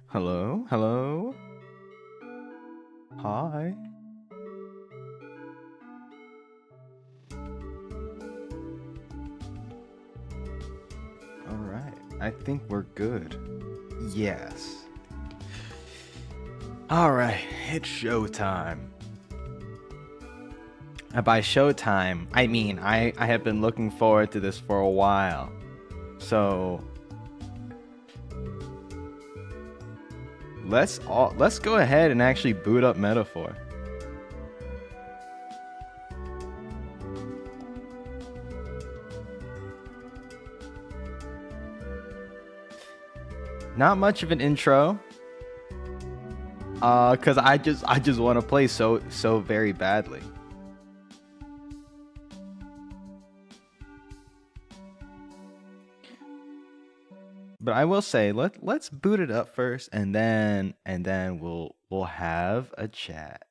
Hello? Hello? Hi? Alright, I think we're good. Yes. Alright, it's showtime. And by showtime, I mean I have been looking forward to this for a while. So let's go ahead and actually boot up Metaphor. Not much of an intro. Cause I just want to play so very badly. But I will say, let's boot it up first, and then we'll have a chat.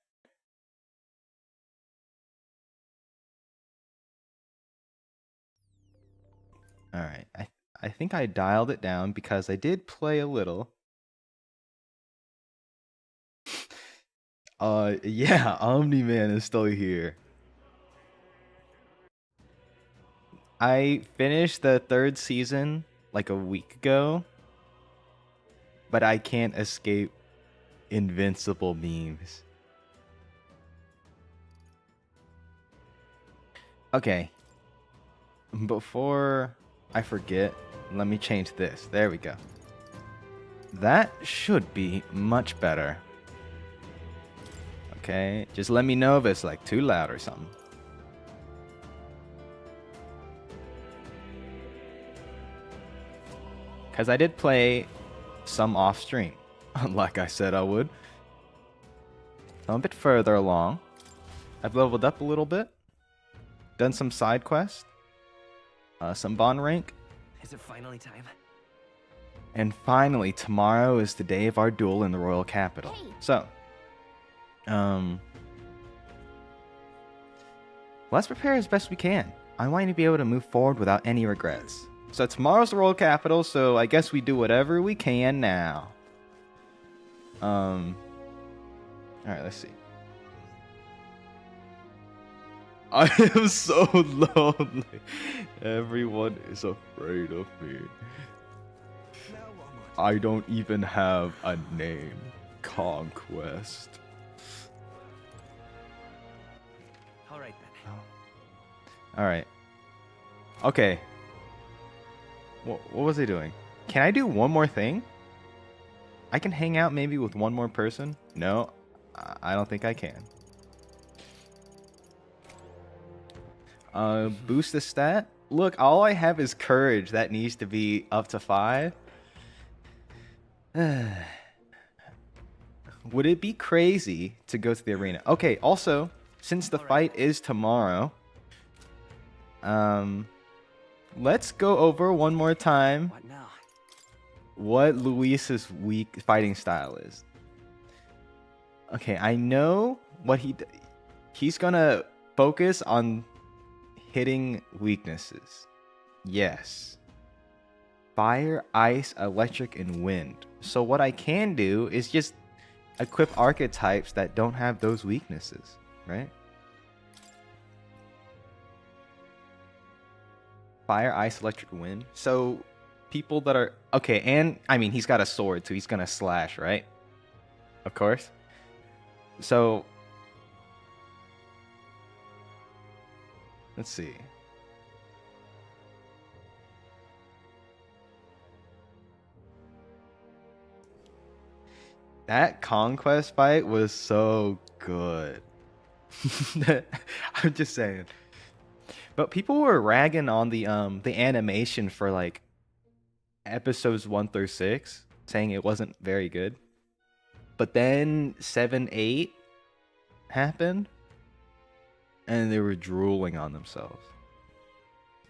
All right, I think I dialed it down because I did play a little. Yeah, Omni-Man is still here. I finished the 3rd season like a week ago, but I can't escape invincible memes. Okay. Before I forget, let me change this. There we go. That should be much better. Okay, just let me know if it's like too loud or something. Because I did play some off stream, like I said I would. I'm a bit further along. I've leveled up a little bit. Done some side quests. Some bond rank. Is it finally time? And finally, tomorrow is the day of our duel in the royal capital. Hey. So, let's prepare as best we can. I want you to be able to move forward without any regrets. So tomorrow's the royal capital, so I guess we do whatever we can now. Alright, let's see. I am so lonely. Everyone is afraid of me. I don't even have a name. Conquest. Alright then. Alright. Okay. What was he doing? Can I do one more thing? I can hang out maybe with one more person? No, I don't think I can. Boost the stat? Look, all I have is courage. That needs to be up to 5. Would it be crazy to go to the arena? Okay, also, since the fight is tomorrow, let's go over one more time What now? what Luis's weak fighting style is. Okay, I know what he's gonna focus on hitting weaknesses. Yes. Fire, ice, electric, and wind. So what I can do is just equip archetypes that don't have those weaknesses, right? Fire, ice, electric, wind. So people that are okay, and I mean he's got a sword, so he's gonna slash, right? Of course. So let's see. That conquest fight was so good. I'm just saying. But people were ragging on the animation for like episodes 1 through 6, saying it wasn't very good. But then 7, 8 happened, and they were drooling on themselves.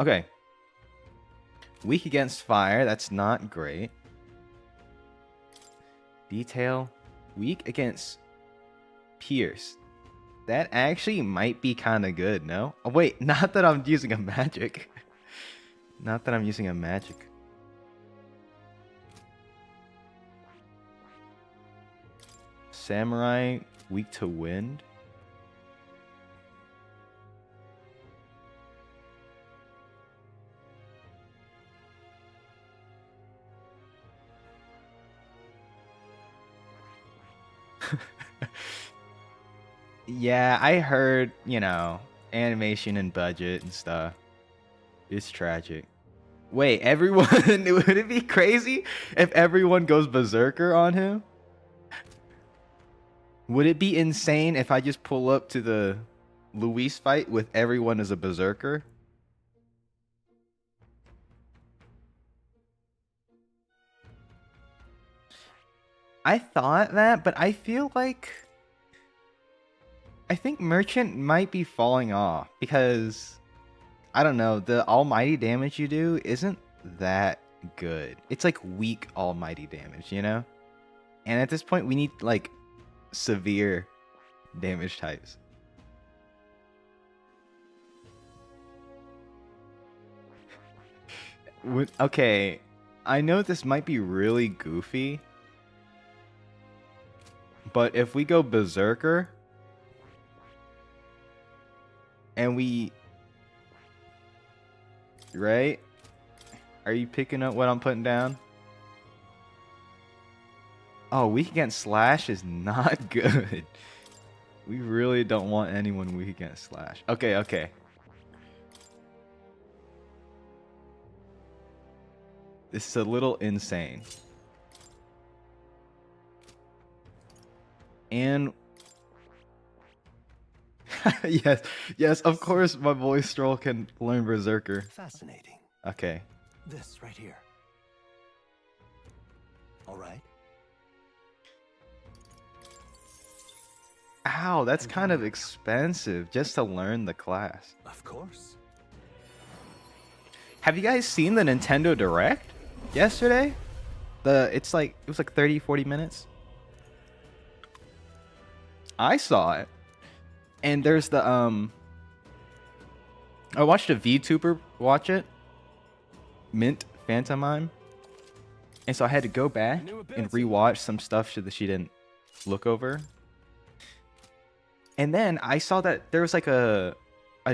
Okay. Weak against fire, that's not great. Detail, weak against pierce. That actually might be kind of good, no? Oh, wait, not that I'm using a magic. Not that I'm using a magic. Samurai, weak to wind. Yeah, I heard, you know, animation and budget and stuff. It's tragic. Wait, everyone, would it be crazy if everyone goes berserker on him? Would it be insane if I just pull up to the Luis fight with everyone as a berserker? I thought that, but I feel like I think Merchant might be falling off because I don't know, the almighty damage you do isn't that good. It's like weak almighty damage, you know? And at this point we need like severe damage types. Okay, I know this might be really goofy, but if we go berserker and we, right? Are you picking up what I'm putting down? Oh, weak against slash is not good. We really don't want anyone weak against slash. Okay, okay. This is a little insane. And yes, yes, of course my boy Stroll can learn Berserker. Fascinating. Okay. This right here. All right. Ow, that's kind of expensive just to learn the class. Of course. Have you guys seen the Nintendo Direct yesterday? It was like 30-40 minutes. I saw it. And there's the I watched a VTuber watch it. Mint Phantomime. And so I had to go back and rewatch some stuff that she didn't look over. And then I saw that there was like a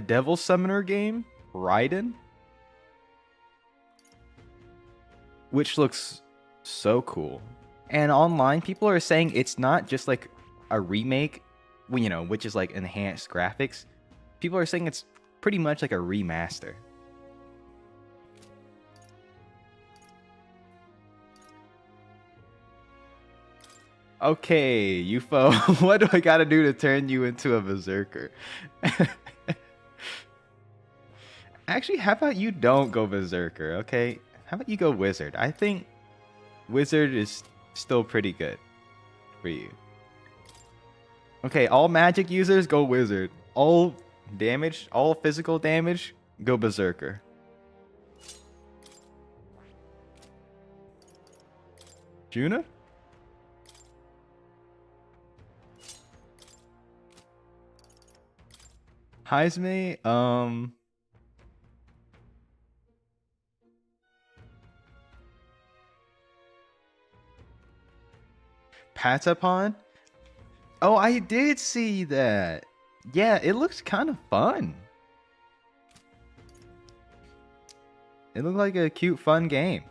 Devil Summoner game, Raiden, which looks so cool. And online people are saying it's not just like a remake, you know, which is like enhanced graphics. People are saying it's pretty much like a remaster. Okay, UFO, what do I gotta do to turn you into a berserker? Actually, how about you don't go berserker, okay? How about you go wizard? I think wizard is still pretty good for you. Okay, all magic users go wizard. All damage, all physical damage, go berserker. Juna? Heisme, Patapon? Oh, I did see that. Yeah, it looks kind of fun. It looked like a cute, fun game.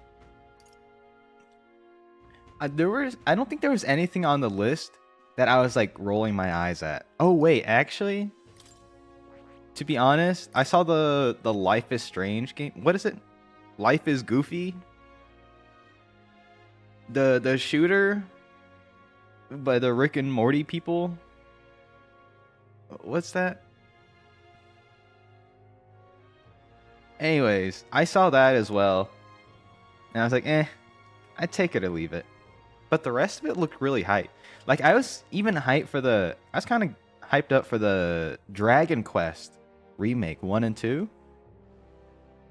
I don't think there was anything on the list that I was like rolling my eyes at. Oh wait, actually, to be honest, I saw the Life is Strange game. What is it? Life is Goofy. The shooter by the Rick and Morty people. What's that? Anyways, I saw that as well. And I was like, I'd take it or leave it. But the rest of it looked really hype. Like I was even hyped for I was kind of hyped up for the Dragon Quest remake 1 and 2.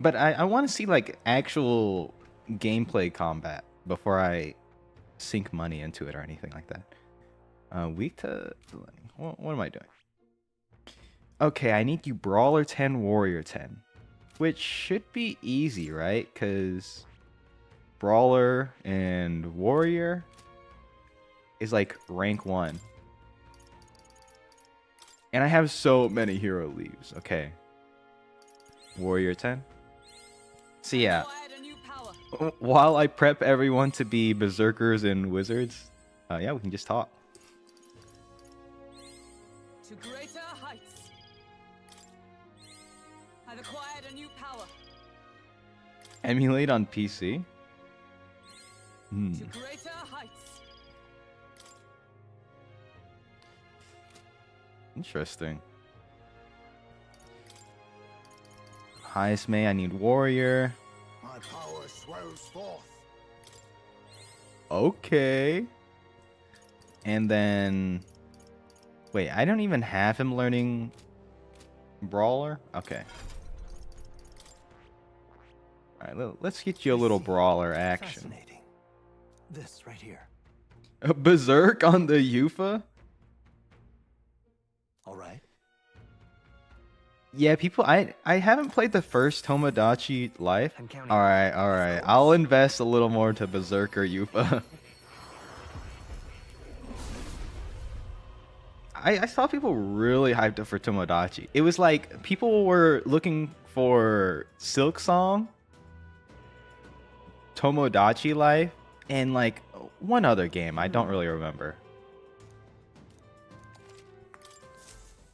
But I want to see like actual gameplay combat before I sink money into it or anything like that. Weak to what am I doing? Okay, I need you Brawler 10, Warrior 10. Which should be easy, right? Because Brawler and Warrior. is like rank 1. And I have so many hero leaves. Okay. Warrior 10. So yeah. While I prep everyone to be berserkers and wizards, yeah, we can just talk. To greater heights. I've acquired a new power. Emulate on PC? To greater heights. Interesting. Highest May, I need warrior. My power swells forth. Okay. And then... Wait, I don't even have him learning brawler? Okay. Alright, let's get you a little brawler action. Fascinating. This right here. A berserk on the Yufa? All right. Yeah, people, I haven't played the first Tomodachi Life. I'm counting. Alright. I'll invest a little more to Berserker Yufa. I saw people really hyped up for Tomodachi. It was like people were looking for Silk Song, Tomodachi Life, and like one other game. I don't really remember.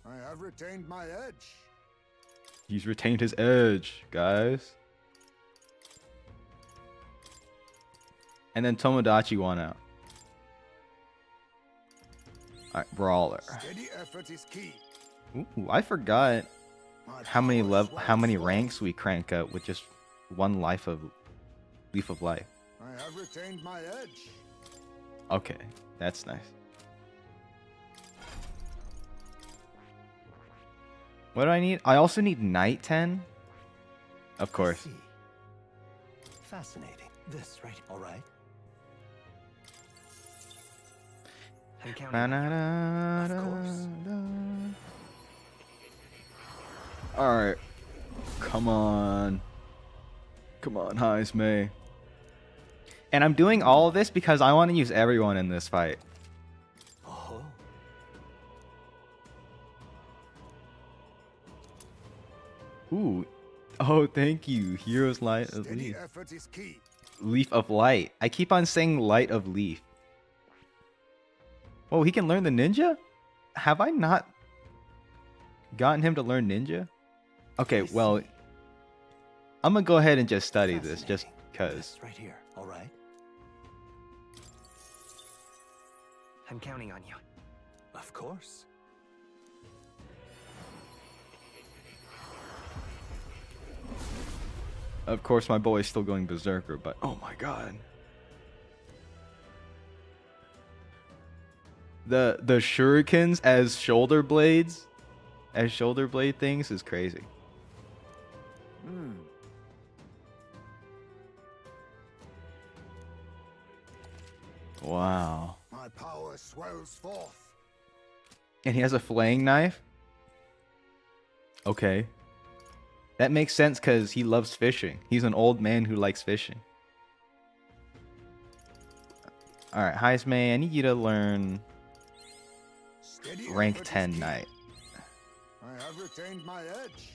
I have retained my edge. He's retained his edge, guys. And then Tomodachi won out. Alright, brawler. Steady effort is key. Ooh, I forgot My how many power how many swells forth. ranks we crank up with just one leaf of life. I have retained my edge. Okay, that's nice. What do I need? I also need Night 10. Of I course. see. Fascinating. This right. All right. I'm counting. Of course. Alright. Come on. Come on, Heismay. And I'm doing all of this because I want to use everyone in this fight. Oh. Ooh. Oh, thank you. Heroes Light of Steady Leaf. effort is key. Leaf of Light. I keep on saying Light of Leaf. Oh, he can learn the ninja? Have I not gotten him to learn ninja? Okay, I well, see. I'm gonna go ahead and just study this just Fascinating. because. This right here. All right. I'm counting on you. Of course. Of course, my boy is still going berserker, but oh my god. The shurikens as shoulder blades, as shoulder blade things is crazy. Hmm. Wow. My power swells forth. And he has a flaying knife? Okay. That makes sense because he loves fishing. He's an old man who likes fishing. Alright, Heismay, I need you to learn Steady rank effort is 10 key. knight. I have retained my edge.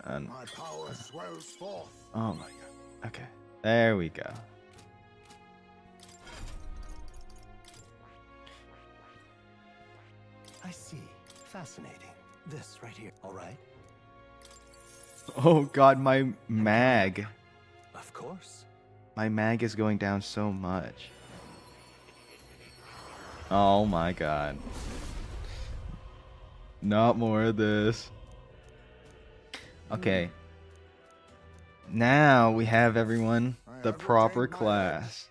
And, My power swells forth. oh my god. Okay. There we go. I see. Fascinating. This right here. All right. Oh god, my mag. Of course. My mag is going down so much. Oh my god. Not more of this. Okay. Now we have everyone I the have proper retained my class.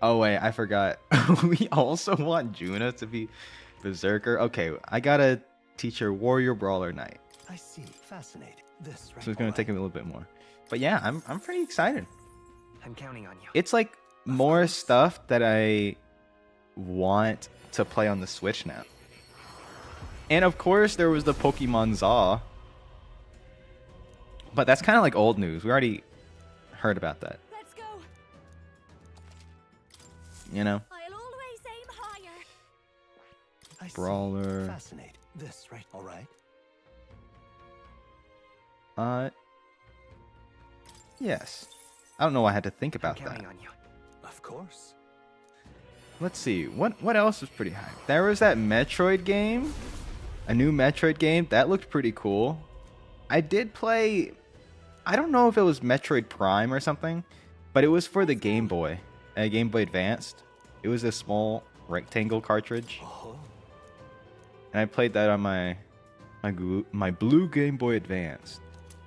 Oh wait, I forgot. We also want Juna to be Berserker. Okay, I gotta teach her Warrior Brawler Knight. I see. Fascinating. This right. So it's gonna take me a little bit more. But yeah, I'm pretty excited. I'm counting on you. It's like more stuff that I want to play on the Switch now. And of course there was the Pokemon Zaw. But that's kind of like old news. We already heard about that. Let's go. you know. I'll always aim higher. I see. Brawler. Fascinating. This right. All right. Yes. I don't know why I had to think I'm about that. counting on you. Of course. Let's see. What else was pretty high? There was that Metroid game. A new Metroid game. That looked pretty cool. I did play, I don't know if it was Metroid Prime or something, but it was for the Game Boy. Game Boy Advanced. It was a small rectangle cartridge. Oh. And I played that on my blue Game Boy Advanced.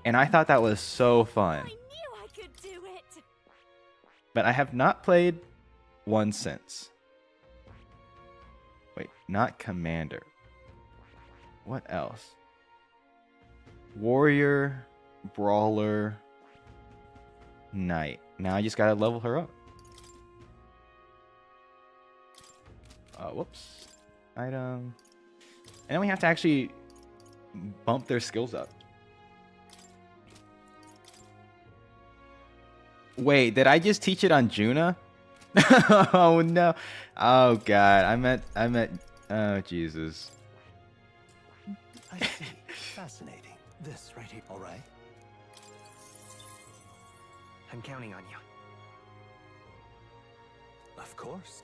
And I thought that was so fun. I knew I could do it. But I have not played one since. Wait, not Commander. What else? Warrior, Brawler, Knight. Now I just gotta level her up. Whoops. Item. And then we have to actually bump their skills up. Wait, did I just teach it on Juna? Oh no. Oh god. I meant oh Jesus. I see. Fascinating. This right here. All right. I'm counting on you. Of course.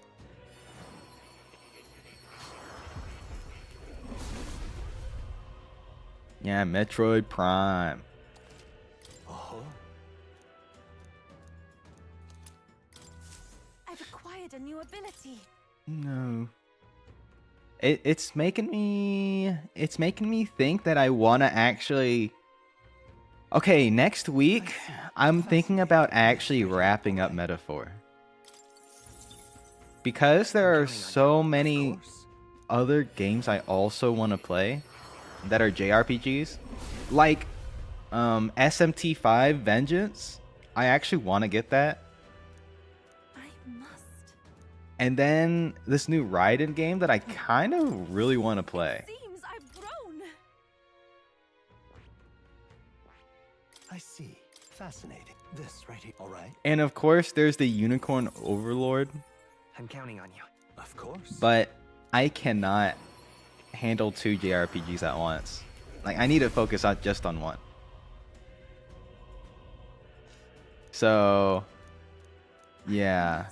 Yeah, Metroid Prime. Oh. I've acquired a new ability. No. It's making me think that I want to actually. Okay, next week I'm thinking about actually wrapping up Metaphor. Because there are so many Of course. other games I also want to play that are JRPGs, like SMT5 Vengeance. I actually want to get that. I must. And then this new Raiden game that I kind of really want to play. Seems I've grown. I see. Fascinating. This right here. All right. And of course, there's the Unicorn Overlord, I'm counting on you. Of course. but I cannot handle two JRPGs at once. Like, I need to focus on just on one. So, yeah.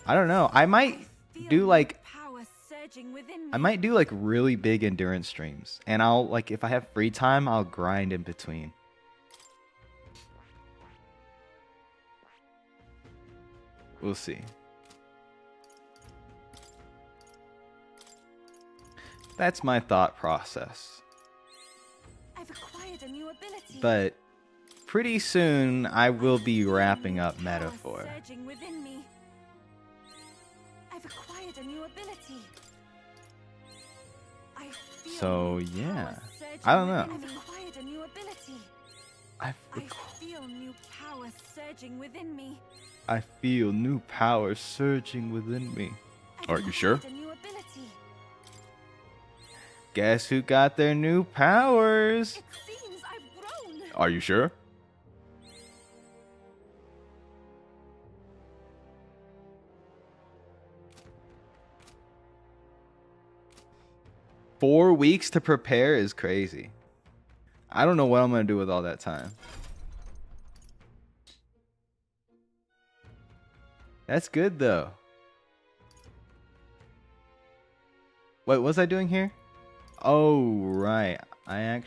I don't know. I might do like Power surging within me. I might do like really big endurance streams, and I'll like if I have free time, I'll grind in between. We'll see. That's my thought process. I've acquired a new ability. But pretty soon I will be wrapping up Power Metaphor. surging within me. I've acquired a new ability. I feel So, new yeah. power surging I don't know. within me. I've acquired a new ability. I feel new power surging within me. I feel new power surging within me. I've Are you sure? acquired a new ability. Guess who got their new powers? It seems I've grown. Are you sure? Four weeks to prepare is crazy. I don't know what I'm gonna do with all that time. That's good though. Wait, what was I doing here? Oh, right. I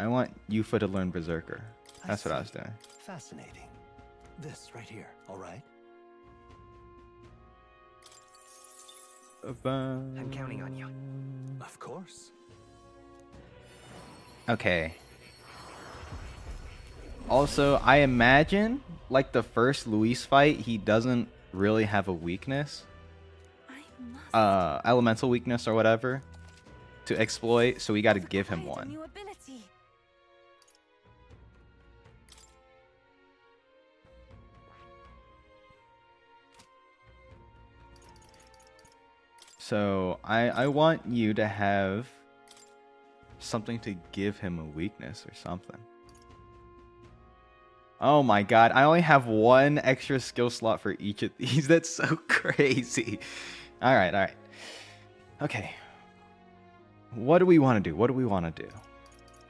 want Yufa to learn Berserker. That's what I was see. doing. Fascinating. This right here. All right. I'm counting on you. Of course. Okay. Also, I imagine, like the first Luis fight, he doesn't really have a weakness. I must. Elemental weakness or whatever to exploit, so we gotta I've give him acquired a one. new ability. So I want you to have something to give him a weakness or something. Oh my god, I only have one extra skill slot for each of these. That's so crazy. Alright, alright. Okay. What do we want to do? What do we want to do?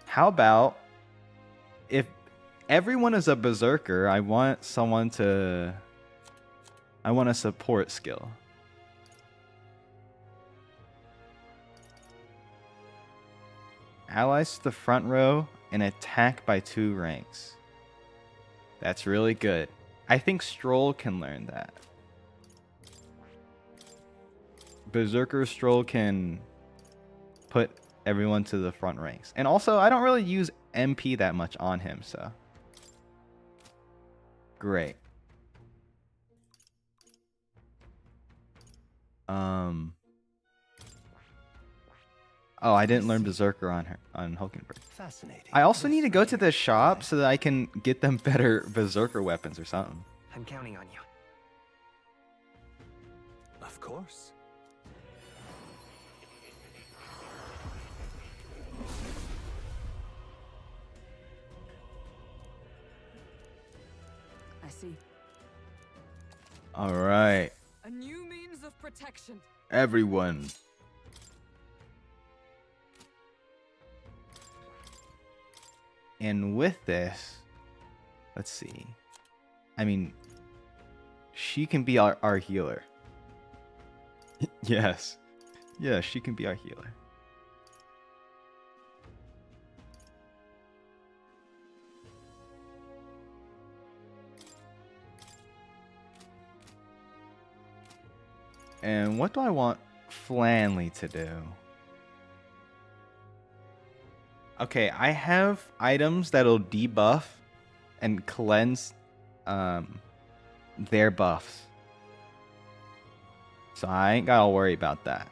How about if everyone is a berserker, I want a support skill. Allies to the front row and attack by 2 ranks. That's really good. I think Stroll can learn that. Berserker Stroll can put everyone to the front ranks. And also, I don't really use MP that much on him, so. Great. Oh, I didn't learn Berserker on Hulkenberg. Fascinating. I also This need to go right to here. the shop so that I can get them better Berserker weapons or something. I'm counting on you. Of course. I see. All right, A new means of protection. everyone. And with this, let's see. I mean, she can be our healer. Yes. Yeah, she can be our healer. And what do I want Flanley to do? Okay, I have items that'll debuff and cleanse their buffs. So I ain't gotta worry about that.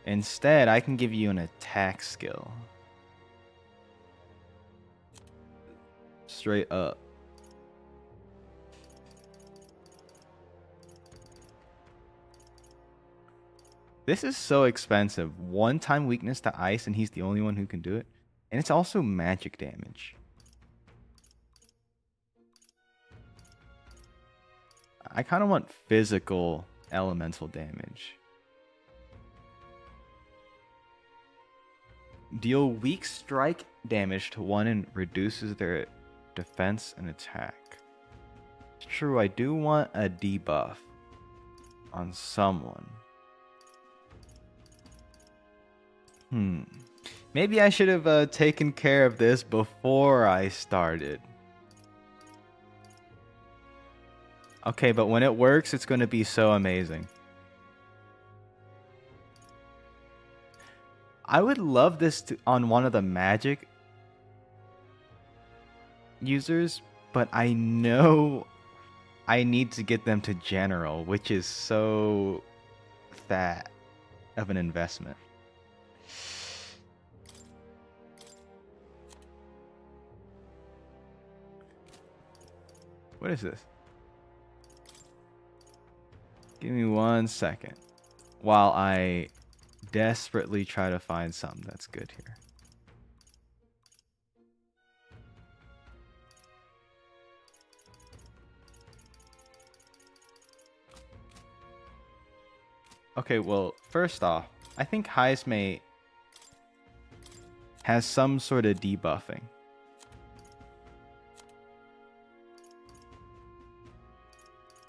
Instead, I can give you an attack skill. Straight up. This is so expensive. 1-time weakness to ice, and he's the only one who can do it. And it's also magic damage. I kind of want physical elemental damage. Deal weak strike damage to one and reduces their defense and attack. It's true, I do want a debuff on someone. Maybe I should have taken care of this before I started. Okay, but when it works, it's going to be so amazing. I would love this on one of the magic users, but I know I need to get them to general, which is so fat of an investment. What is this? Give me 1 second while I desperately try to find something that's good here. Okay, well, first off, I think Heismate has some sort of debuffing.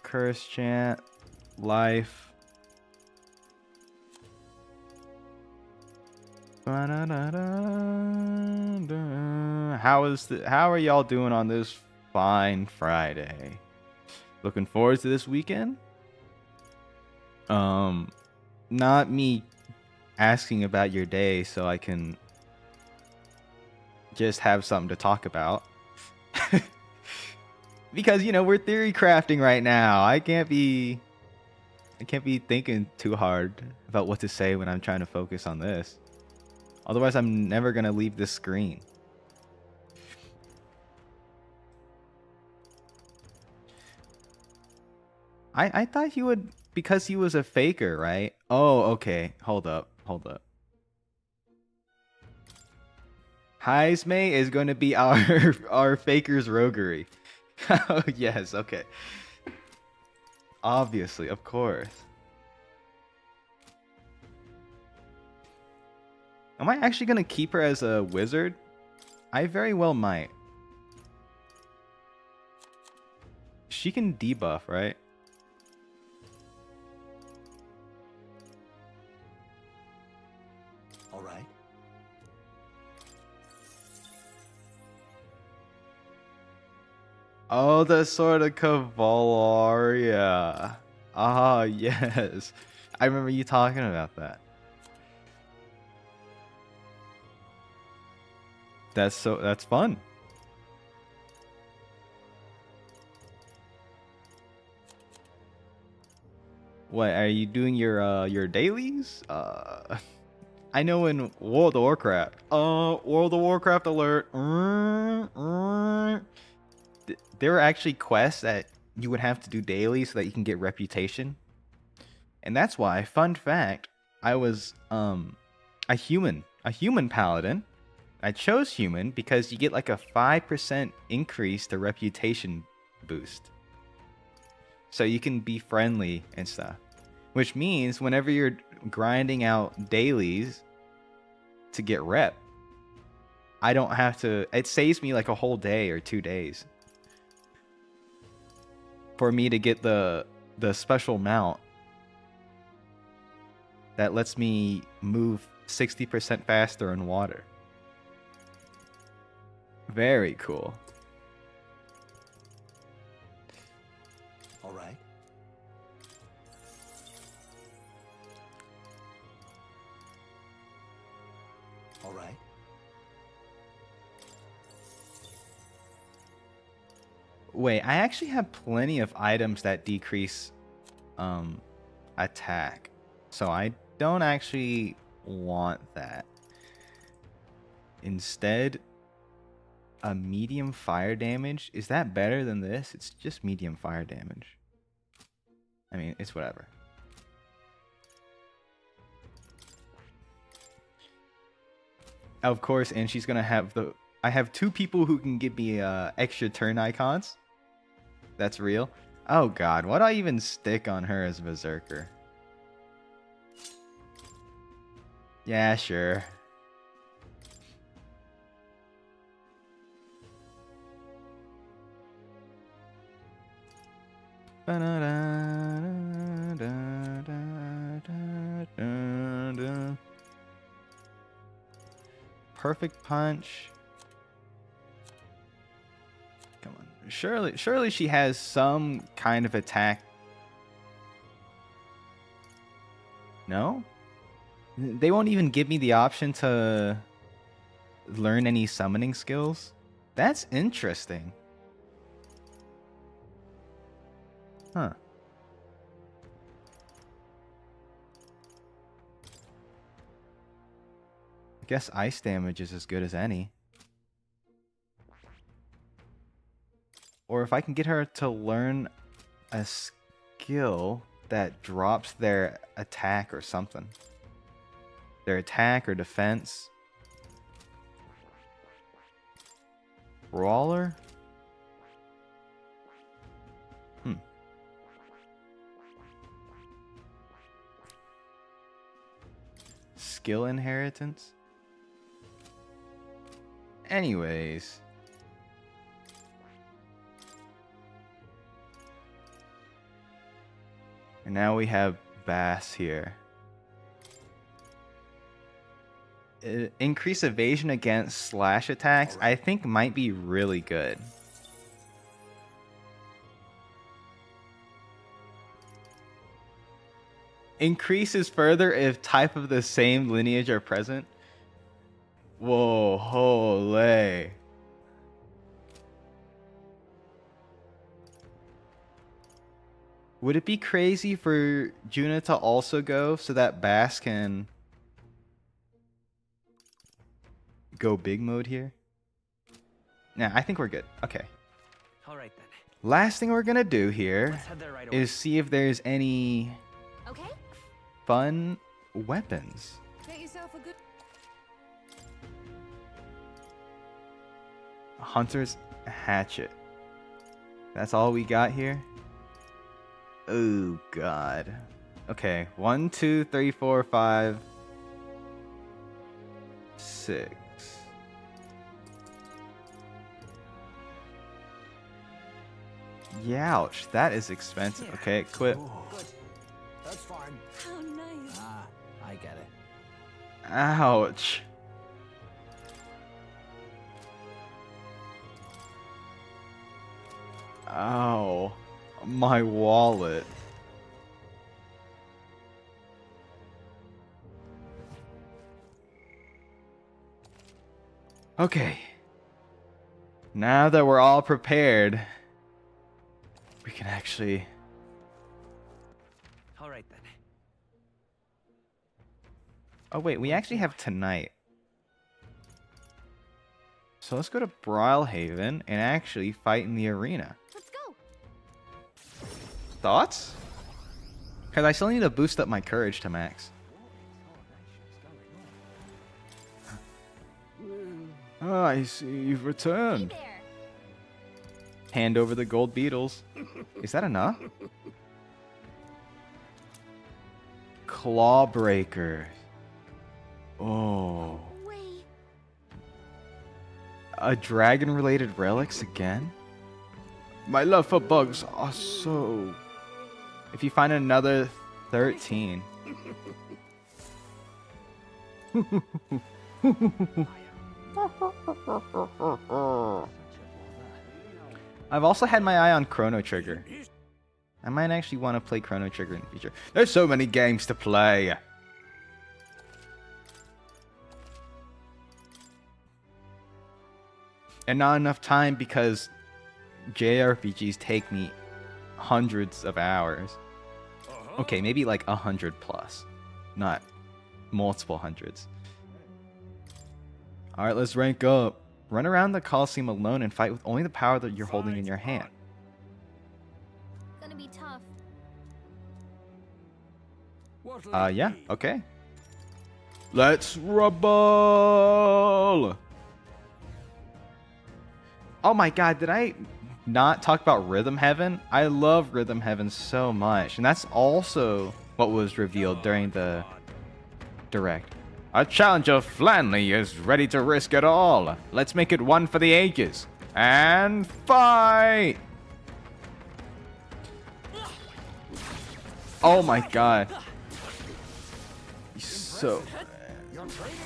Curse chant, life. How are y'all doing on this fine Friday? Looking forward to this weekend? Not me asking about your day so I can just have something to talk about. Because, you know, we're theory crafting right now. I can't be thinking too hard about what to say when I'm trying to focus on this. Otherwise, I'm never going to leave this screen. I thought he would, because he was a faker, right? Oh, okay. Hold up. Heismay is going to be our our Faker's roguery. Oh yes, okay. Obviously, of course. Am I actually going to keep her as a wizard? I very well might. She can debuff, right? All right. Oh, the Sword of Cavalaria. Ah, yes. I remember you talking about that. That's fun. What are you doing your dailies? I know in World of Warcraft. World of Warcraft alert. There were actually quests that you would have to do daily so that you can get reputation. And that's why, fun fact, I was a human paladin. I chose human because you get like a 5% increase to reputation boost. So you can be friendly and stuff. Which means whenever you're grinding out dailies to get rep, I don't have to... It saves me like a whole day or 2 days. For me to get the special mount that lets me move 60% faster in water. Very cool. All right. All right. Wait, I actually have plenty of items that decrease attack. So I don't actually want that. Instead, a medium fire damage. Is that better than this? It's just medium fire damage. I mean, it's whatever. Of course, and she's gonna have the... I have 2 people who can give me extra turn icons. That's real. Oh god, why do I even stick on her as Berserker? Yeah, sure. Perfect punch. Come on. Surely she has some kind of attack. No? They won't even give me the option to learn any summoning skills? That's interesting. Huh. I guess ice damage is as good as any. Or if I can get her to learn a skill that drops their attack or something. Their attack or defense. Brawler? Skill inheritance? Anyways. And now we have Bass here. Increase evasion against slash attacks, I think might be really good. Increases further if type of the same lineage are present. Whoa, holy. Would it be crazy for Juna to also go so that Bass can go big mode here? Nah, I think we're good. Okay. All right then. Last thing we're gonna do here Let's head there right away. is see if there's any Okay? fun weapons. Get yourself a good... Hunter's hatchet. That's all we got here? Oh, God. Okay, 1, 2, 3, 4, 5, 6. Youch, that is expensive. Okay, equip. Good. That's fine. How nice. Ah, I get it. Ouch. Ow. My wallet. Okay. Now that we're all prepared, we can actually... All right then. Oh wait, we actually have tonight. So let's go to Brawlhaven and actually fight in the arena. Let's go. Thoughts? Because I still need to boost up my courage to max. Ah, I see you've Hey returned. there. Hand over the gold beetles. Is that enough? Clawbreaker. Oh. Wait. A dragon-related relics again? My love for bugs are so... If you find another 13. I've also had my eye on Chrono Trigger. I might actually want to play Chrono Trigger in the future. There's so many games to play. And not enough time because JRPGs take me hundreds of hours. Okay, maybe like 100 plus. Not multiple hundreds. Alright, let's rank up. Run around the Coliseum alone and fight with only the power that you're holding in your hand. Gonna be tough. Yeah, okay. Let's rumble! Oh my god, did I not talk about Rhythm Heaven? I love Rhythm Heaven so much. And that's also what was revealed during the direct. Our challenger Flanley is ready to risk it all. Let's make it one for the ages. And fight! Oh my god. He's so...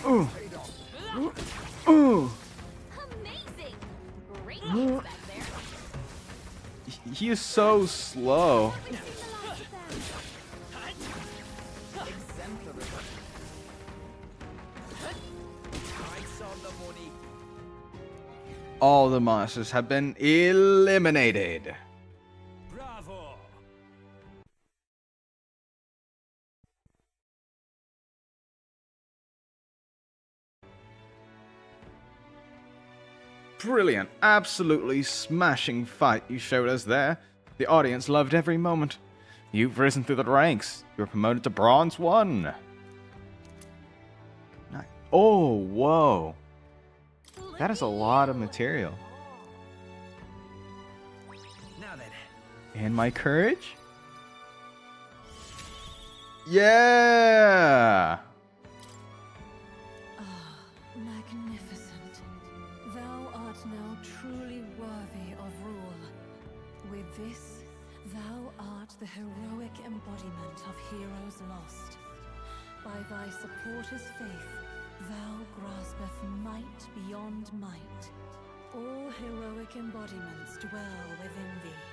Ooh. Ooh. Amazing. Great news back there. He is so slow. Haven't seen the last of them. All the monsters have been eliminated. Bravo! Brilliant, absolutely smashing fight you showed us there. The audience loved every moment. You've risen through the ranks. You're promoted to Bronze 1. Oh, whoa. That is a lot of material. Now then. And my courage? Yeah! Ah, magnificent. Thou art now truly worthy of rule. With this, thou art the heroic embodiment of heroes lost. By thy supporters' faith, thou graspeth might beyond might. All heroic embodiments dwell within thee.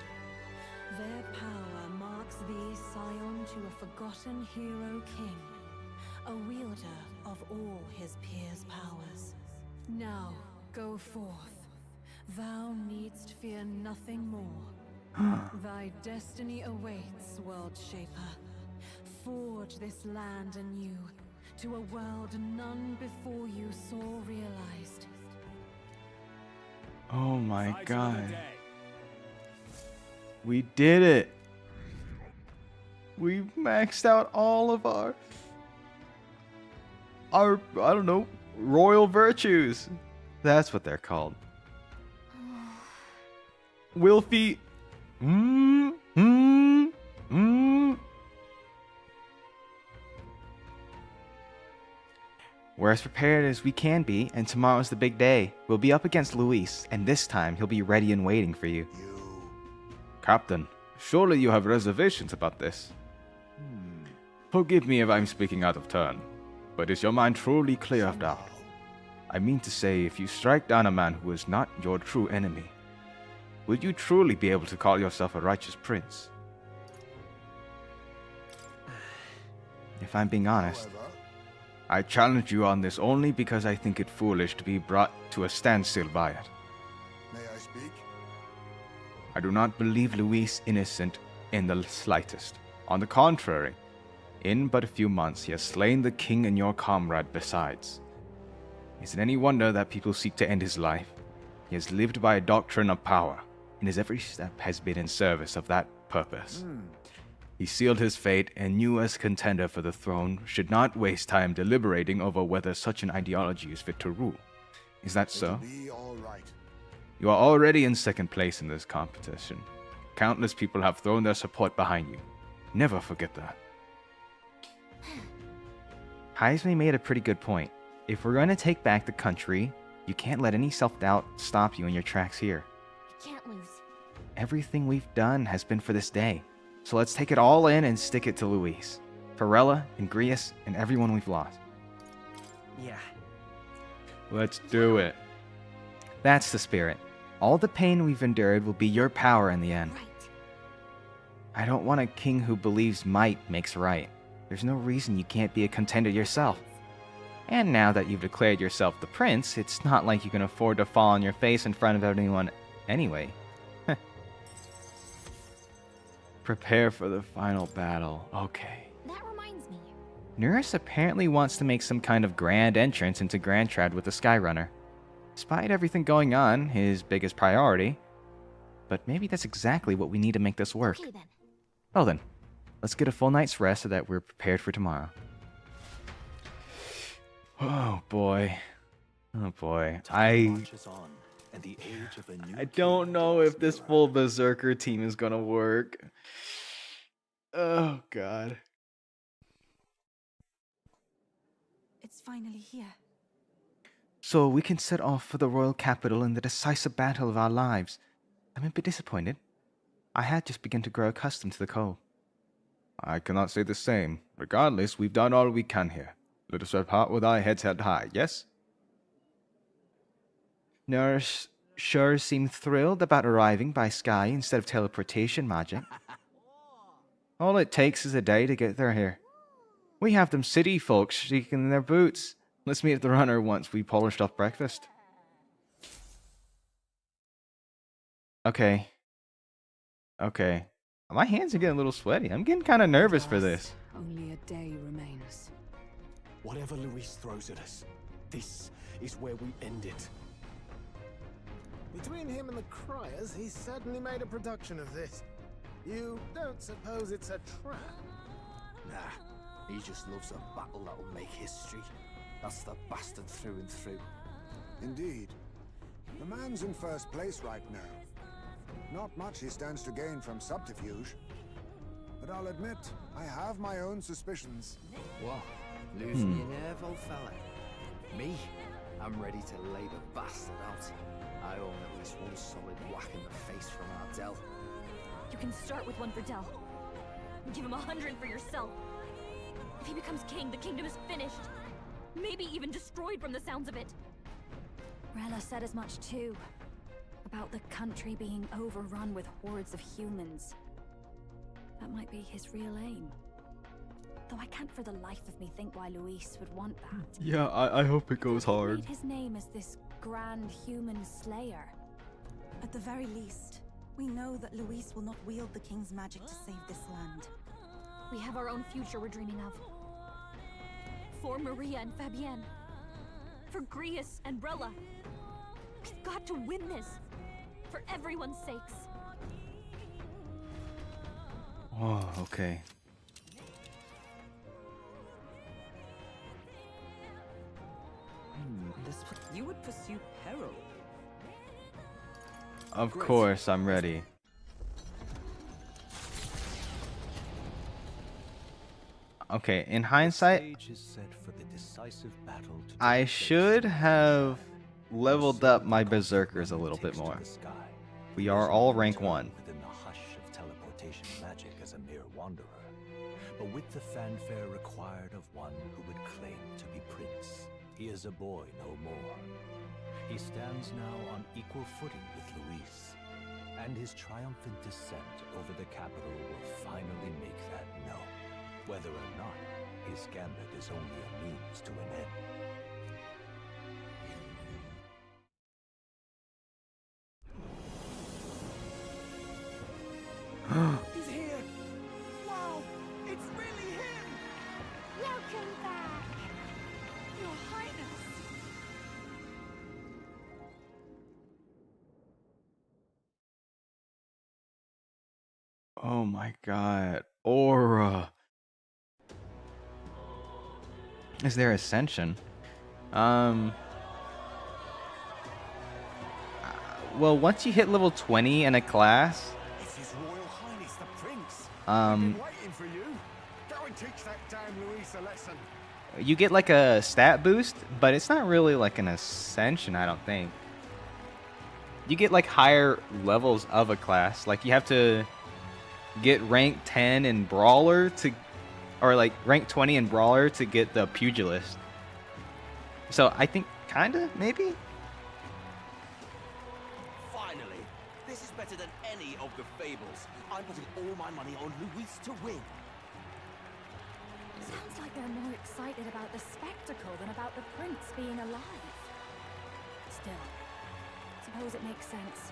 Their power marks thee scion to a forgotten hero king, a wielder of all his peers' powers. Now, go forth. Thou needst fear nothing more. Thy destiny awaits, World Shaper. Forge this land anew, to a world none before you saw realized. Oh my god. We did it. We maxed out all of our, I don't know, royal virtues. That's what they're called. Wilfie. We're as prepared as we can be, and tomorrow's the big day. We'll be up against Luis, and this time he'll be ready and waiting for you. Captain, surely you have reservations about this. Forgive me if I'm speaking out of turn, but is your mind truly clear of doubt? I mean to say, if you strike down a man who is not your true enemy, would you truly be able to call yourself a righteous prince? If I'm being honest, I challenge you on this only because I think it foolish to be brought to a standstill by it. May I speak? I do not believe Luis innocent in the slightest. On the contrary, in but a few months he has slain the king and your comrade besides. Is it any wonder that people seek to end his life? He has lived by a doctrine of power, and his every step has been in service of that purpose. He sealed his fate, and you as contender for the throne should not waste time deliberating over whether such an ideology is fit to rule. Is that so? It'll be all right. You are already in second place in this competition. Countless people have thrown their support behind you. Never forget that. Heisman made a pretty good point. If we're going to take back the country, you can't let any self-doubt stop you in your tracks here. We can't lose. Everything we've done has been for this day. So let's take it all in and stick it to Luis, Perella, and Grius, and everyone we've lost. Yeah. Let's do it. That's the spirit. All the pain we've endured will be your power in the end. Right. I don't want a king who believes might makes right. There's no reason you can't be a contender yourself. And now that you've declared yourself the prince, it's not like you can afford to fall on your face in front of anyone anyway. Prepare for the final battle. Okay. That reminds me. Nurse apparently wants to make some kind of grand entrance into Grand Trad with the Skyrunner. Despite everything going on, his biggest priority. But maybe that's exactly what we need to make this work. Okay then. Well then, let's get a full night's rest so that we're prepared for tomorrow. Oh boy. Oh boy. Marches on, and the age of a new I don't king know if this near. full Berserker team is gonna work. Oh god. It's finally here. So we can set off for the royal capital in the decisive battle of our lives. I'm a bit disappointed. I had just begun to grow accustomed to the cold. I cannot say the same. Regardless, we've done all we can here. Let us depart with our heads held high, yes? Nurse sure seemed thrilled about arriving by sky instead of teleportation magic. All it takes is a day to get there here. We have them city folks shaking in their boots. Let's meet at the runner once we polished off breakfast. Okay. My hands are getting a little sweaty. I'm getting kind of nervous for this. Only a day remains. Whatever Luis throws at us, this is where we end it. Between him and the Criers, he's certainly made a production of this. You don't suppose it's a trap? Nah, he just loves a battle that'll make history. That's the bastard through and through. Indeed. The man's in first place right now. Not much he stands to gain from subterfuge. But I'll admit, I have my own suspicions. What? Losing your nerve, old fella? Me? I'm ready to lay the bastard out. I owe him at least one solid whack in the face from Ardell. You can start with one for Del. Give him 100 for yourself. If he becomes king, the kingdom is finished. Maybe even destroyed from the sounds of it. Rella said as much too. About the country being overrun with hordes of humans. That might be his real aim. Though I can't for the life of me think why Luis would want that. Yeah, I hope it goes He hard. made his name as this grand human slayer. At the very least, we know that Luis will not wield the king's magic to save this land. We have our own future we're dreaming of. For Maria and Fabienne. For Grius and Rella. We've got to win this. For everyone's sakes. Oh, okay. You would pursue peril. Of course, I'm ready. Okay, in hindsight, I should have leveled up my berserkers a little bit more. We are all rank 1. Within the hush of teleportation magic as a mere wanderer, but with the fanfare required of one who would claim to be prince, he is a boy no more. He stands now on equal footing with Luis, and his triumphant descent over the capital will finally make that known, whether or not his gambit is only a means to an end. He's here! Wow! It's really him! Welcome back! Your Highness! Oh my god. Aura. Is there ascension? Well, once you hit level 20 in a class, It's His Royal Highness the Prince. um, Waiting for you. Go and teach that damn Luis a lesson. you get like a stat boost, but it's not really like an ascension, I don't think. You get like higher levels of a class. Like you have to get rank 10 in Brawler to, or like rank 20 in Brawler to get the Pugilist. So I think kinda, maybe? Finally! This is better than any of the fables. I'm putting all my money on Luis to win. Sounds like they're more excited about the spectacle than about the prince being alive. Still, suppose it makes sense.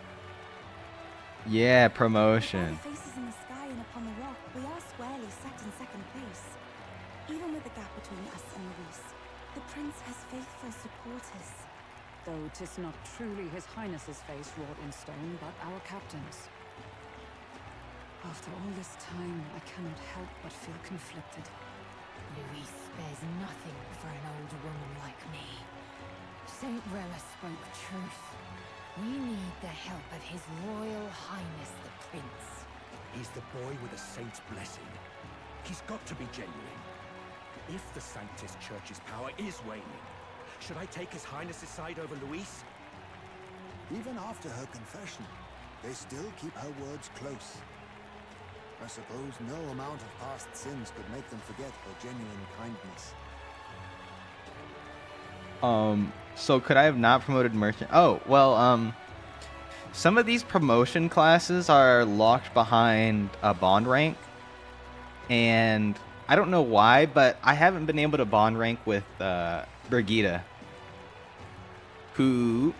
Yeah, With all promotion. the faces in the sky and upon the rock, we are squarely set in second place. Even with the gap between us and Luis, the prince has faithful supporters. Though 'tis not truly His Highness's face wrought in stone, but our captain's. After all this time, I cannot help but feel conflicted. Luis spares nothing for an old woman like me. Saint Rella spoke truth. We need the help of His Royal Highness the Prince. He's the boy with a saint's blessing. He's got to be genuine. If the Sanctus Church's power is waning, should I take His Highness's side over Luis? Even after her confession, they still keep her words close. I suppose no amount of past sins could make them forget her genuine kindness. So could I have not promoted merchant? Oh, well, some of these promotion classes are locked behind a bond rank, and I don't know why, but I haven't been able to bond rank with Brigida, who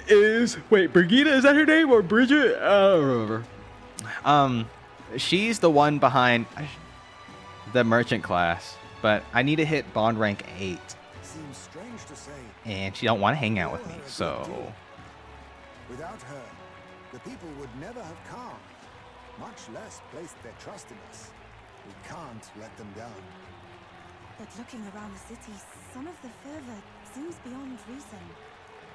is, wait, Brigida, is that her name, or Bridget? I don't remember. She's the one behind the merchant class, but I need to hit bond rank 8, Seems strange to say. and she don't want to hang out with me, so Without her, the people would never have come, much less placed their trust in us. We can't let them down. But looking around the city, some of the fervor seems beyond reason.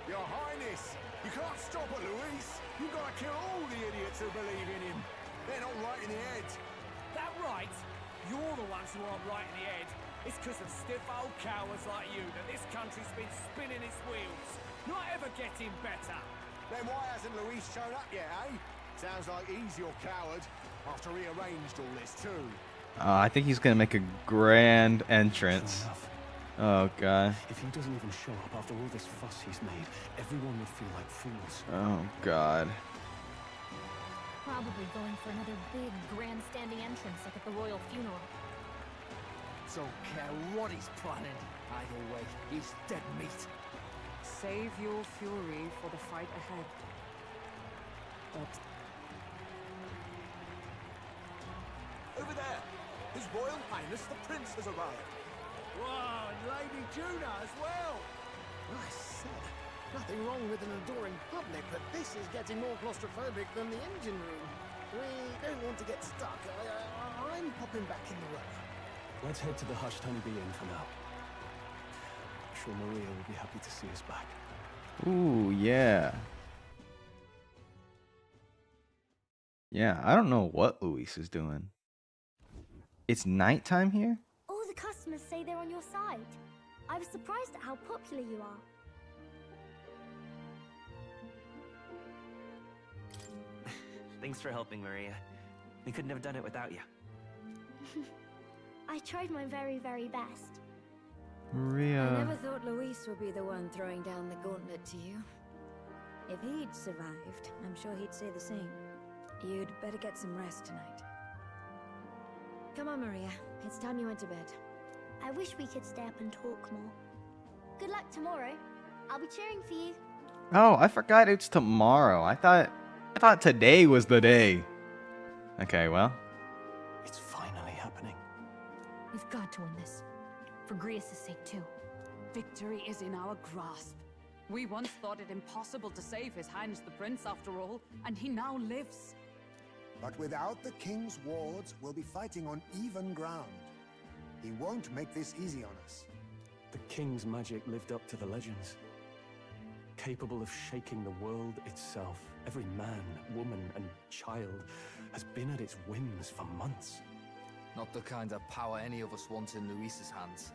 Your Highness, you can't stop at Luis. You gotta kill all the idiots who believe in him. They're not right in the head. That right? You're the ones who aren't right in the head. It's because of stiff old cowards like you that this country's been spinning its wheels. Not ever getting better. Then why hasn't Luis shown up yet, eh? Sounds like he's your coward, after he arranged all this too. I think he's gonna make a grand entrance. Oh god. If he doesn't even show up after all this fuss he's made, everyone will feel like fools. Oh god. Probably going for another big grandstanding entrance like at the royal funeral. Don't care what he's planning. Either way, he's dead meat. Save your fury for the fight ahead. But Over there! His Royal Highness the Prince has arrived. Wow, and Lady Juna as well. I said, nothing wrong with an adoring public, but this is getting more claustrophobic than the engine room. We don't want to get stuck. I'm popping back in the room. Let's head to the hushed honeybee inn for now. I'm sure Maria will be happy to see us back. Ooh, yeah. Yeah, I don't know what Luis is doing. It's nighttime here? All the customers say they're on your side. I was surprised at how popular you are. Thanks for helping, Maria. We couldn't have done it without you. I tried my very, very best. Maria. I never thought Luis would be the one throwing down the gauntlet to you. If he'd survived, I'm sure he'd say the same. You'd better get some rest tonight. Come on, Maria. It's time you went to bed. I wish we could stay up and talk more. Good luck tomorrow. I'll be cheering for you. Oh, I forgot it's tomorrow. I thought today was the day. Okay, well. It's finally happening. We've got to win this. For Grius' sake, too. Victory is in our grasp. We once thought it impossible to save His Highness the Prince, after all, and he now lives. But without the king's wards, we'll be fighting on even ground. He won't make this easy on us. The king's magic lived up to the legends. Capable of shaking the world itself. Every man, woman, and child has been at its whims for months. Not the kind of power any of us want in Luis's hands.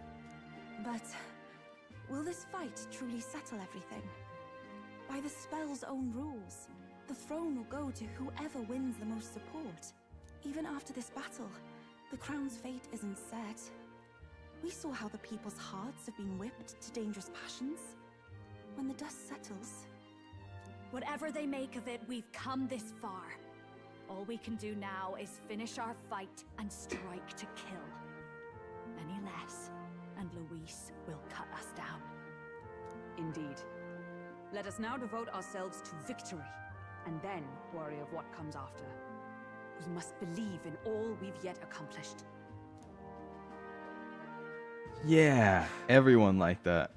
But will this fight truly settle everything? By the spell's own rules, the throne will go to whoever wins the most support. Even after this battle, the crown's fate isn't set. We saw how the people's hearts have been whipped to dangerous passions. When the dust settles... Whatever they make of it, we've come this far. All we can do now is finish our fight and strike to kill. Any less, and Luis will cut us down. Indeed. Let us now devote ourselves to victory, and then worry of what comes after. We must believe in all we've yet accomplished. Yeah, everyone like that.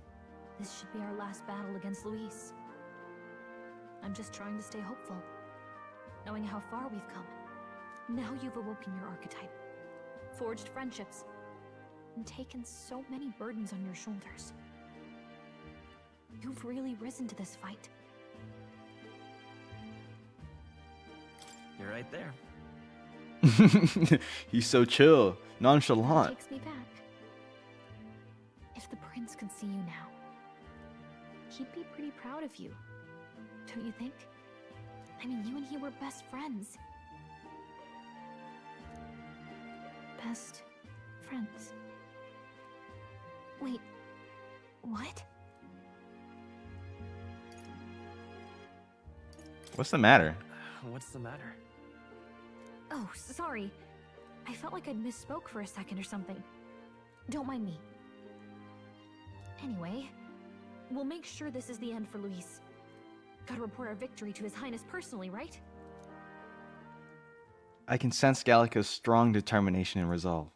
This should be our last battle against Luis. I'm just trying to stay hopeful, knowing how far we've come. Now you've awoken your archetype, forged friendships, and taken so many burdens on your shoulders. You've really risen to this fight. You're right there. He's so chill, That nonchalant. takes me back. If the prince could see you now, he'd be pretty proud of you, don't you think? I mean, you and he were best friends. Best friends. Wait, what? What's the matter? What's the matter? Oh, sorry. I felt like I'd misspoke for a second or something. Don't mind me. Anyway, we'll make sure this is the end for Luis. Gotta report our victory to His Highness personally, right? I can sense Gallica's strong determination and resolve.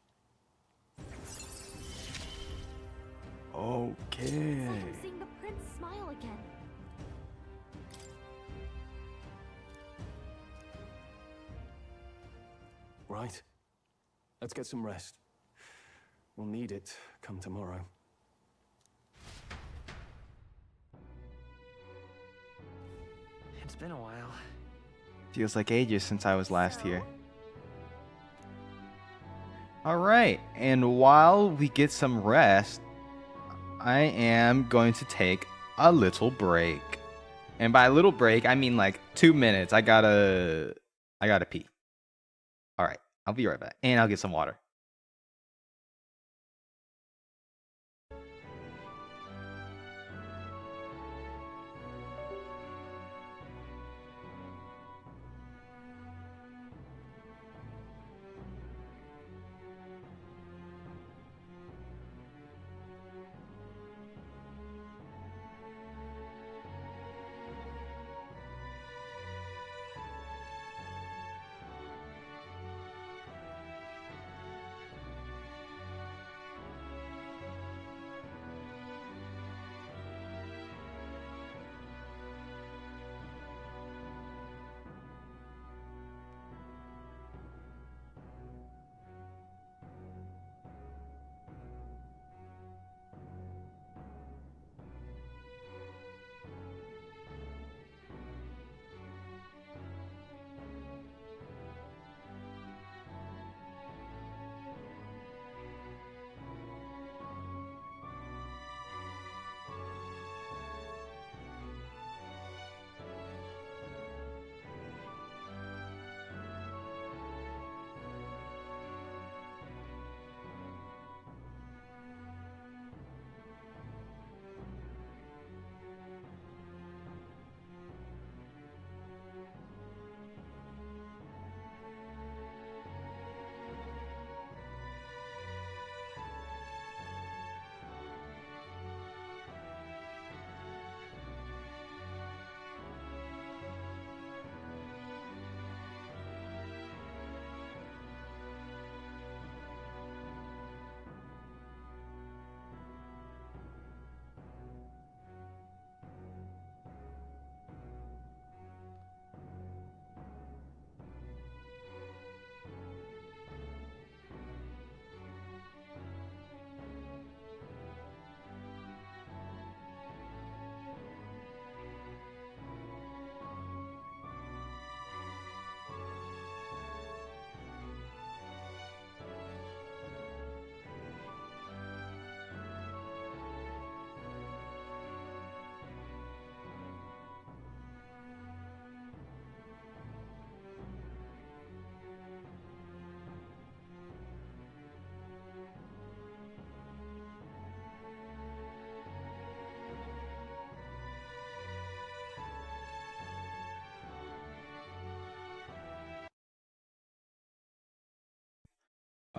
Okay. It's like I'm seeing the prince smile again. Right. Let's get some rest. We'll need it come tomorrow. It's been a while. Feels like ages since I was last here. Alright, and while we get some rest, I am going to take a little break. And by a little break, I mean like 2 minutes. I gotta pee. Alright, I'll be right back. And I'll get some water.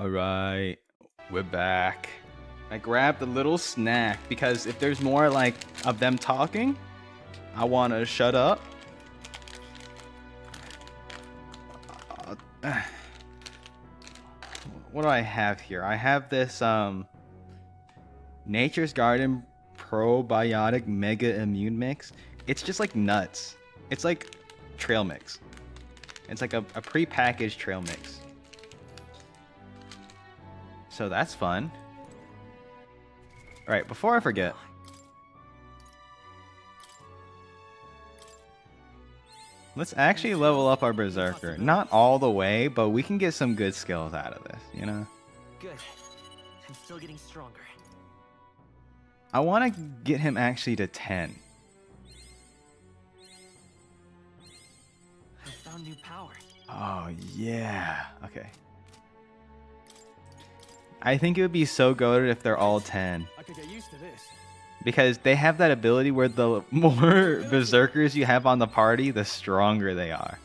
All right, we're back. I grabbed a little snack because if there's more like of them talking, I want to shut up. What do I have here? I have this Nature's Garden Probiotic Mega Immune Mix. It's just like nuts. It's like trail mix. It's like a pre-packaged trail mix. So that's fun. All right, before I forget. Let's actually level up our Berserker. Not all the way, but we can get some good skills out of this, you know? Good. I'm still getting stronger. I want to get him actually to 10. I found new power. Oh, yeah. Okay. I think it would be so goated if they're all 10. I could get used to this. Because they have that ability where the more Berserkers you have on the party, the stronger they are.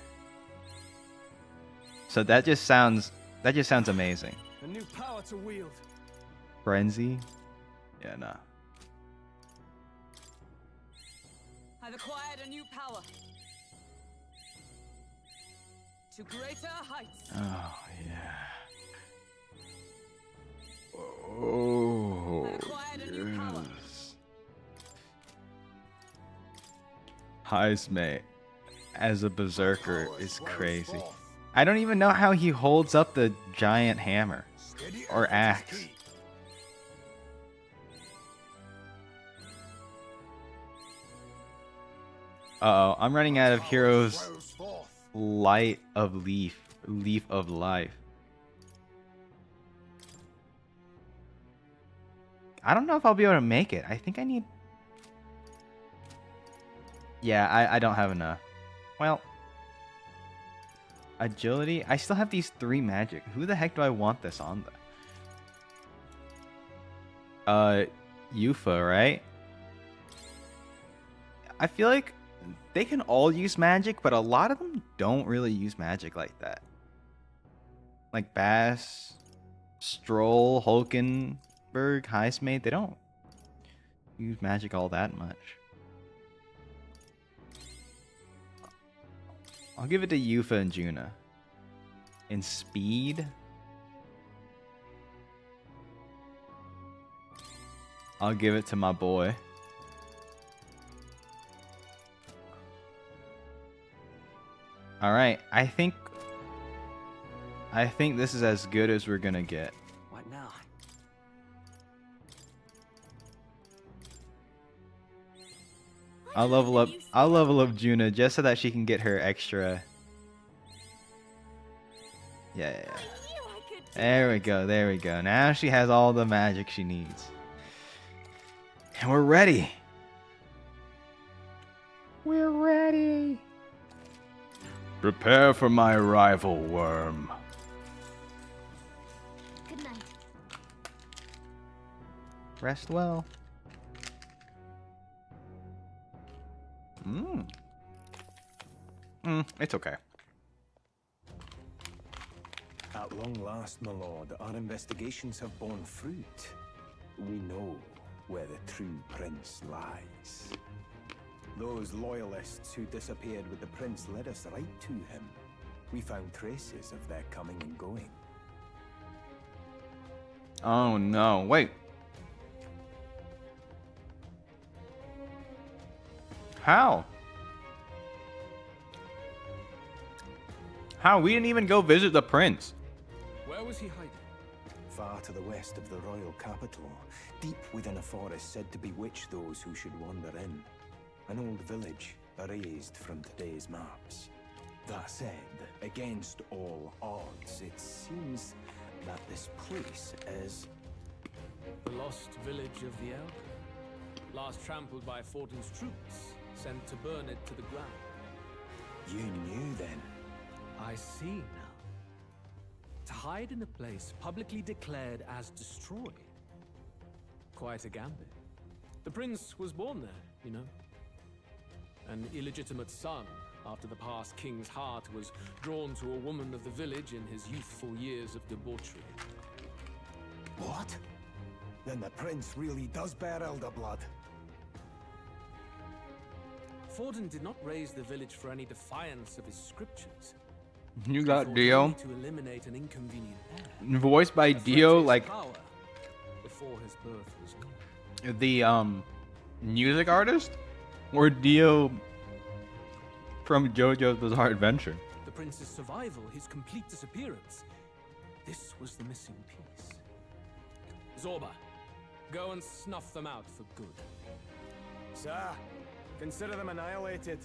So that just sounds amazing. A new power to wield. Frenzy? Yeah, nah. I've acquired a new power. To greater heights. Oh, yeah. Oh, yes. Heismate as a Berserker is crazy. I don't even know how he holds up the giant hammer or axe. Uh-oh, I'm running out of heroes. Light of Leaf. Leaf of Life. I don't know if I'll be able to make it. I think I need... Yeah, I don't have enough. Well... Agility? I still have these 3 magic. Who the heck do I want this on, though? Yufa, right? I feel like they can all use magic, but a lot of them don't really use magic like that. Like Bass, Stroll, Hulkenberg, Heismate, they don't use magic all that much. I'll give it to Yufa and Juna. In speed, I'll give it to my boy. All right, I think this is as good as we're gonna get. What now? I'll level up Juna just so that she can get her extra. Yeah. There we go. There we go. Now she has all the magic she needs. And we're ready. We're ready. Prepare for my arrival, worm. Good night. Rest well. It's okay. At long last, my lord, our investigations have borne fruit. We know where the true prince lies. Those loyalists who disappeared with the prince led us right to him. We found traces of their coming and going. Oh no, wait. How? How? We didn't even go visit the prince. Where was he hiding? Far to the west of the royal capital, deep within a forest said to bewitch those who should wander in. An old village erased from today's maps. That said, against all odds, it seems that this place is... The lost village of the Elk. Last trampled by Fortin's troops, sent to burn it to the ground. You knew then? I see now. To hide in a place publicly declared as destroyed. Quite a gambit. The prince was born there, you know. An illegitimate son, after the past king's heart was drawn to a woman of the village in his youthful years of debauchery. What? Then the prince really does bear elder blood. Forden did not raise the village for any defiance of his scriptures. You got He thought Dio. only to eliminate an inconvenient heir. Voiced by Dio, like Power before his birth was known. the music artist, or Dio from JoJo's Bizarre Adventure. The prince's survival, his complete disappearance. This was the missing piece. Zorba, go and snuff them out for good. Sir, consider them annihilated.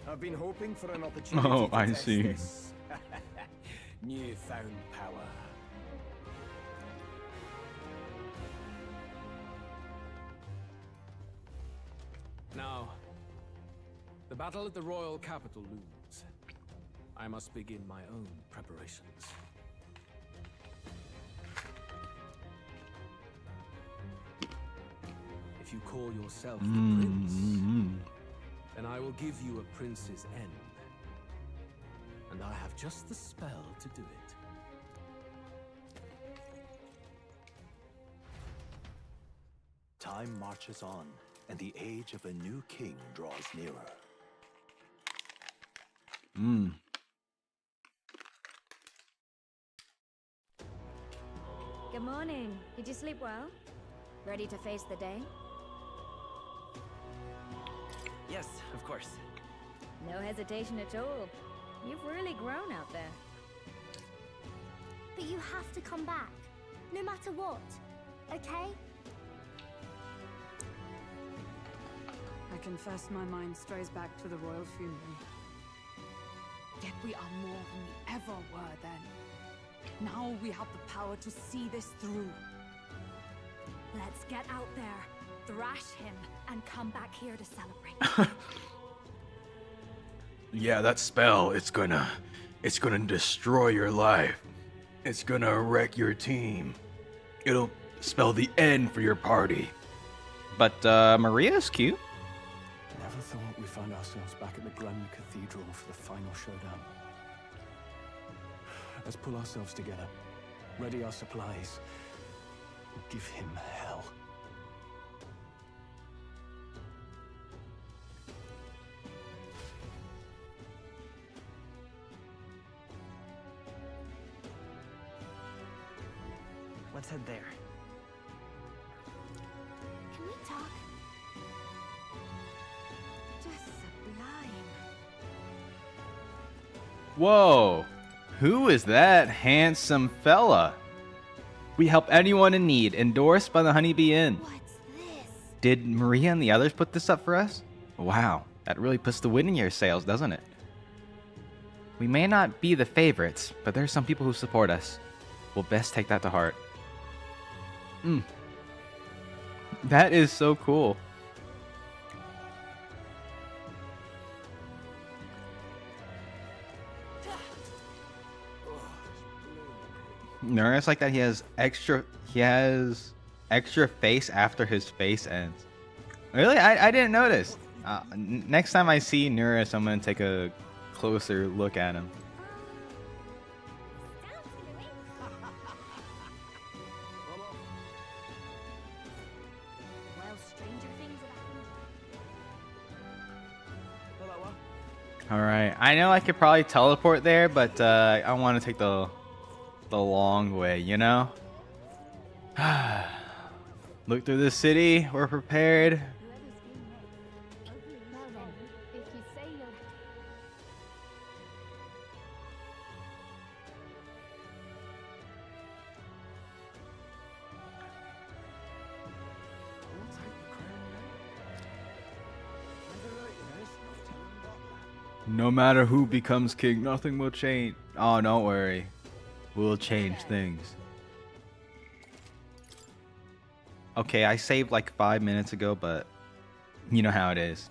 I've been hoping for an opportunity Oh, to I test see. this newfound power. Now, the battle at the royal capital looms. I must begin my own preparations. If you call yourself the prince, then I will give you a prince's end. And I have just the spell to do it. Time marches on, and the age of a new king draws nearer. Good morning. Did you sleep well? Ready to face the day? Yes, of course. No hesitation at all. You've really grown out there. But you have to come back, no matter what, okay? I confess my mind strays back to the royal funeral. Yet we are more than we ever were then. Now we have the power to see this through. Let's get out there, thrash him, and come back here to celebrate. Yeah, that spell, it's gonna destroy your life. It's gonna wreck your team. It'll spell the end for your party. But Maria's cute. Never thought we'd find ourselves back at the Grand Cathedral for the final showdown. Let's pull ourselves together, ready our supplies, and give him hell. Let's head there. Can we talk? Just sublime. Whoa, who is that handsome fella? We help anyone in need, endorsed by the Honeybee Inn. What's this? Did Maria and the others put this up for us? Wow, that really puts the wind in your sails, doesn't it? We may not be the favorites, but there's some people who support us. We'll best take that to heart. That is so cool. Notice like that he has extra face after his face ends. Really? I didn't notice. Next time I see Nurus, I'm gonna take a closer look at him. Well, stranger things have happened. Alright, I know I could probably teleport there, but I want to take the long way, you know? Look through the city, we're prepared. Well then, if you say you'll... No matter who becomes king, nothing will change. Oh, don't worry. We'll change things. Okay, I saved like 5 minutes ago, but you know how it is.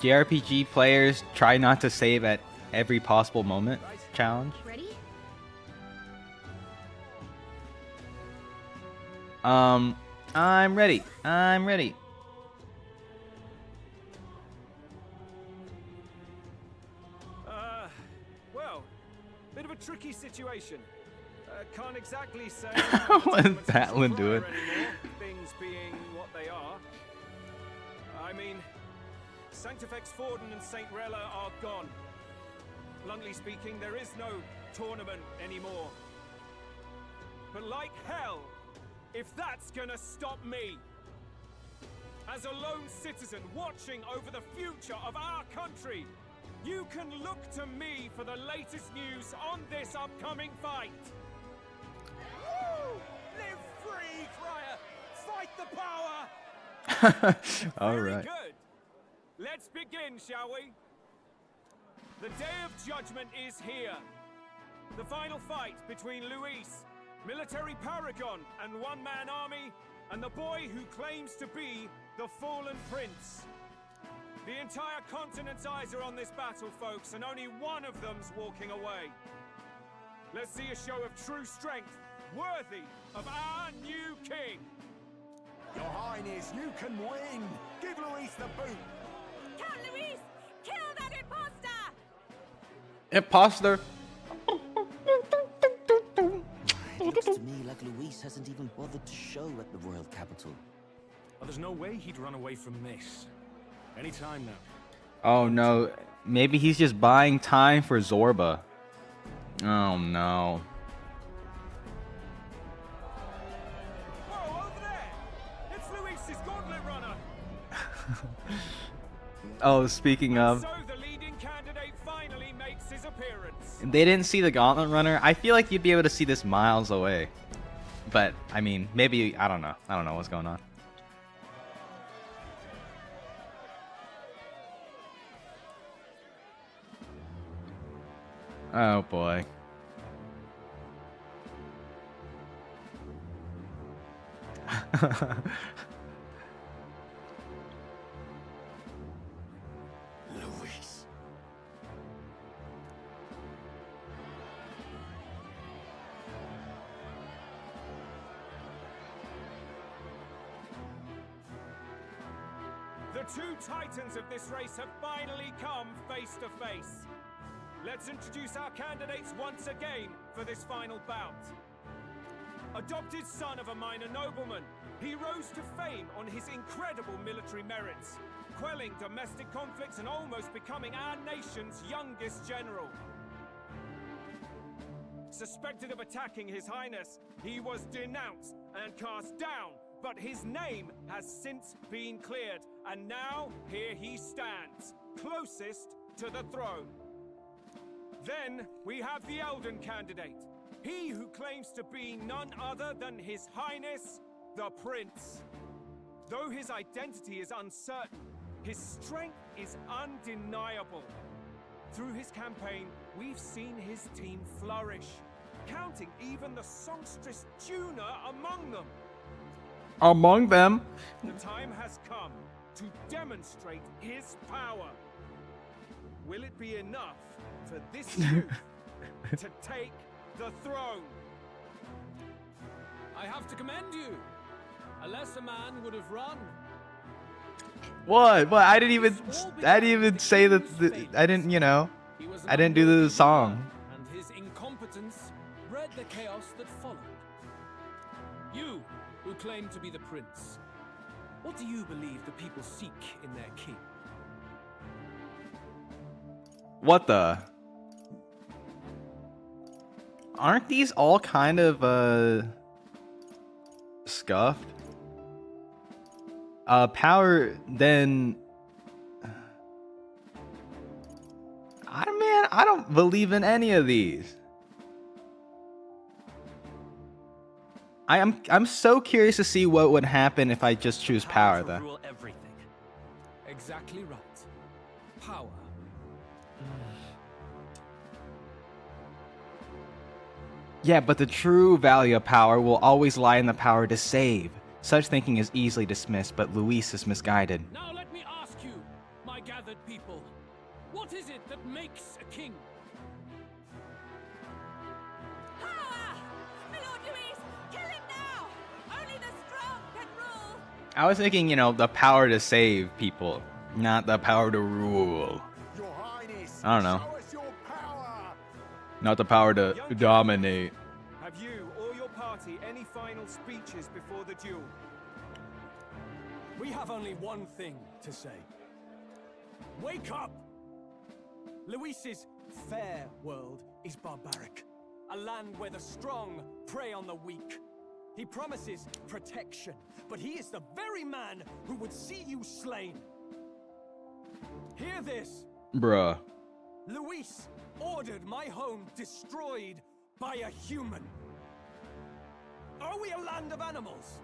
JRPG players try not to save at every possible moment. Challenge. Ready? I'm ready. I'm ready. Well, bit of a situation. Can't exactly say. What is Batlin doing? Things being what they are. I mean, Sanctifex Forden and St. Rella are gone. Bluntly speaking, there is no tournament anymore. But like hell, if that's gonna stop me, as a lone citizen watching over the future of our country, you can look to me for the latest news on this upcoming fight. Woo! Live free, Crier! Fight the power! All Very right. good. Let's begin, shall we? The Day of Judgment is here. The final fight between Luis, military paragon and one-man army, and the boy who claims to be the fallen prince. The entire continent's eyes are on this battle, folks, and only one of them's walking away. Let's see a show of true strength, worthy of our new king. Your Highness, you can win! Give Luis the boot! Count Luis! Kill that imposter! Imposter. It looks to me like Luis hasn't even bothered to show at the royal capital. Well, there's no way he'd run away from this. Any time now. Oh no, maybe he's just buying time for Zorba. Oh no. Whoa, over there! It's Luis's gauntlet runner! Oh, speaking of, So the leading candidate finally makes his appearance. they didn't see the Gauntlet Runner. I feel like you'd be able to see this miles away. But I mean, maybe I don't know. I don't know what's going on. Oh boy. Luis. The two titans of this race have finally come face to face. Let's introduce our candidates once again for this final bout. Adopted son of a minor nobleman, he rose to fame on his incredible military merits, quelling domestic conflicts and almost becoming our nation's youngest general. Suspected of attacking His Highness, he was denounced and cast down, but his name has since been cleared, and now here he stands, closest to the throne. Then we have the Elden candidate, he who claims to be none other than His Highness, the Prince. Though his identity is uncertain, his strength is undeniable. Through his campaign, we've seen his team flourish, counting even the songstress Juna among them. Among them. The time has come to demonstrate his power. Will it be enough for this youth to take the throne? I have to commend you. A lesser man would have run. What? I didn't even say that. I didn't, you know. I didn't do the song. And his incompetence bred the chaos that followed. You, who claim to be the prince, what do you believe the people seek in their king? What the? Aren't these all kind of scuffed? Power then. I don't believe in any of these. I'm so curious to see what would happen if I just choose power though. Rule everything. Exactly right. Power. Yeah, but the true value of power will always lie in the power to save. Such thinking is easily dismissed, but Luis is misguided. Now let me ask you, my gathered people, what is it that makes a king? Power! My Lord Luis, kill him now! Only the strong can rule! I was thinking, you know, the power to save people, not the power to rule. Your Highness, I don't know. show us your power! Not the power to dominate. Have you or your party any final speeches before the duel? We have only one thing to say. Wake up! Luis's fair world is barbaric. A land where the strong prey on the weak. He promises protection, but he is the very man who would see you slain. Hear this. Bruh. Luis ordered my home destroyed by a human. Are we a land of animals?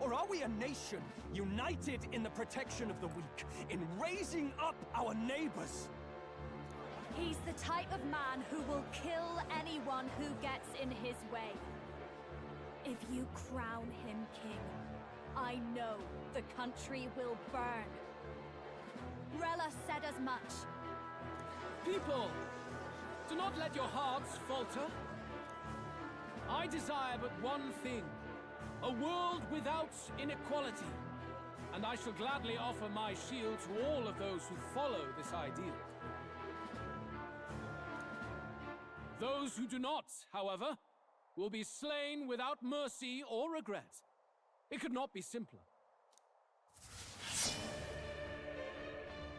Or are we a nation united in the protection of the weak, in raising up our neighbors? He's the type of man who will kill anyone who gets in his way. If you crown him king, I know the country will burn. Rella said as much. People, do not let your hearts falter. I desire but one thing, a world without inequality. And I shall gladly offer my shield to all of those who follow this ideal. Those who do not, however, will be slain without mercy or regret. It could not be simpler.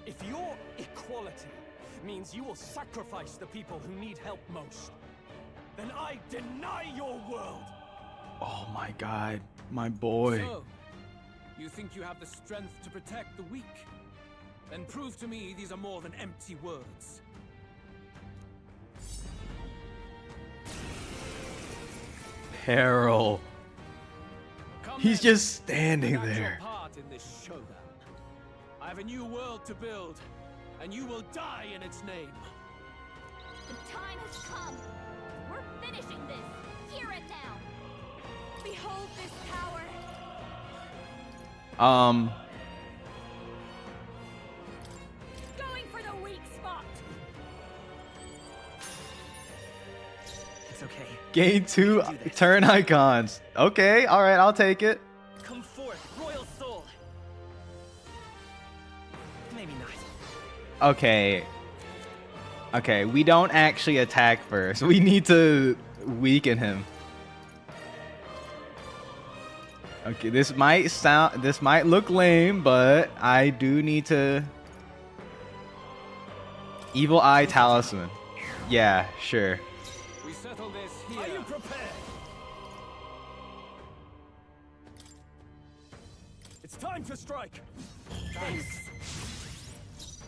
If your equality means you will sacrifice the people who need help most, then I deny your world. Oh my god, my boy. So, you think you have the strength to protect the weak? Then prove to me these are more than empty words. Peril. He's just standing there. Part in this showdown. I have a new world to build, and you will die in its name. The time has come. We're finishing this. Tear it down. Behold this power. Going for the weak spot. It's okay. Gain 2 turn icons. Okay, alright, I'll take it. Come forth, royal soul. Maybe not. Okay. Okay, we don't actually attack first. We need to weaken him. Okay, this might look lame, but I do need to... Evil Eye Talisman. Yeah, sure. We settle this here. Are you prepared? It's time to strike. Thanks.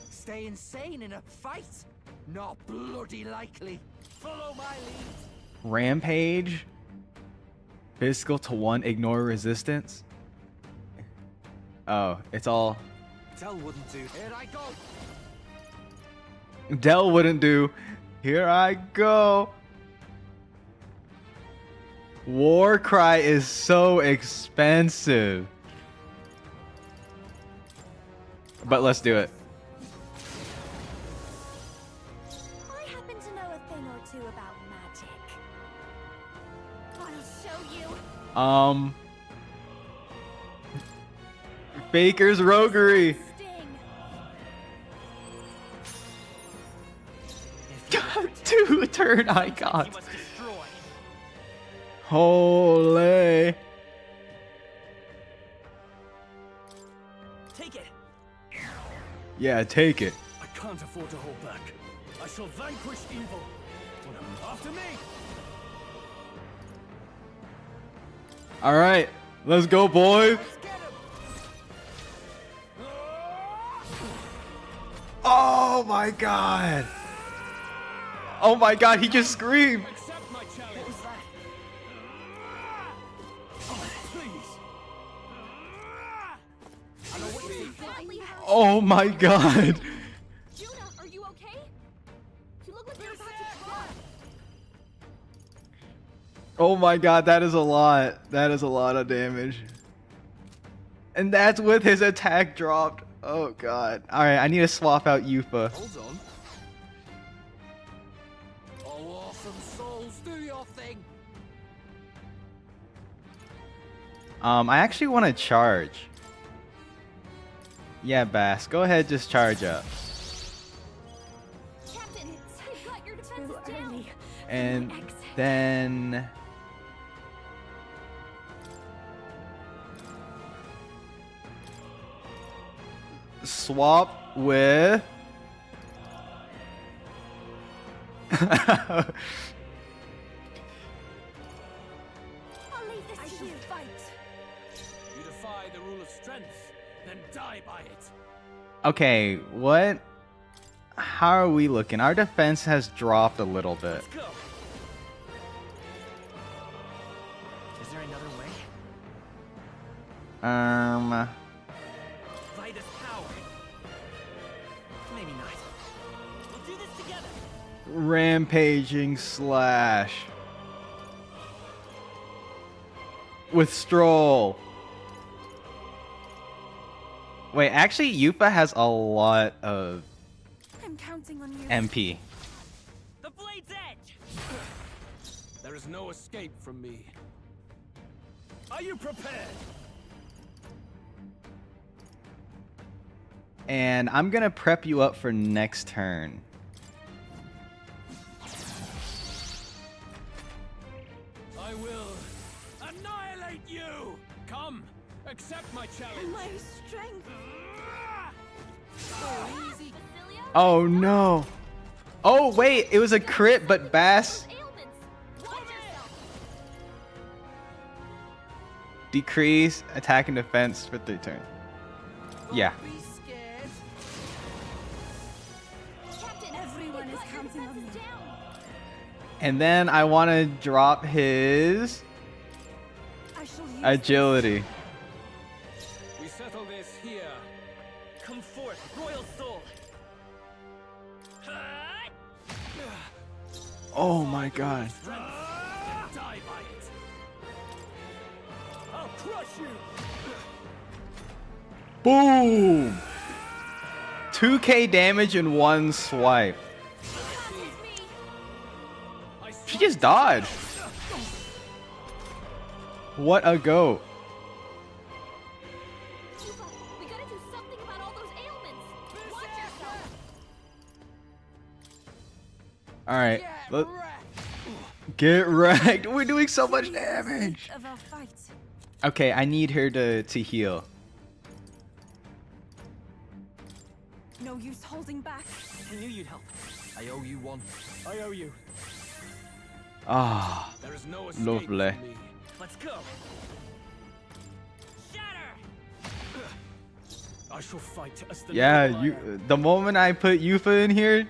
Stay insane in a fight? Not bloody likely. Follow my lead. Rampage. Physical to 1, ignore resistance. Oh, it's all... Tell wouldn't do. Here I go. Dell wouldn't do. Here I go. Warcry is so expensive. But let's do it. I happen to know a thing or two about magic. I'll show you. Baker's roguery. God, 2 turn icons. Holy. Take it. Yeah, take it. I can't afford to hold back. I shall vanquish evil. After me. All right, let's go, boys. Oh my god. Oh my god, he just screamed. Accept my challenge. Oh my god. Juna, are you okay? You look like you're about to cry. Oh my god, that is a lot. That is a lot of damage. And that's with his attack dropped. Oh god. Alright, I need to swap out Yufa. Hold on. Oh, awesome souls, do your thing. I actually want to charge. Yeah, Bass, go ahead, just charge up. Captain, you've got your defenses down. And then swap with You defy the rule of strength, then die by it. Okay, what? How are we looking? Our defense has dropped a little bit. Let's go. Is there another way? Light is power. Maybe not. We'll do this together. Rampaging slash with Stroll. Wait, actually, Yupa has a lot of I'm counting on you. MP. The blade's edge. There is no escape from me. Are you prepared? And I'm gonna prep you up for next turn. I will annihilate you. Come, accept my challenge. My strength. So easy. Oh no. Oh wait, it was a crit, but Bass decrease attack and defense for 3 turns. Yeah. Everyone is counting on me. And then I want to drop his agility. We settle this here. Come forth, royal soul. Oh my god. Die by it. I'll crush you. Boom! 2k damage in one swipe. She just dodged. What a goat. We gotta do something about all those ailments. Watch yourself. Alright. Get wrecked. We're doing so much damage. Of our fight. Okay, I need her to heal. No use holding back. I knew you'd help. I owe you one. I owe you. Ah, There is no escape lovely. from me. Let's go. Shatter. I shall fight as the Yeah, noble I am. the moment I put Yufa in here,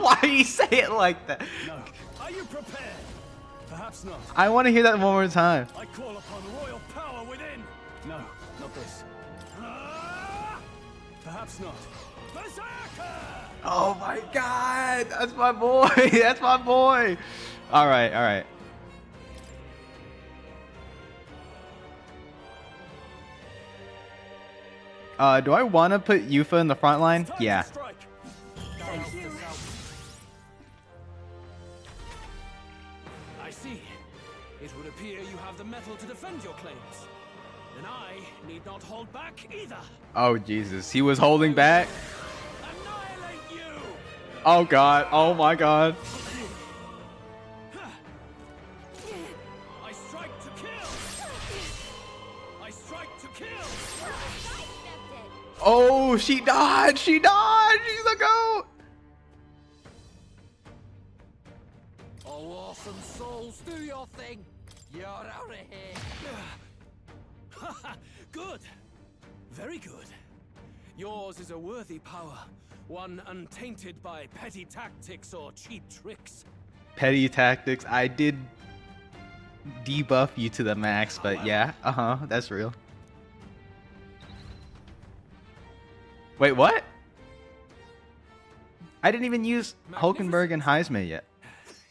Why do you say it like that? No. Are you prepared? Perhaps not. I want to hear that one more time. I call upon royal power within. No, not this. Perhaps not. Berserker! Oh my god, that's my boy. That's my boy. All right, all right. Do I want to put Yufa in the front line? Yeah. Thank you. I see. It would appear you have the metal to defend your claims. And I need not hold back either. Oh Jesus, he was holding back. Annihilate you! Oh god. Oh my god. I strike to kill. I strike to kill. Oh, she dodged. She dodged. She's a goat. Oh, awesome souls, do your thing. You're out of here. Good. Very good. Yours is a worthy power. One untainted by petty tactics or cheap tricks. Petty tactics. I did debuff you to the max, but yeah. That's real. Wait, what? I didn't even use Hulkenberg and Heisman yet.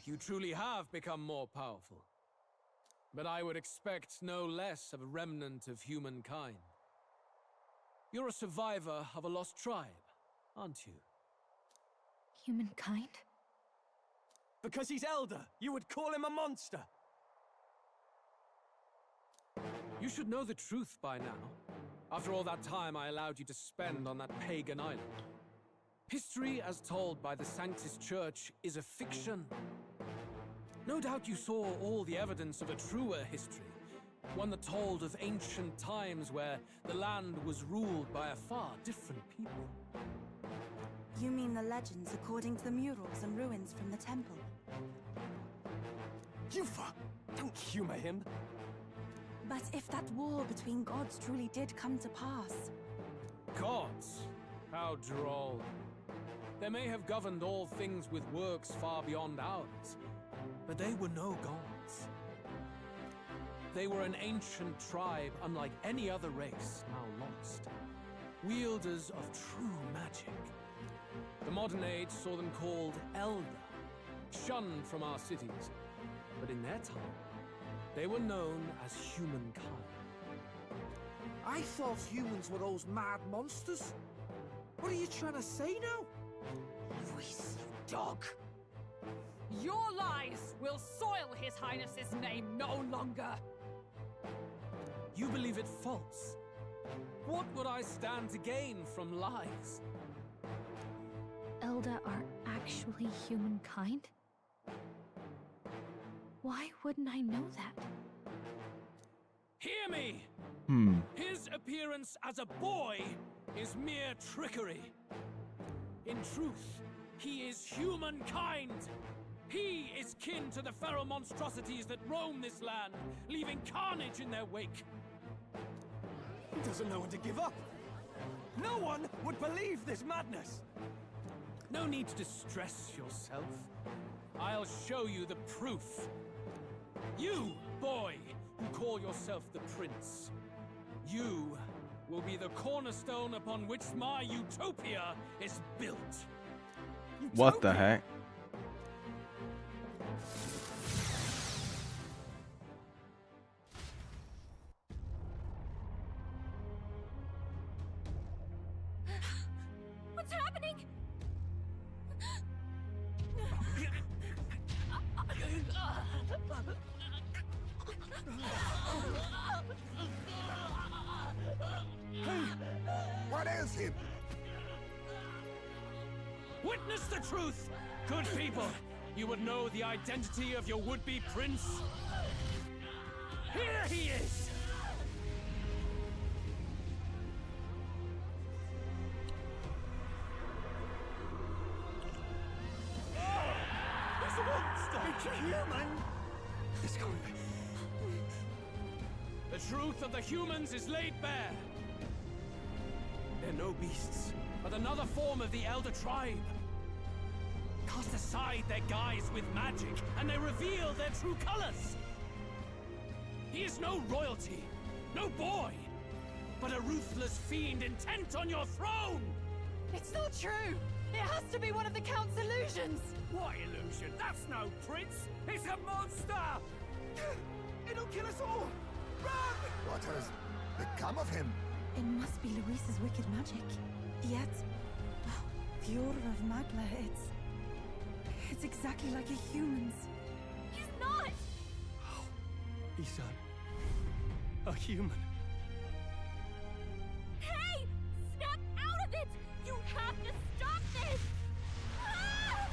You truly have become more powerful. But I would expect no less of a remnant of humankind. You're a survivor of a lost tribe, aren't you? Humankind? Because he's elder, you would call him a monster. You should know the truth by now. After all that time I allowed you to spend on that pagan island. History as told by the Sanctus Church is a fiction. No doubt you saw all the evidence of a truer history, one that told of ancient times where the land was ruled by a far different people. You mean the legends according to the murals and ruins from the temple? Yufa! Don't humor him. But if that war between gods truly did come to pass... Gods? How droll. They may have governed all things with works far beyond ours, but they were no gods. They were an ancient tribe unlike any other race now lost. Wielders of true magic. The modern age saw them called Elder, shunned from our cities. But in their time, they were known as humankind. I thought humans were those mad monsters. What are you trying to say now? Luis, you dog! Your lies will soil His Highness's name no longer! You believe it false? What would I stand to gain from lies? Elda are actually humankind? Why wouldn't I know that? Hear me! His appearance as a boy is mere trickery. In truth, he is humankind. He is kin to the feral monstrosities that roam this land, leaving carnage in their wake. He doesn't know when to give up. No one would believe this madness. No need to distress yourself. I'll show you the proof. You, boy, who call yourself the prince. You will be the cornerstone upon which my utopia is built. What the heck? What's happening? What is him? Witness the truth, good people. You would know the identity of your would-be prince. Here he is! It's a monster! It's a human! It's going. The truth of the humans is laid bare. They're no beasts, but another form of the Elder Tribe. Cast aside their guise with magic, and they reveal their true colors. He is no royalty, no boy, but a ruthless fiend intent on your throne! It's not true! It has to be one of the Count's illusions! What illusion? That's no prince! It's a monster! It'll kill us all! Run! What has become of him? It must be Luis's wicked magic. Yet, the aura of Magla, it's exactly like a human's. He's not! He's a human. Hey! Snap out of it! You have to stop this! Ah!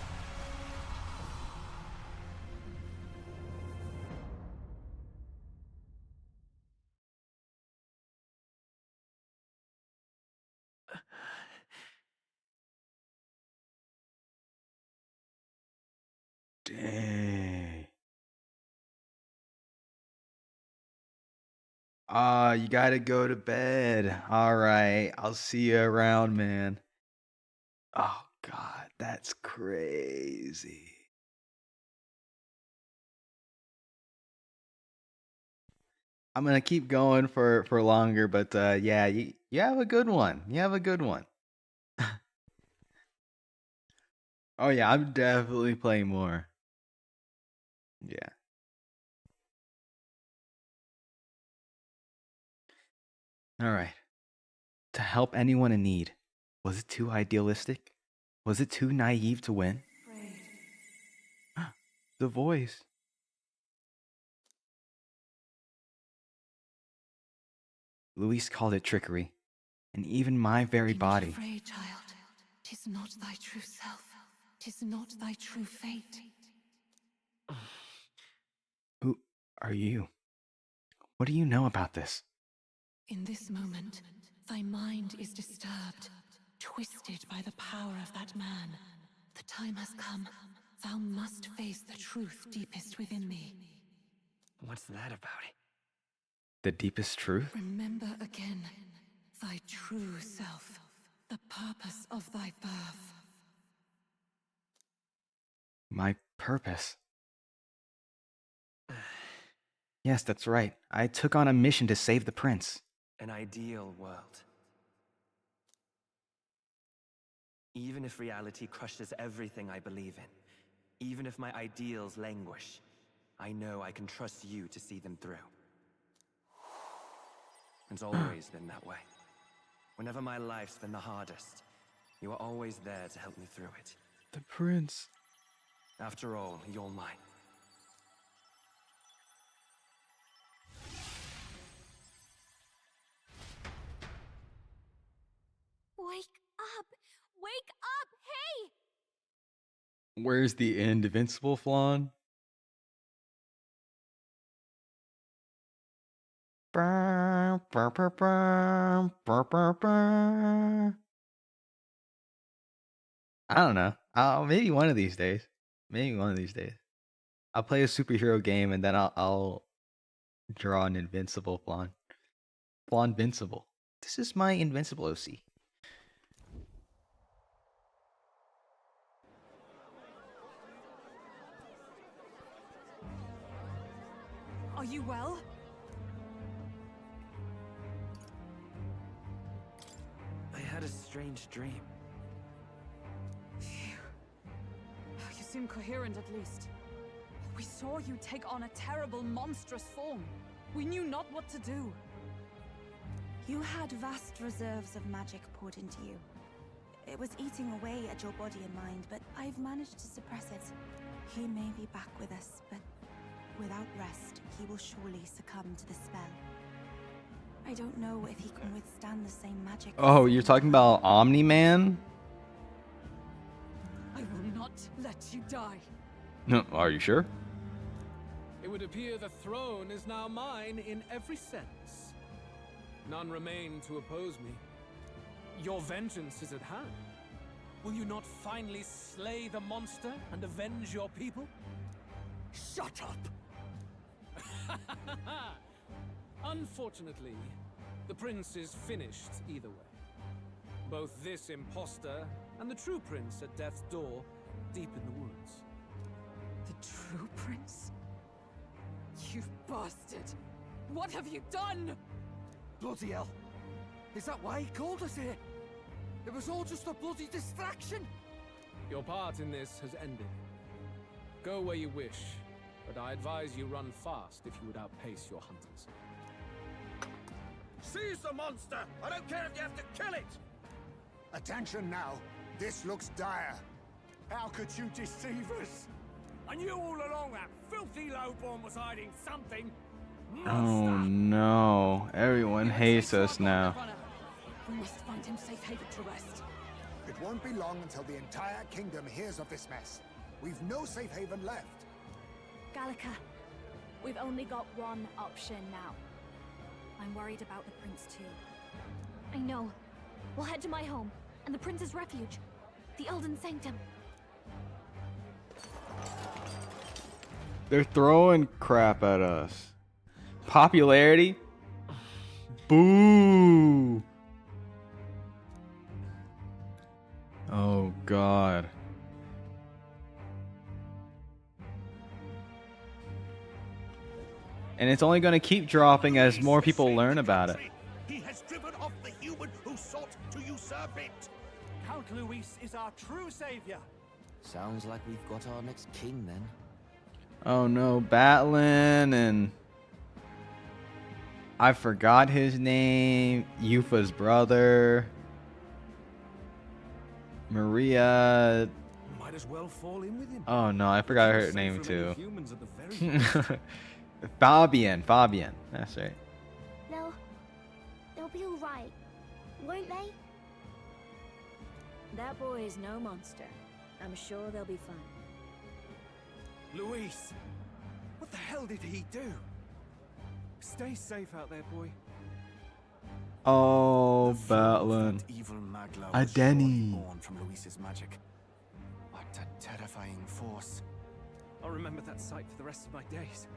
Dang. You gotta go to bed. All right. I'll see you around, man. Oh, God. That's crazy. I'm gonna keep going for longer, but yeah, you have a good one. You have a good one. Oh yeah, I'm definitely playing more. Yeah. All right. To help anyone in need. Was it too idealistic? Was it too naive to win? The voice. Luis called it trickery, and even my very body. Afraid, child. 'Tis not thy true self. 'Tis not thy true fate. Who are you? What do you know about this? In this moment, thy mind is disturbed, twisted by the power of that man. The time has come. Thou must face the truth deepest within thee. What's that about? The deepest truth? Remember again thy true self, the purpose of thy birth. My purpose. Yes, that's right. I took on a mission to save the prince. An ideal world. Even if reality crushes everything I believe in, even if my ideals languish, I know I can trust you to see them through. It's always been that way. Whenever my life's been the hardest, you are always there to help me through it. The prince. After all, you're mine. Wake up! Wake up! Hey! Where's the invincible Flan? I don't know. Maybe one of these days. Maybe one of these days. I'll play a superhero game and then I'll draw an invincible Flan. Flan invincible. This is my invincible OC. Are you well? I had a strange dream. Phew. You seem coherent at least. We saw you take on a terrible, monstrous form. We knew not what to do. You had vast reserves of magic poured into you. It was eating away at your body and mind, but I've managed to suppress it. He may be back with us, but without rest, he will surely succumb to the spell. I don't know if he can withstand the same magic. Oh, you're talking about Omni-Man? I will not let you die. No, are you sure? It would appear the throne is now mine in every sense. None remain to oppose me. Your vengeance is at hand. Will you not finally slay the monster and avenge your people? Shut up! Unfortunately, the prince is finished either way. Both this imposter and the true prince at death's door, deep in the woods. The true prince? You bastard! What have you done? Bloody hell! Is that why he called us here? It was all just a bloody distraction! Your part in this has ended. Go where you wish, but I advise you run fast if you would outpace your hunters. Seize the monster! I don't care if you have to kill it! Attention now. This looks dire. How could you deceive us? I knew all along that filthy lowborn was hiding something. Oh no. Everyone hates us now. We must find him safe haven to rest. It won't be long until the entire kingdom hears of this mess. We've no safe haven left. Gallica, we've only got one option now. I'm worried about the prince too. I know. We'll head to my home, and the prince's refuge, the Elden Sanctum. They're throwing crap at us. Popularity? Boo! Oh god. And it's only going to keep dropping as more people learn about it. He has driven off the human who sought to usurp it. Count Luis is our true savior. Sounds like we've got our next king then. Oh no, Batlin and I forgot his name. Yufa's brother. Maria. Might as well fall in with him. Oh no, I forgot her name Safe from any too. humans at the very least. Fabian. That's right. They'll be all right, won't they? That boy is no monster. I'm sure they'll be fine. Luis! What the hell did he do? Stay safe out there, boy. Oh, Battling. Evil Magla A was surely Denny. born from Luis's magic. What a terrifying force. I'll remember that sight for the rest of my days.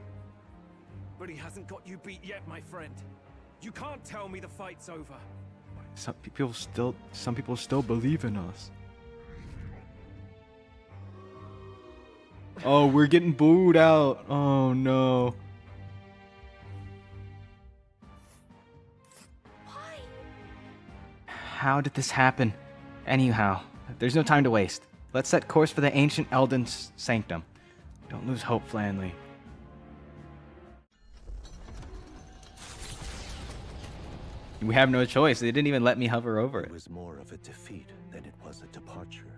But he hasn't got you beat yet, my friend. You can't tell me the fight's over. Some people still believe in us. Oh, we're getting booed out. Oh no. Why? How did this happen? Anyhow, there's no time to waste. Let's set course for the ancient Elden Sanctum. Don't lose hope, Flanley. We have no choice. They didn't even let me hover over It it. was more of a defeat than it was a departure.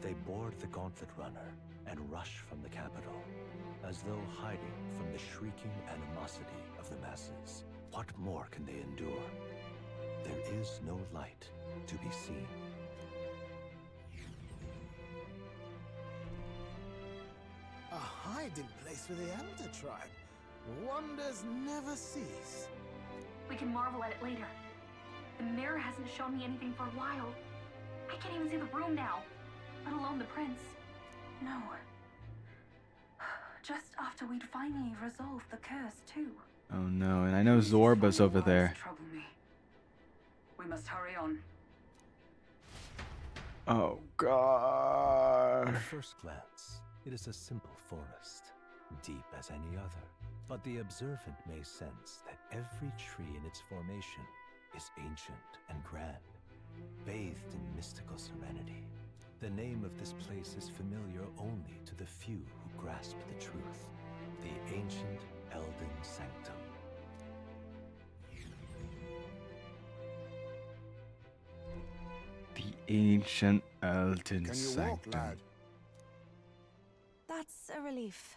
They board the Gauntlet Runner and rush from the capital, as though hiding from the shrieking animosity of the masses. What more can they endure? There is no light to be seen. A hiding place for the Elder Tribe. Wonders never cease. We can marvel at it later. The mirror hasn't shown me anything for a while. I can't even see the room now, let alone the prince. No. Just after we'd finally resolved the curse, too. Oh no, and I know Zorba's over there. Trouble me. We must hurry on. Oh god. At first glance, it is a simple forest, deep as any other. But the observant may sense that every tree in its formation is ancient and grand, bathed in mystical serenity. The name of this place is familiar only to the few who grasp the truth. The ancient Elden Sanctum. The ancient Elden Can you Sanctum. walk, lad? That's a relief.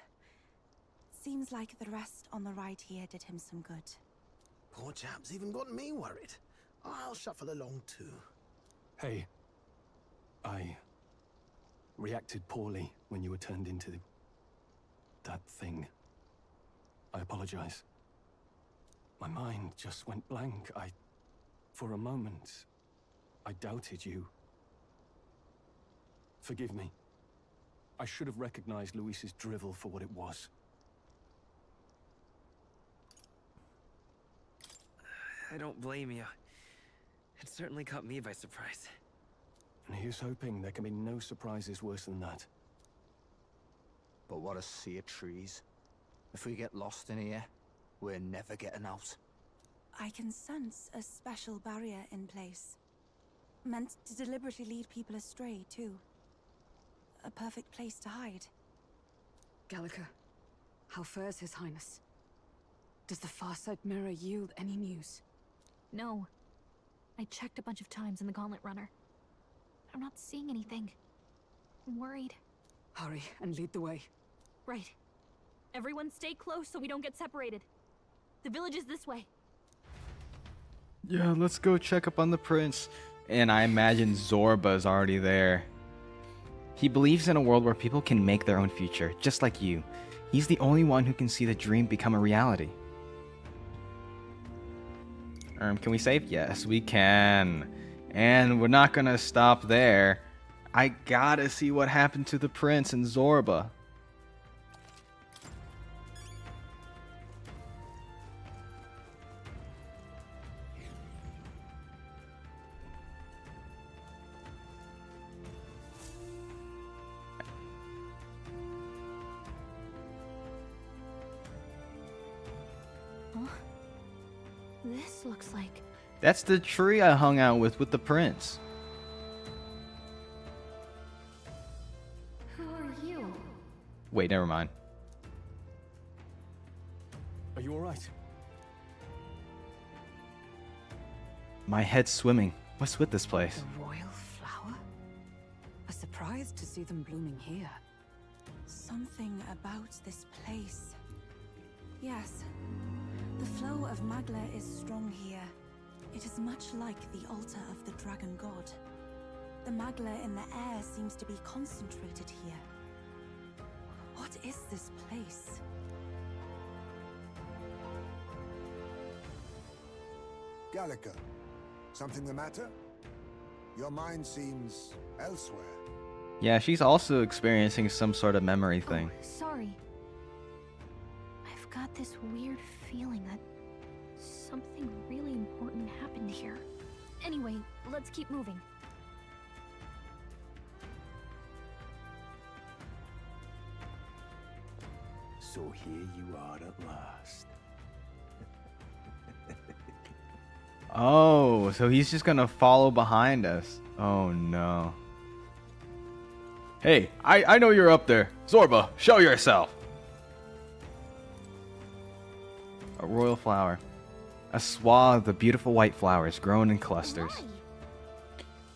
Seems like the rest on the ride here did him some good. Poor chap's even got me worried. I'll shuffle along too. Hey, I reacted poorly when you were turned into that thing. I apologize. My mind just went blank. For a moment, I doubted you. Forgive me. I should have recognized Luis's drivel for what it was. I don't blame you. It certainly caught me by surprise. And here's hoping there can be no surprises worse than that. But what a sea of trees. If we get lost in here, we're never getting out. I can sense a special barrier in place. Meant to deliberately lead people astray, too. A perfect place to hide. Gallica, how fares His Highness? Does the Farsight mirror yield any news? No. I checked a bunch of times in the Gauntlet Runner. I'm not seeing anything. I'm worried. Hurry and lead the way. Right. Everyone stay close so we don't get separated. The village is this way. Yeah, let's go check up on the prince. And I imagine Zorba's already there. He believes in a world where people can make their own future, just like you. He's the only one who can see the dream become a reality. Can we save? Yes, we can. And we're not gonna stop there. I gotta see what happened to the prince and Zorba. Huh? This looks like... That's the tree I hung out with the prince. Who are you? Wait, never mind. Are you alright? My head's swimming. What's with this place? The royal flower? A surprise to see them blooming here. Something about this place. Yes. The flow of Magla is strong here. It is much like the altar of the dragon god. The magla in the air seems to be concentrated here. What is this place? Gallica, something the matter? Your mind seems elsewhere. Yeah, she's also experiencing some sort of memory thing. Sorry. I've got this weird feeling that something really important happened here. Anyway, let's keep moving. So here you are at last. Oh, so he's just gonna follow behind us. Oh no. Hey, I know you're up there. Zorba, show yourself. A royal flower. A swath of beautiful white flowers grown in clusters.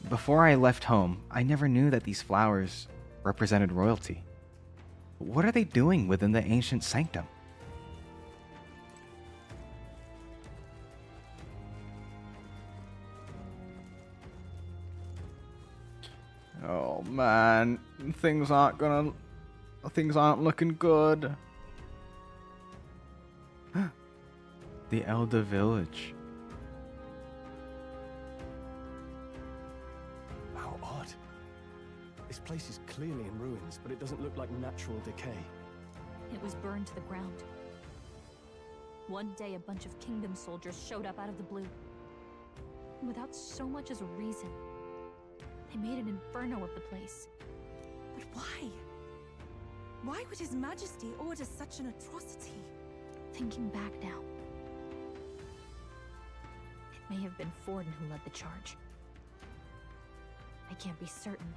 Before I left home, I never knew that these flowers represented royalty. What are they doing within the ancient sanctum? Oh man, things aren't looking good. The Elder Village. How odd. This place is clearly in ruins, but it doesn't look like natural decay. It was burned to the ground. One day, a bunch of kingdom soldiers showed up out of the blue. Without so much as a reason. They made an inferno of the place. But why? Why would His Majesty order such an atrocity? Thinking back now, it may have been Forden who led the charge. I can't be certain.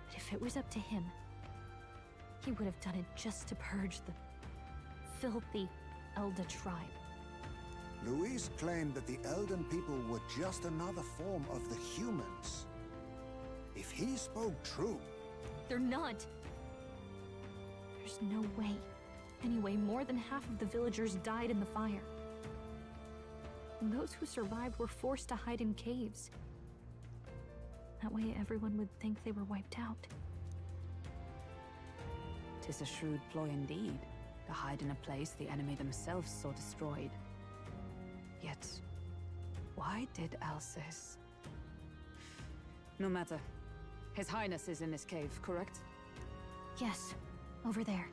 But if it was up to him, he would have done it just to purge the filthy Elda tribe. Luis claimed that the Elden people were just another form of the humans. If he spoke true... They're not. There's no way. Anyway, more than half of the villagers died in the fire. And those who survived were forced to hide in caves. That way everyone would think they were wiped out. 'Tis a shrewd ploy indeed, to hide in a place the enemy themselves saw destroyed. Yet, why did Alcest? No matter. His Highness is in this cave, correct? Yes, over there.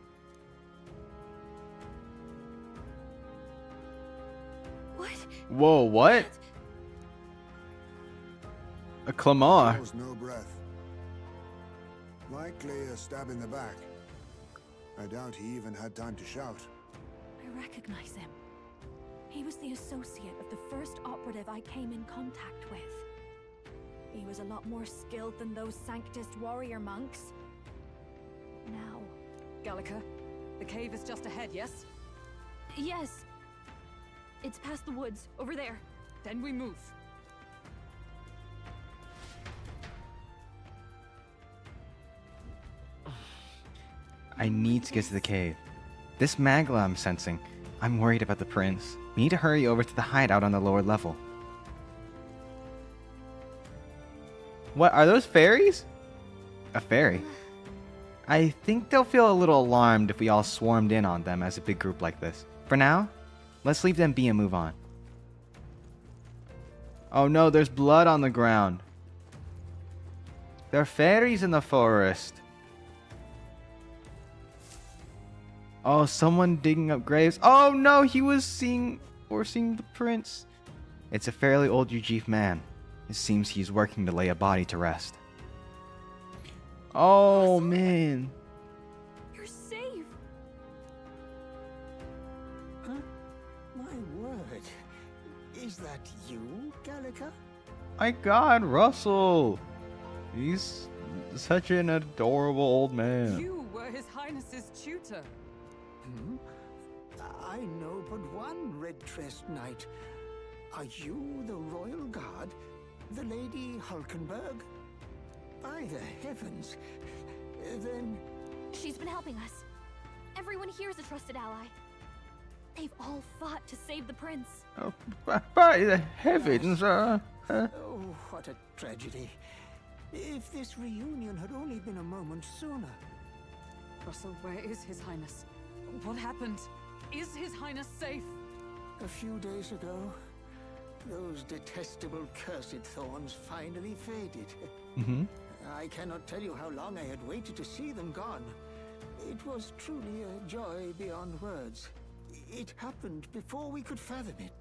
What? Whoa, what? A Clamar. There was no breath. Likely a stab in the back. I doubt he even had time to shout. I recognize him. He was the associate of the first operative I came in contact with. He was a lot more skilled than those Sanctist warrior monks. Now... Gallica, the cave is just ahead, yes? Yes. It's past the woods, over there. Then we move. I need to get to the cave. This magla I'm sensing. I'm worried about the prince. We need to hurry over to the hideout on the lower level. What, are those fairies? A fairy? I think they'll feel a little alarmed if we all swarmed in on them as a big group like this. For now, let's leave them be and move on. Oh no, there's blood on the ground. There are fairies in the forest. Oh, someone digging up graves. Oh no, he was forcing the prince. It's a fairly old Ujif man. It seems he's working to lay a body to rest. Oh man. You're safe! Huh? My word. Is that you, Gallica? My God, Russell. He's such an adorable old man. You were His Highness's tutor. Hmm? I know but one red-dressed knight. Are you the royal guard? The Lady Hulkenberg? By the heavens. Then... She's been helping us. Everyone here is a trusted ally. They've all fought to save the prince. Oh, by the heavens, Oh, what a tragedy. If this reunion had only been a moment sooner. Russell, where is His Highness? What happened? Is His Highness safe? A few days ago, those detestable cursed thorns finally faded. Mm-hmm. I cannot tell you how long I had waited to see them gone. It was truly a joy beyond words. It happened before we could fathom it.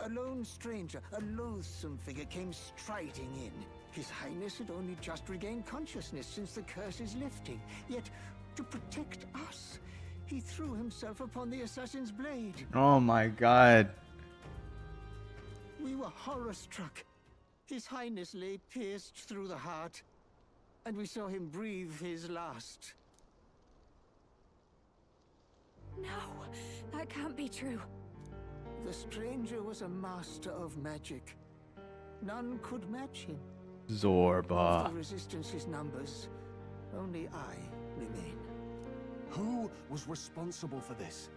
A lone stranger, a loathsome figure came striding in. His Highness had only just regained consciousness since the curse's lifting. Yet, to protect us, he threw himself upon the assassin's blade. Oh my god. We were horror-struck. His Highness lay pierced through the heart, and we saw him breathe his last. No, that can't be true. The stranger was a master of magic. None could match him. Zorba. Of the Resistance's numbers, only I remain. Who was responsible for this?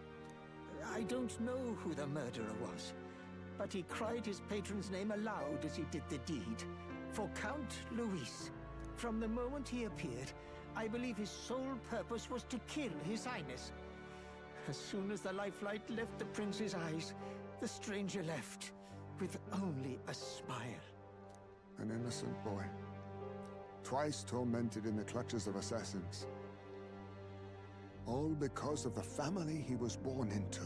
I don't know who the murderer was, but he cried his patron's name aloud as he did the deed. For Count Luis, from the moment he appeared, I believe his sole purpose was to kill His Highness. As soon as the lifelight left the prince's eyes, the stranger left, with only a smile. An innocent boy, twice tormented in the clutches of assassins. All because of the family he was born into.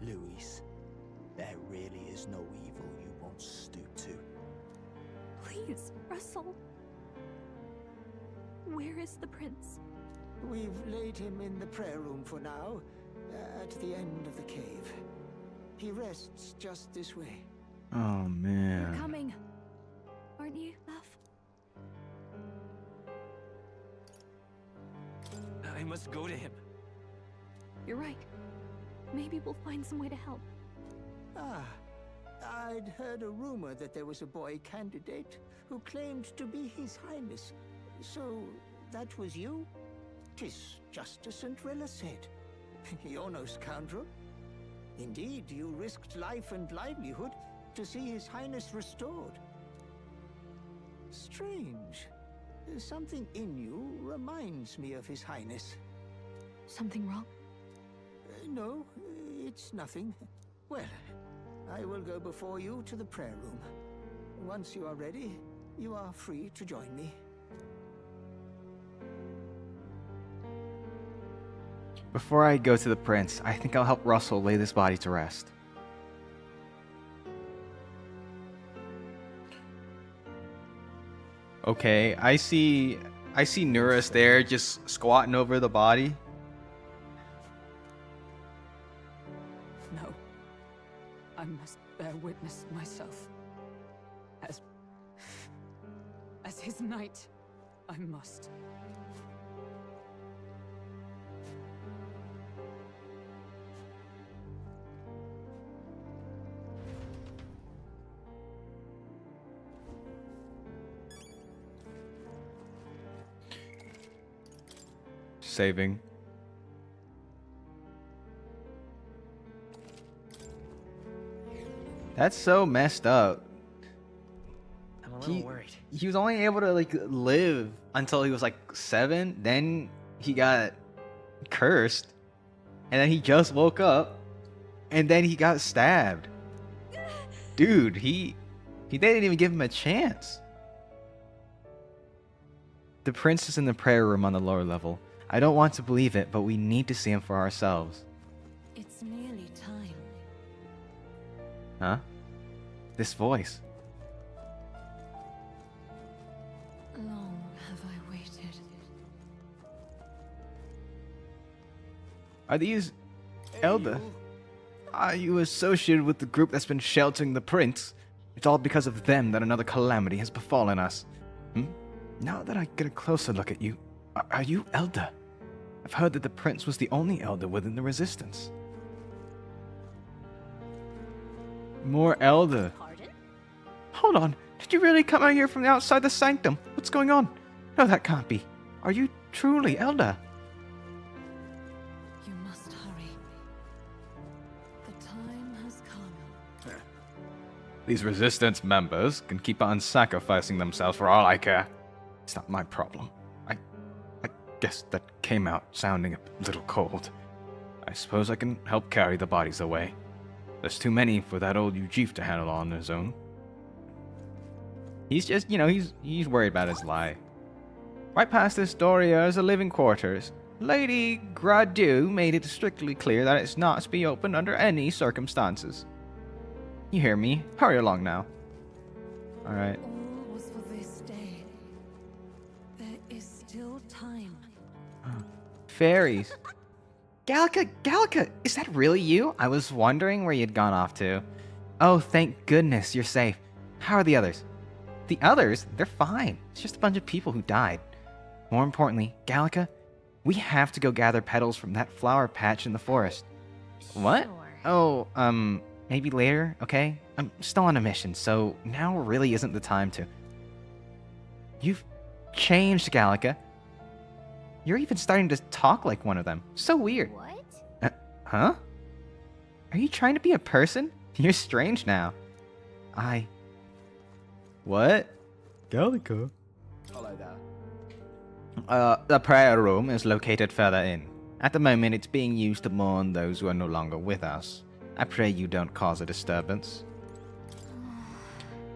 Luis, there really is no evil you won't stoop to. Please, Russell. Where is the prince? We've laid him in the prayer room for now, at the end of the cave. He rests just this way. Oh man. You're coming. Aren't you, love? I must go to him. You're right. Maybe we'll find some way to help. Ah, I'd heard a rumor that there was a boy candidate who claimed to be His Highness. So, that was you? 'Tis just as St. Rilla said. You're no scoundrel. Indeed, you risked life and livelihood to see His Highness restored. Strange. Something in you reminds me of His Highness. Something wrong? No, it's nothing. Well, I will go before you to the prayer room. Once you are ready, you are free to join me. Before I go to the prince, I think I'll help Russell lay this body to rest. Okay, I see Nuris there just squatting over the body. No. I must bear witness myself. As his knight, I must. Saving. That's so messed up. I'm a little worried. He was only able to like live until he was like 7. Then he got cursed, and then he just woke up, and then he got stabbed. Dude, he didn't even give him a chance. The prince is in the prayer room on the lower level. I don't want to believe it, but we need to see him for ourselves. It's nearly time. Huh? This voice. Long have I waited. Are these Elder? Are you associated with the group that's been sheltering the prince? It's all because of them that another calamity has befallen us. Now that I get a closer look at you, are you Elder? I've heard that the prince was the only Elder within the Resistance. More Elder. Pardon? Hold on. Did you really come out here from the outside the sanctum? What's going on? No, that can't be. Are you truly Elder? You must hurry. The time has come. These resistance members can keep on sacrificing themselves for all I care. It's not my problem. I guess that came out sounding a little cold. I suppose I can help carry the bodies away. There's too many for that old Ujif to handle on his own. He's just, he's worried about his lie. Right past this door here is the living quarters. Lady Gradu made it strictly clear that it's not to be opened under any circumstances. You hear me? Hurry along now. Alright. All was for this day. There is still time. Fairies. Gallica, is that really you? I was wondering where you'd gone off to. Oh, thank goodness, you're safe. How are the others? The others? They're fine. It's just a bunch of people who died. More importantly, Gallica, we have to go gather petals from that flower patch in the forest. What? Oh, maybe later, okay? I'm still on a mission, so now really isn't the time to... You've changed, Gallica. You're even starting to talk like one of them. So weird. What? Huh? Are you trying to be a person? You're strange now. What? Gallica? Follow that. The prayer room is located further in. At the moment, it's being used to mourn those who are no longer with us. I pray you don't cause a disturbance.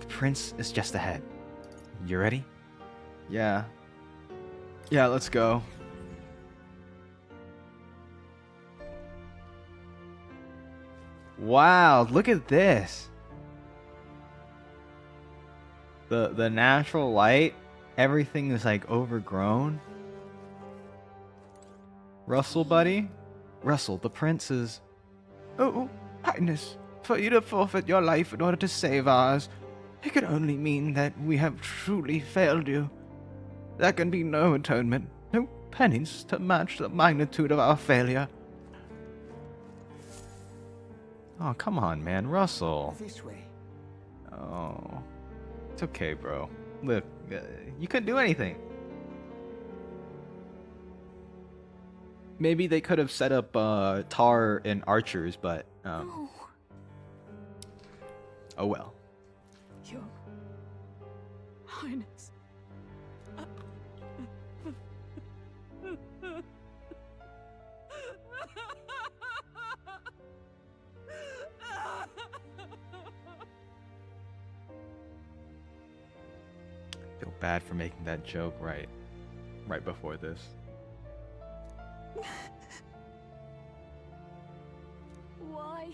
The prince is just ahead. You ready? Yeah. Yeah, let's go. Wow, look at this. The natural light, everything is like overgrown. Russell, buddy? Russell, the prince is... Oh, Highness, for you to forfeit your life in order to save ours, it could only mean that we have truly failed you. There can be no atonement, no penance to match the magnitude of our failure. Oh, come on, man. Russell. This way. Oh. It's okay, bro. Look, you couldn't do anything. Maybe they could have set up tar and archers, but No. Oh well. Your Highness. Feel bad for making that joke right before this. Why?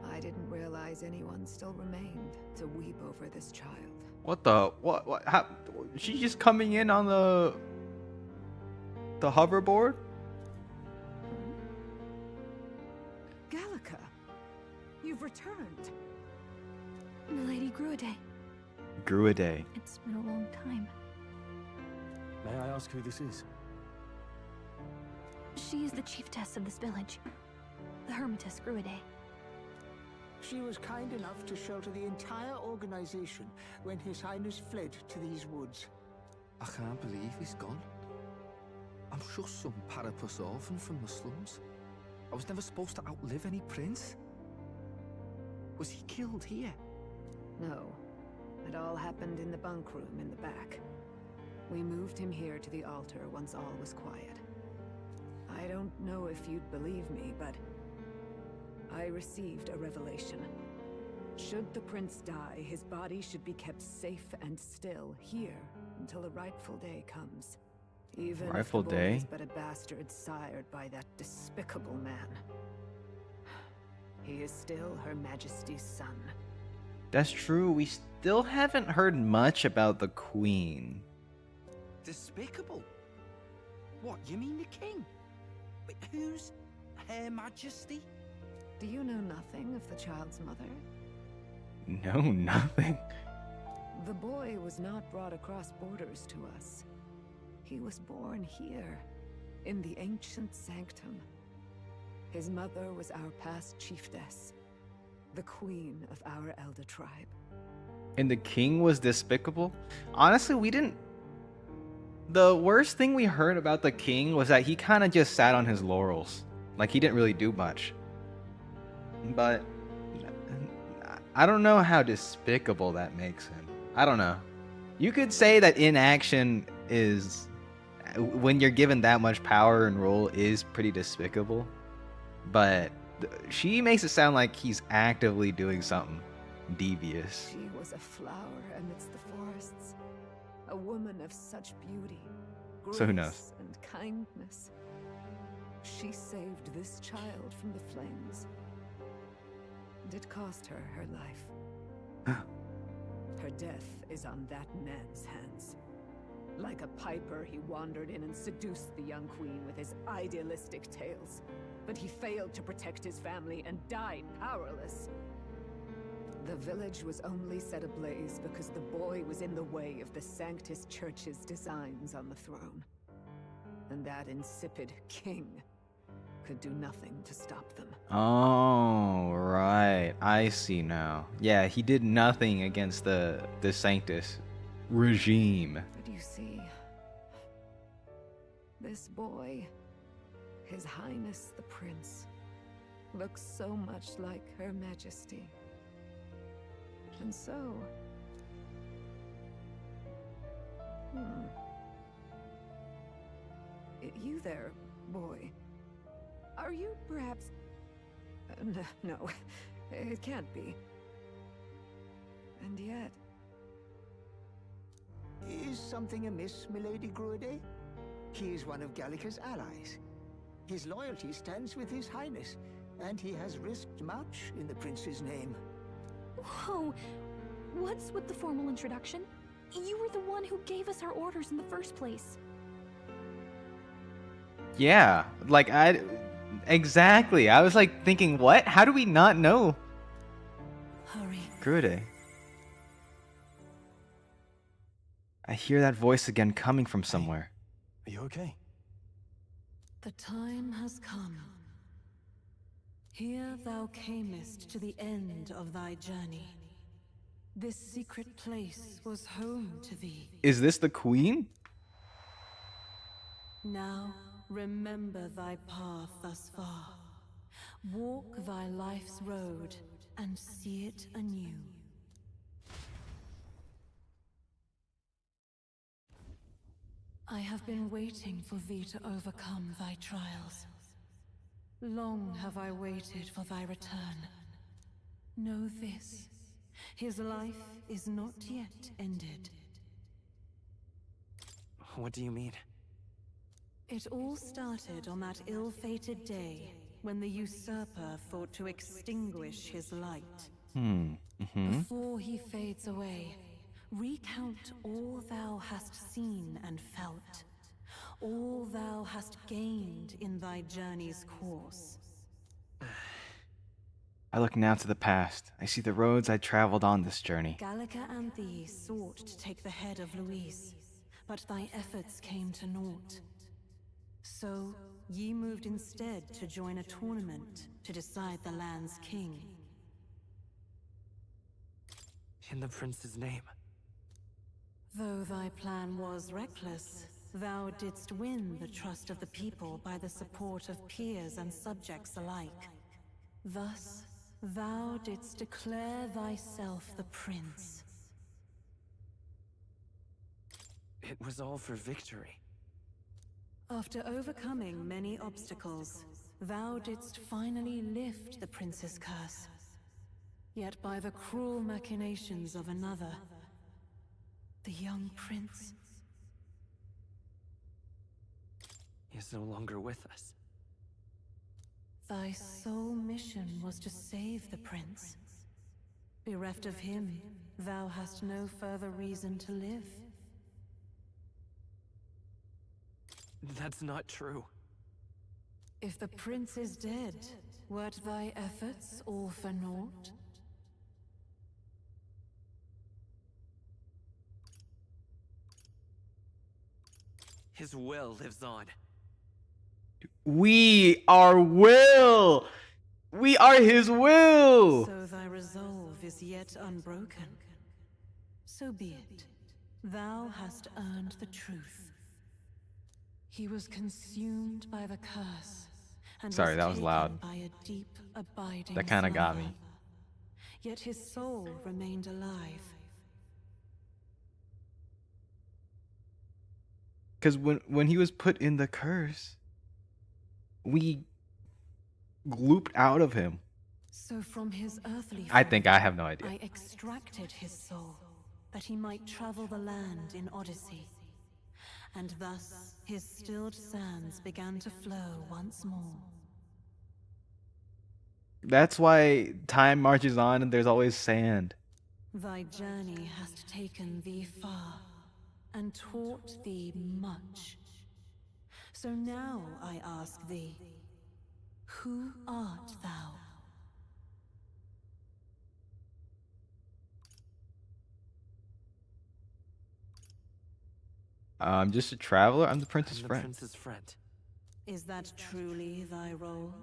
I didn't realize anyone still remained to weep over this child. What the what how, she's just coming in on the hoverboard? Gallica, you've returned. Milady Gruaday. Gruaday. It's been a long time. May I ask who this is? She is the chiefess of this village. The Hermitess Gruaday. She was kind enough to shelter the entire organization when His Highness fled to these woods. I can't believe he's gone. I'm just some parapus orphan from the slums. I was never supposed to outlive any prince. Was he killed here? No. It all happened in the bunk room in the back. We moved him here to the altar once all was quiet. I don't know if you'd believe me, but I received a revelation. Should the prince die, his body should be kept safe and still here until a rightful day comes. Even Rightful if the boy day? is but a bastard sired by that despicable man. He is still Her Majesty's son. That's true. We still haven't heard much about the queen. Despicable? What, you mean the king? Wait, who's Her Majesty? Do you know nothing of the child's mother? No, nothing. The boy was not brought across borders to us. He was born here, in the ancient sanctum. His mother was our past chiefess, the queen of our elder tribe. And the king was despicable? Honestly, we didn't... The worst thing we heard about the king was that he kind of just sat on his laurels. Like, he didn't really do much. But I don't know how despicable that makes him. I don't know. You could say that inaction is, when you're given that much power and role, is pretty despicable. But she makes it sound like he's actively doing something devious. She was a flower amidst the forests, a woman of such beauty, So who grace, knows? and kindness. She saved this child from the flames. And it cost her her life. Her death is on that man's hands. Like a piper, he wandered in and seduced the young queen with his idealistic tales. But he failed to protect his family and died powerless. The village was only set ablaze because the boy was in the way of the Sanctus Church's designs on the throne. And that insipid king could do nothing to stop them. Oh, right. I see now. Yeah, he did nothing against the Sanctus regime. But you see, this boy, His Highness the Prince, looks so much like Her Majesty. And so... You there, boy. Are you perhaps... no, it can't be. And yet... Is something amiss, milady Gruede? He is one of Gallica's allies. His loyalty stands with His Highness, and he has risked much in the prince's name. Whoa! What's with the formal introduction? You were the one who gave us our orders in the first place. Yeah, like exactly. I was like thinking, what? How do we not know? Hurry. Grude. I hear that voice again coming from somewhere. Are you okay? The time has come. Here thou camest to the end of thy journey. This secret place was home to thee. Is this the queen? Now remember thy path thus far. Walk thy life's road and see it anew. I have been waiting for thee to overcome thy trials. Long have I waited for thy return. Know this, his life is not yet ended. What do you mean? It all started on that ill-fated day when the usurper thought to extinguish his light. Before he fades away, recount all thou hast seen and felt, all thou hast gained in thy journey's course. I look now to the past. I see the roads I traveled on this journey. Gallica and thee sought to take the head of Louise, but thy efforts came to naught. So, ye moved instead to join a tournament to decide the land's king. In the prince's name. Though thy plan was reckless, thou didst win the trust of the people by the support of peers and subjects alike. Thus, thou didst declare thyself the prince. It was all for victory. After overcoming many obstacles, thou didst finally lift the prince's curse. Yet by the cruel machinations of another, the young prince is no longer with us. Thy sole mission was to save the prince. Bereft of him, thou hast no further reason to live. That's not true. If the prince is dead, wert thy efforts all for naught? His will lives on. We are will! We are his will! So thy resolve is yet unbroken. So be it. Thou hast earned the truth. He was consumed by the curse and Sorry, that was taken loud. by a deep, abiding That kind of got slumber. me. Yet his soul remained alive. Because when he was put in the curse, we glooped out of him. So from his earthly I form, think I have no idea. I extracted his soul, that he might travel the land in Odyssey. And thus his stilled sands began to flow once more. That's why time marches on and there's always sand. Thy journey hast taken thee far, and taught thee much. So now I ask thee, who art thou? I'm just a traveler. I'm the prince's I'm the friend. prince's friend. Is that truly thy role?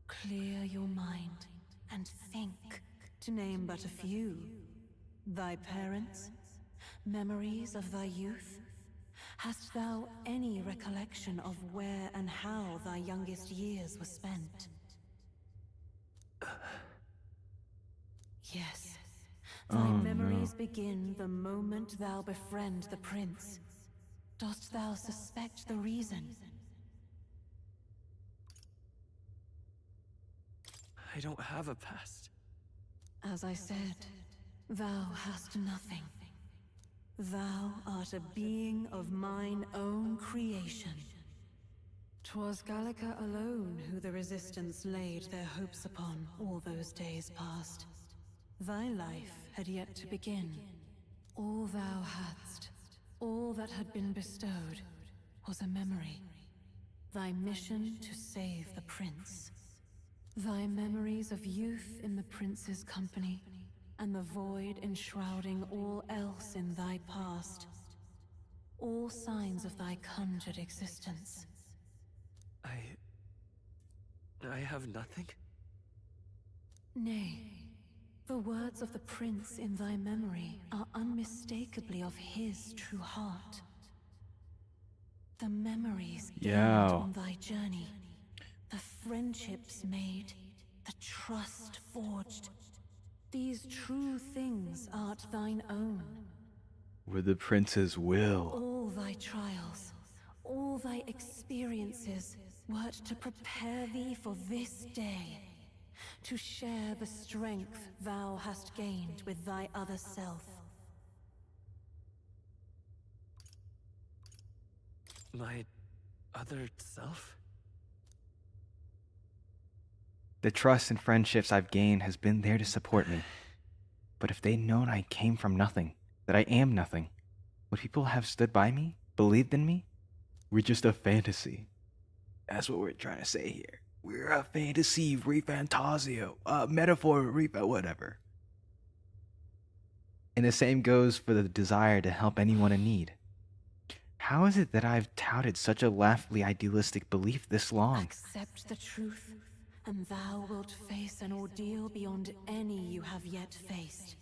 Clear your mind and think, to name but a few. Thy parents, memories of thy youth? Hast thou any recollection of where and how thy youngest years were spent? Yes. Thy memories begin the moment thou befriend the prince. Dost thou suspect the reason? I don't have a past. As I said, thou hast nothing. Thou art a being of mine own creation. 'Twas Gallica alone who the resistance laid their hopes upon all those days past. Thy life had yet to begin. All thou hadst, all that had been bestowed, was a memory. Thy mission to save the prince. Thy memories of youth in the prince's company, and the void enshrouding all else in thy past. All signs of thy conjured existence. I have nothing? Nay, the words of the prince in thy memory are unmistakably of his true heart. The memories gained on thy journey, the friendships made, the trust forged. These true things art thine own. We're the prince's will. All thy trials, all thy experiences, wert to prepare thee for this day, to share the strength thou hast gained with thy other self. My other self? The trust and friendships I've gained has been there to support me. But if they'd known I came from nothing, that I am nothing, would people have stood by me, believed in me? We're just a fantasy. That's what we're trying to say here. We're a fantasy, Refantazio, metaphor, whatever. And the same goes for the desire to help anyone in need. How is it that I've touted such a laughably idealistic belief this long? Accept the truth, and thou wilt face an ordeal beyond any you have yet faced.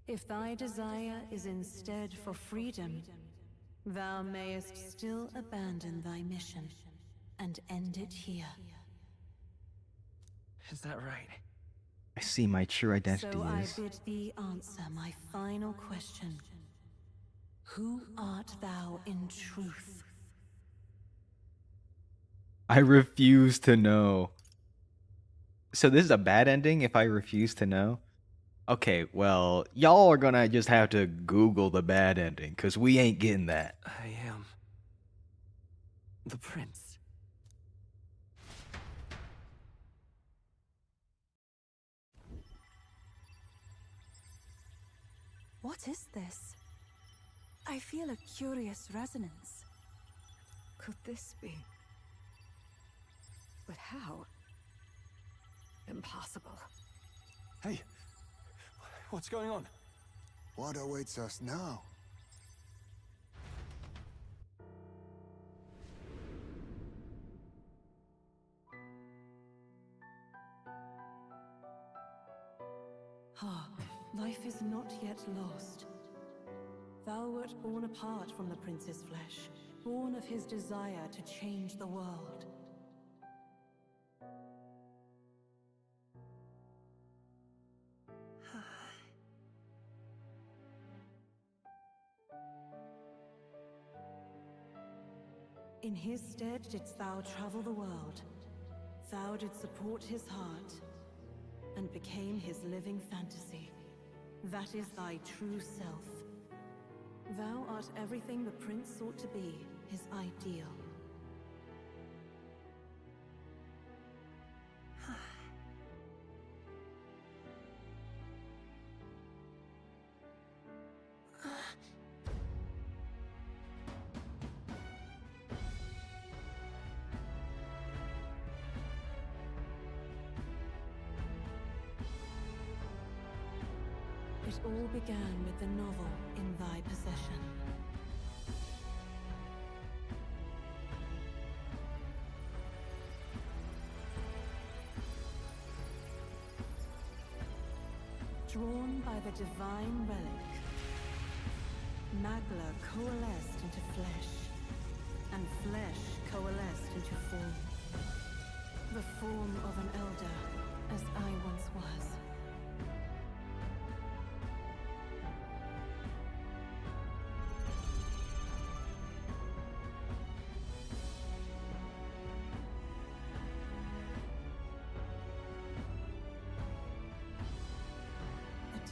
If thy desire is instead for freedom, thou mayest still abandon thy mission and end it here. Is that right? I see my true identity So I is... bid thee answer my final question. Who art thou in truth? I refuse to know. So this is a bad ending if I refuse to know? Okay, well, y'all are gonna just have to Google the bad ending, because we ain't getting that. I am the prince. What is this? I feel a curious resonance. Could this be? But how? Impossible. Hey, what's going on? What awaits us now? Hark, life is not yet lost. Thou wert born apart from the prince's flesh, born of his desire to change the world. In his stead didst thou travel the world. Thou didst support his heart, and became his living fantasy. That is thy true self. Thou art everything the prince sought to be, his ideal. It all began with the novel in thy possession. Drawn by the divine relic, Magla coalesced into flesh, and flesh coalesced into form. The form of an elder, as I once was.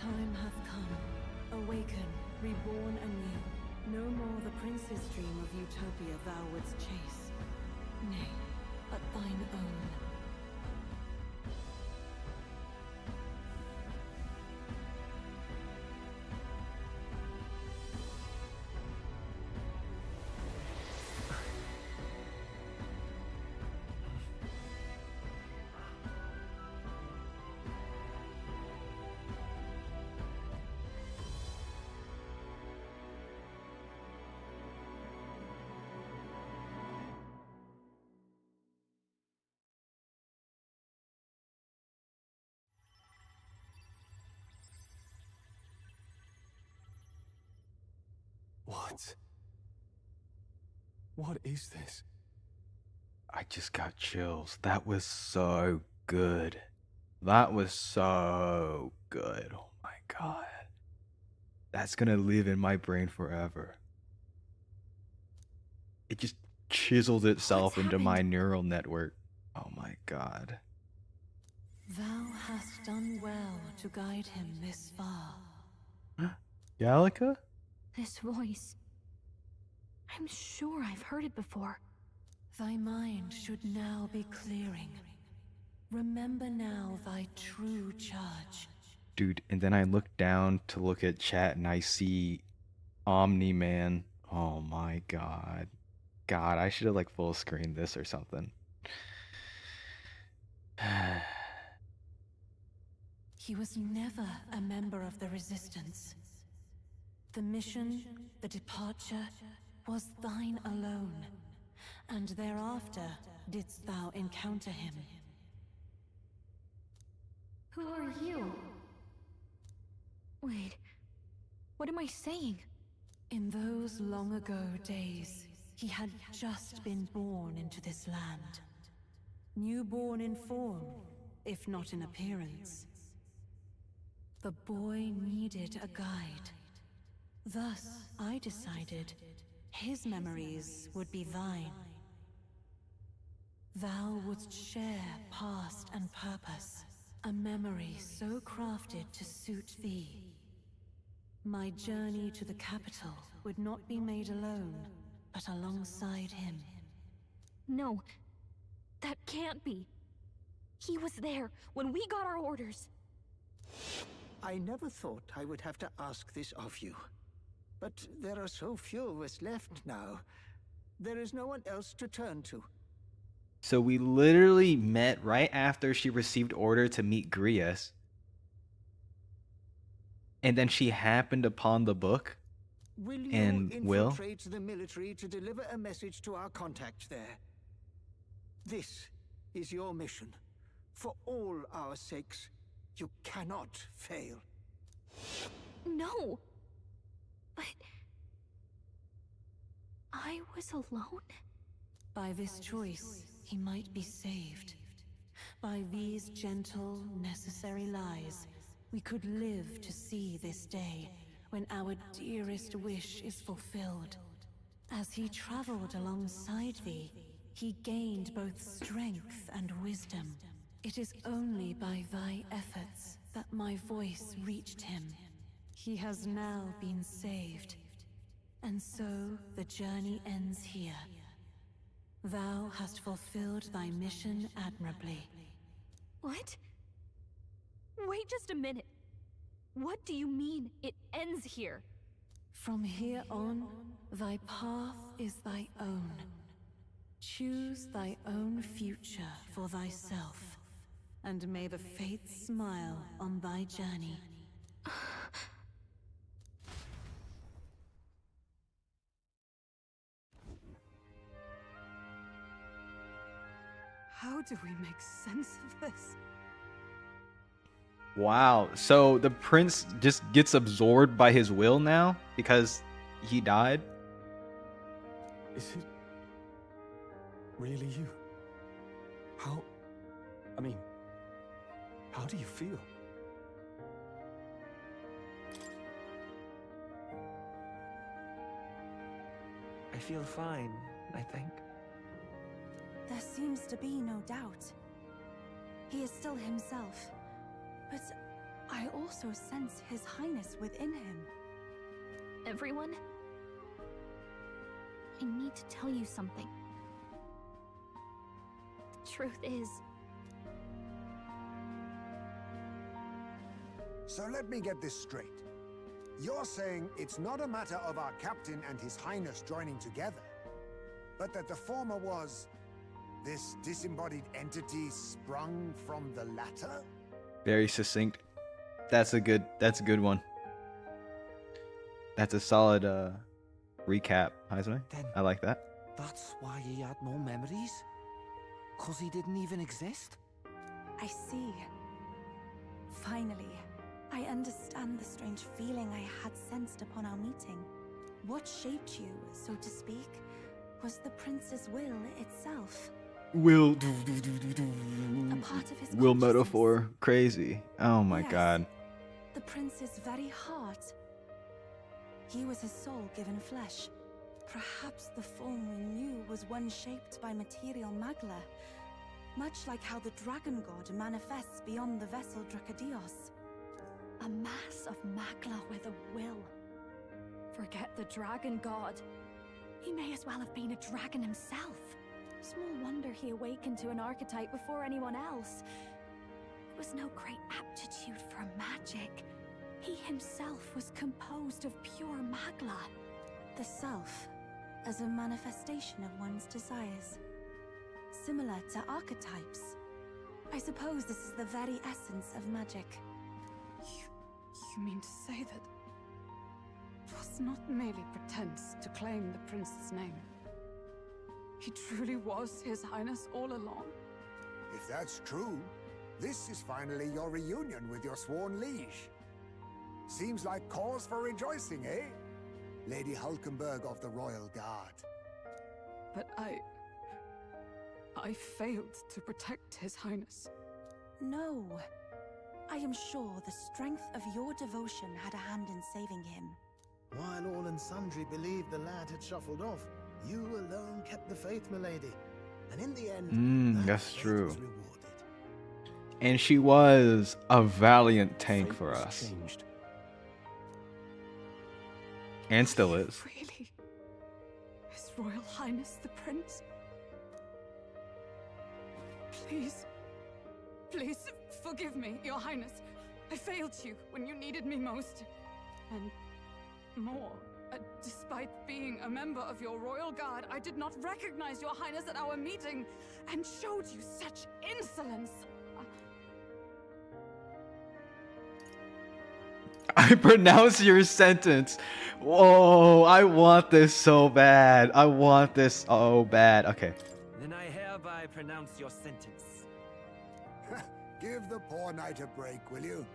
Time hath come. Awaken, reborn anew. No more the prince's dream of utopia thou wouldst chase. Nay, but thine own. What? What is this? I just got chills. That was so good. That was so good. Oh my god. That's gonna live in my brain forever. It just chiseled itself into my neural network. Oh my god. Thou hast done well to guide him this far. Gallica? This voice. I'm sure I've heard it before. Thy mind should now be clearing. Remember now thy true charge. Dude, and then I look down to look at chat and I see Omni-Man. Oh my god. God, I should have like full screened this or something. He was never a member of the Resistance. The mission, the departure, was thine alone, and thereafter didst thou encounter him. Who are you? Wait, what am I saying? In those long ago days, he had just been born into this land. Newborn in form, if not in appearance. The boy needed a guide. Thus, I decided his memories would be thine. Thou wouldst share past and purpose, a memory so crafted to suit thee. My journey to the capital would not be made alone, but alongside him. No, that can't be. He was there when we got our orders. I never thought I would have to ask this of you. But there are so few of us left now. There is no one else to turn to. So we literally met right after she received order to meet Grius. And then she happened upon the book. Will you Will? infiltrate the military to deliver a message to our contact there? This is your mission. For all our sakes, you cannot fail. No! But... I was alone? By this choice, he might be saved. By these gentle, necessary lies, we could live to see this day when our dearest wish is fulfilled. As he traveled alongside thee, he gained both strength and wisdom. It is only by thy efforts that my voice reached him. He has now been saved, and so the journey ends here. Thou hast fulfilled thy mission admirably. What? Wait just a minute. What do you mean, it ends here? From here on, thy path is thy own. Choose thy own future for thyself, and may the fates smile on thy journey. How do we make sense of this? Wow. So the prince just gets absorbed by his will now because he died? Is it really you? How do you feel? I feel fine, I think. There seems to be no doubt. He is still himself, but I also sense His Highness within him. Everyone? I need to tell you something. The truth is... So let me get this straight. You're saying it's not a matter of our captain and His Highness joining together, but that the former was this disembodied entity sprung from the latter? Very succinct. That's a good one. That's a solid recap, Heisman. I like that. That's why he had no memories? 'Cause he didn't even exist? I see. Finally, I understand the strange feeling I had sensed upon our meeting. What shaped you, so to speak, was the prince's will itself. Will A part of his will consciousness. metaphor crazy. Oh my Yes. god. The prince's very heart. He was his soul given flesh. Perhaps the form we knew was one shaped by material magla, much like how the dragon god manifests beyond the vessel Drakadios. A mass of magla with a will. Forget the dragon god. He may as well have been a dragon himself. Small wonder he awakened to an archetype before anyone else. It was no great aptitude for magic. He himself was composed of pure magla. The self, as a manifestation of one's desires. Similar to archetypes. I suppose this is the very essence of magic. You mean to say that it was not merely pretense to claim the prince's name? He truly was His Highness all along? If that's true, this is finally your reunion with your sworn liege. Seems like cause for rejoicing, eh? Lady Hulkenberg of the Royal Guard. But I failed to protect His Highness. No. I am sure the strength of your devotion had a hand in saving him. While all and sundry believed the lad had shuffled off, you alone kept the faith, milady. And in the end, that's true. And she was a valiant tank for us. And still is. Really? His Royal Highness the Prince? Please. Please, forgive me, Your Highness. I failed you when you needed me most. And more. Despite being a member of your Royal Guard, I did not recognize Your Highness at our meeting and showed you such insolence. I pronounce your sentence. Whoa, I want this so bad. I want this so bad. Okay. Then I hereby pronounce your sentence. Give the poor knight a break, will you?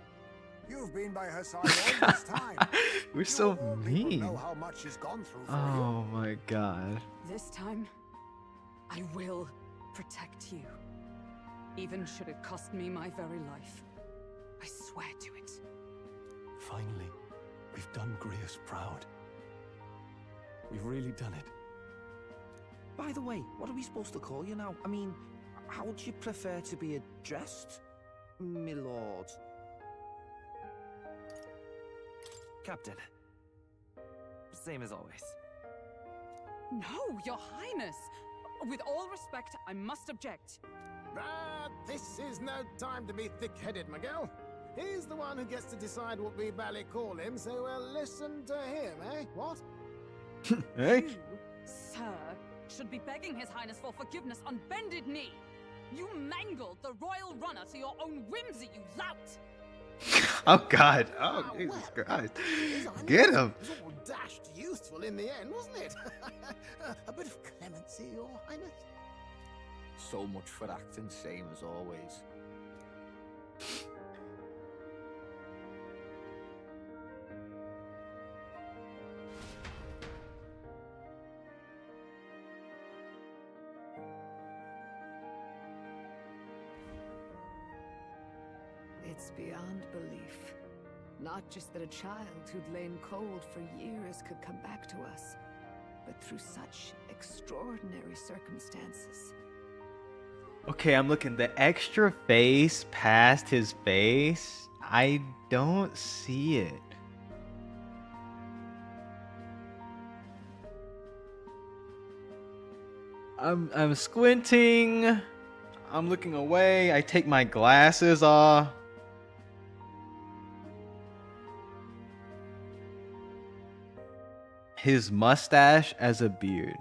You've been by her side all this time. We're so People mean. know how much he's gone through for Oh my god. This time, I will protect you. Even should it cost me my very life. I swear to it. Finally, we've done Grius proud. We've really done it. By the way, what are we supposed to call you now? I mean, how would you prefer to be addressed, my lord? Captain. Same as always. No, Your Highness! With all respect, I must object. But this is no time to be thick-headed, Miguel. He's the one who gets to decide what we ballet call him, so we'll listen to him, eh? What? Hey? You, sir, should be begging His Highness for forgiveness on bended knee. You mangled the royal runner to your own whimsy, you lout! Oh god. Oh Jesus Christ. Get him. It was all dashed useful in the end, wasn't it? A bit of clemency, Your Highness. So much for acting same as always. It's beyond belief. Not just that a child who'd lain cold for years could come back to us, but through such extraordinary circumstances. Okay, I'm looking. The extra face past his face, I don't see it. I'm squinting. I'm looking away. I take my glasses off. His mustache as a beard.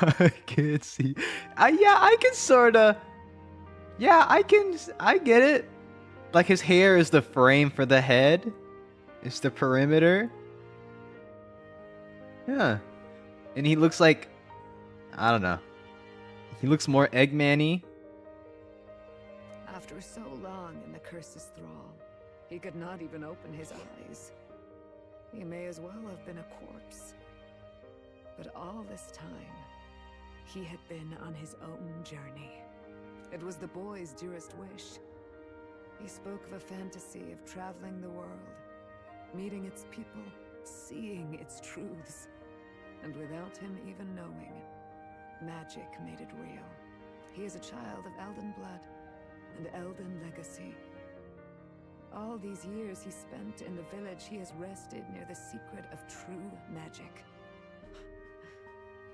I can't see. Yeah, I can sorta. Yeah, I get it. Like his hair is the frame for the head. It's the perimeter. Yeah. And he looks like, I don't know. He looks more Eggman-y. After so long in the curse's thrall, he could not even open his eyes. He may as well have been a corpse. But all this time, he had been on his own journey. It was the boy's dearest wish. He spoke of a fantasy of traveling the world, meeting its people, seeing its truths. And without him even knowing, magic made it real. He is a child of Elden blood and Elden legacy. All these years he spent in the village, he has rested near the secret of true magic.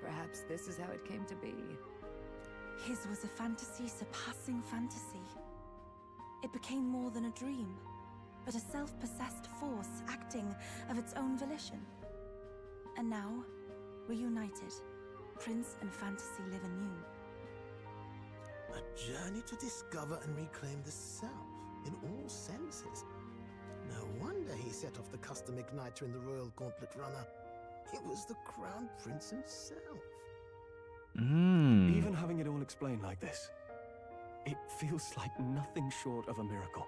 Perhaps this is how it came to be. His was a fantasy surpassing fantasy. It became more than a dream, but a self-possessed force acting of its own volition. And now, reunited, Prince and fantasy live anew. A journey to discover and reclaim the self, in all senses. No wonder he set off the custom igniter in the Royal Gauntlet Runner. It was the Crown Prince himself. Even having it all explained like this, it feels like nothing short of a miracle.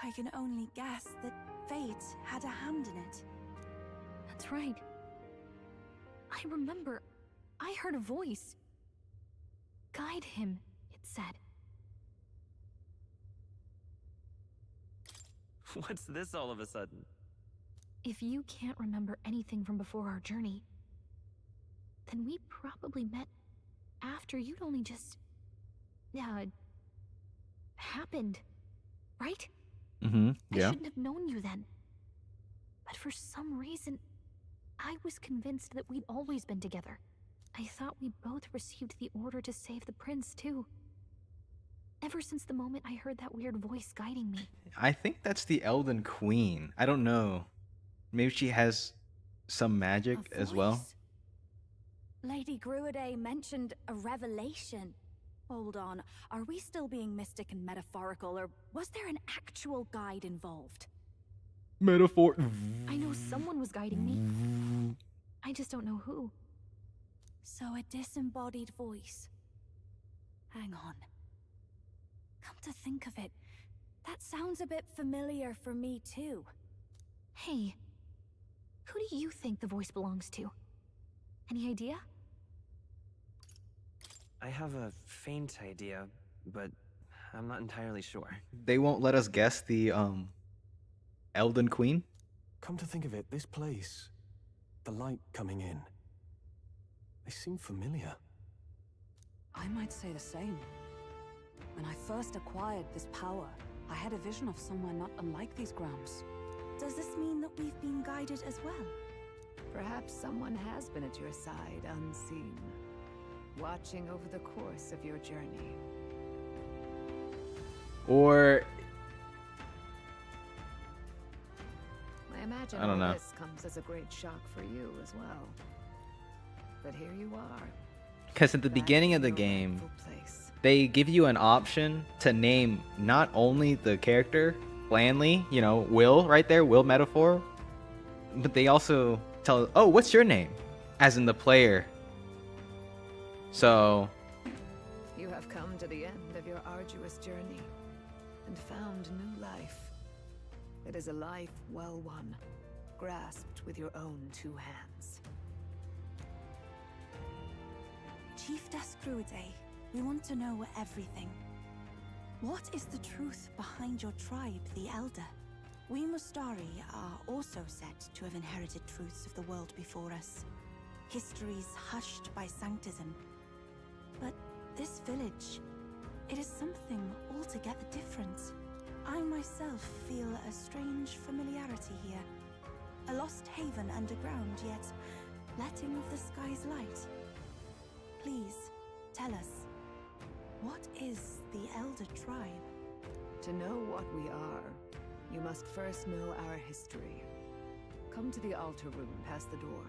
I can only guess that fate had a hand in it. That's right. I remember, I heard a voice. Guide him, it said. What's this all of a sudden? If you can't remember anything from before our journey, then we probably met after you'd only just, happened, right? Mm-hmm, yeah. I shouldn't have known you then. But for some reason, I was convinced that we'd always been together. I thought we both received the order to save the prince, too. Ever since the moment I heard that weird voice guiding me. I think that's the Elden Queen. I don't know. Maybe she has some magic as well. Lady Gruade mentioned a revelation. Hold on, are we still being mystic and metaphorical, or was there an actual guide involved? Metaphor. I know someone was guiding me. I just don't know who. So a disembodied voice. Hang on. Come to think of it, that sounds a bit familiar for me too. Hey, who do you think the voice belongs to? Any idea? I have a faint idea, but I'm not entirely sure. They won't let us guess the Elden Queen? Come to think of it, this place, the light coming in, they seem familiar. I might say the same. When I first acquired this power, I had a vision of somewhere not unlike these grounds. Does this mean that we've been guided as well? Perhaps someone has been at your side unseen, watching over the course of your journey. Or I imagine I don't all know. this comes as a great shock for you as well. But here you are. Because at the beginning of the game, they give you an option to name not only the character, Blandly, you know, Will right there, Will metaphor, but they also tell, oh, what's your name? As in the player. So You have come to the end of your arduous journey and found new life. It is a life well won, grasped with your own two hands. Chief Descruide, we want to know everything. What is the truth behind your tribe, the Elder? We Mustari are also said to have inherited truths of the world before us. Histories hushed by sanctism. But this village, it is something altogether different. I myself feel a strange familiarity here. A lost haven underground, yet letting of the sky's light. Please, tell us, what is the Elder Tribe? To know what we are, you must first know our history. Come to the altar room past the door.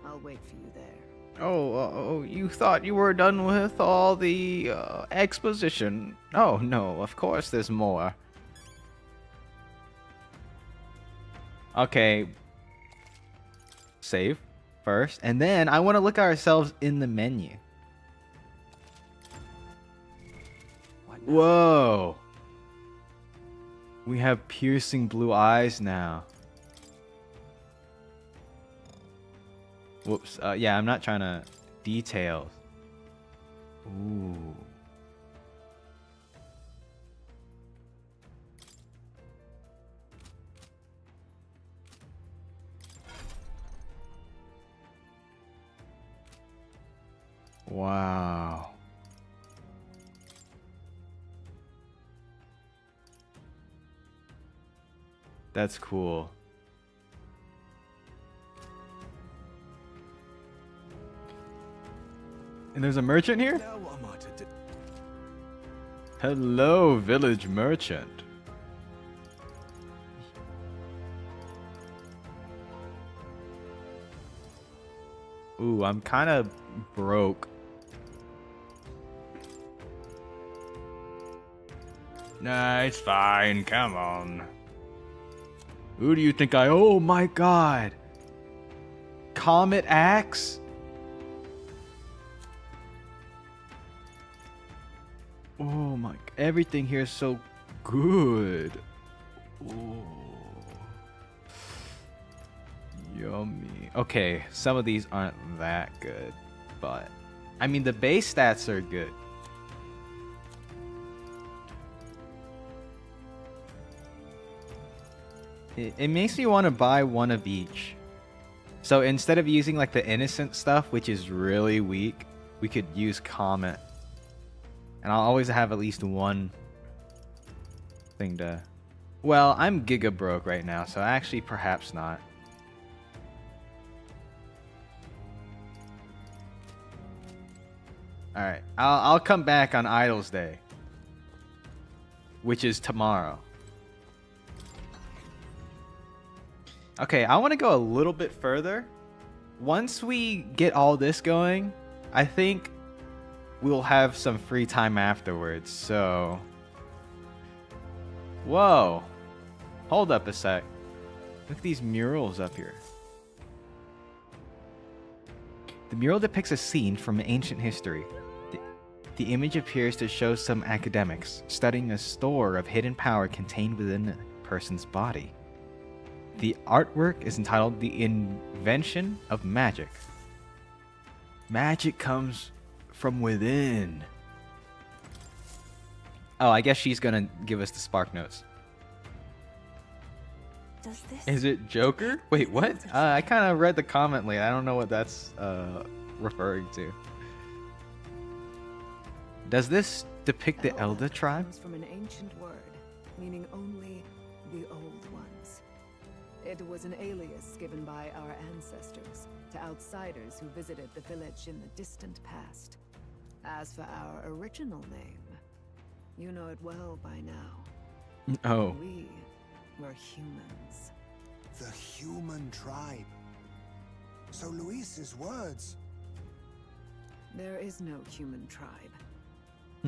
I'll wait for you there. Oh, you thought you were done with all the exposition. Oh, no, of course there's more. Okay. Save first. And then I want to look at ourselves in the menu. Whoa. We have piercing blue eyes now. Whoops. Yeah, I'm not trying to details. Ooh. Wow. That's cool. And there's a merchant here? Now what am I to do? Hello, village merchant. Ooh, I'm kind of broke. Nah, it's fine. Come on. Who do you think I... Oh my god. Comet Axe? Oh my... Everything here is so good. Oh. Yummy. Okay, some of these aren't that good, but... I mean, the base stats are good. It makes me want to buy one of each. So instead of using like the innocent stuff, which is really weak, we could use Comet. And I'll always have at least one thing to... Well, I'm giga broke right now, so actually perhaps not. Alright, I'll come back on Idol's Day, which is tomorrow. Okay, I want to go a little bit further. Once we get all this going, I think we'll have some free time afterwards, so... Whoa. Hold up a sec. Look at these murals up here. The mural depicts a scene from ancient history. The image appears to show some academics studying a store of hidden power contained within a person's body. The artwork is entitled The Invention of Magic. Magic comes from within. Oh, I guess she's gonna give us the spark notes. Does this... Is it Joker? Wait, what? I kind of read the comment late. I don't know what that's referring to. Does this depict the Elder tribe? Comes from an ancient word, meaning only the old ones. It was an alias given by our ancestors to outsiders who visited the village in the distant past. As for our original name, you know it well by now. Oh. We were humans. The human tribe. So Luis's words. There is no human tribe.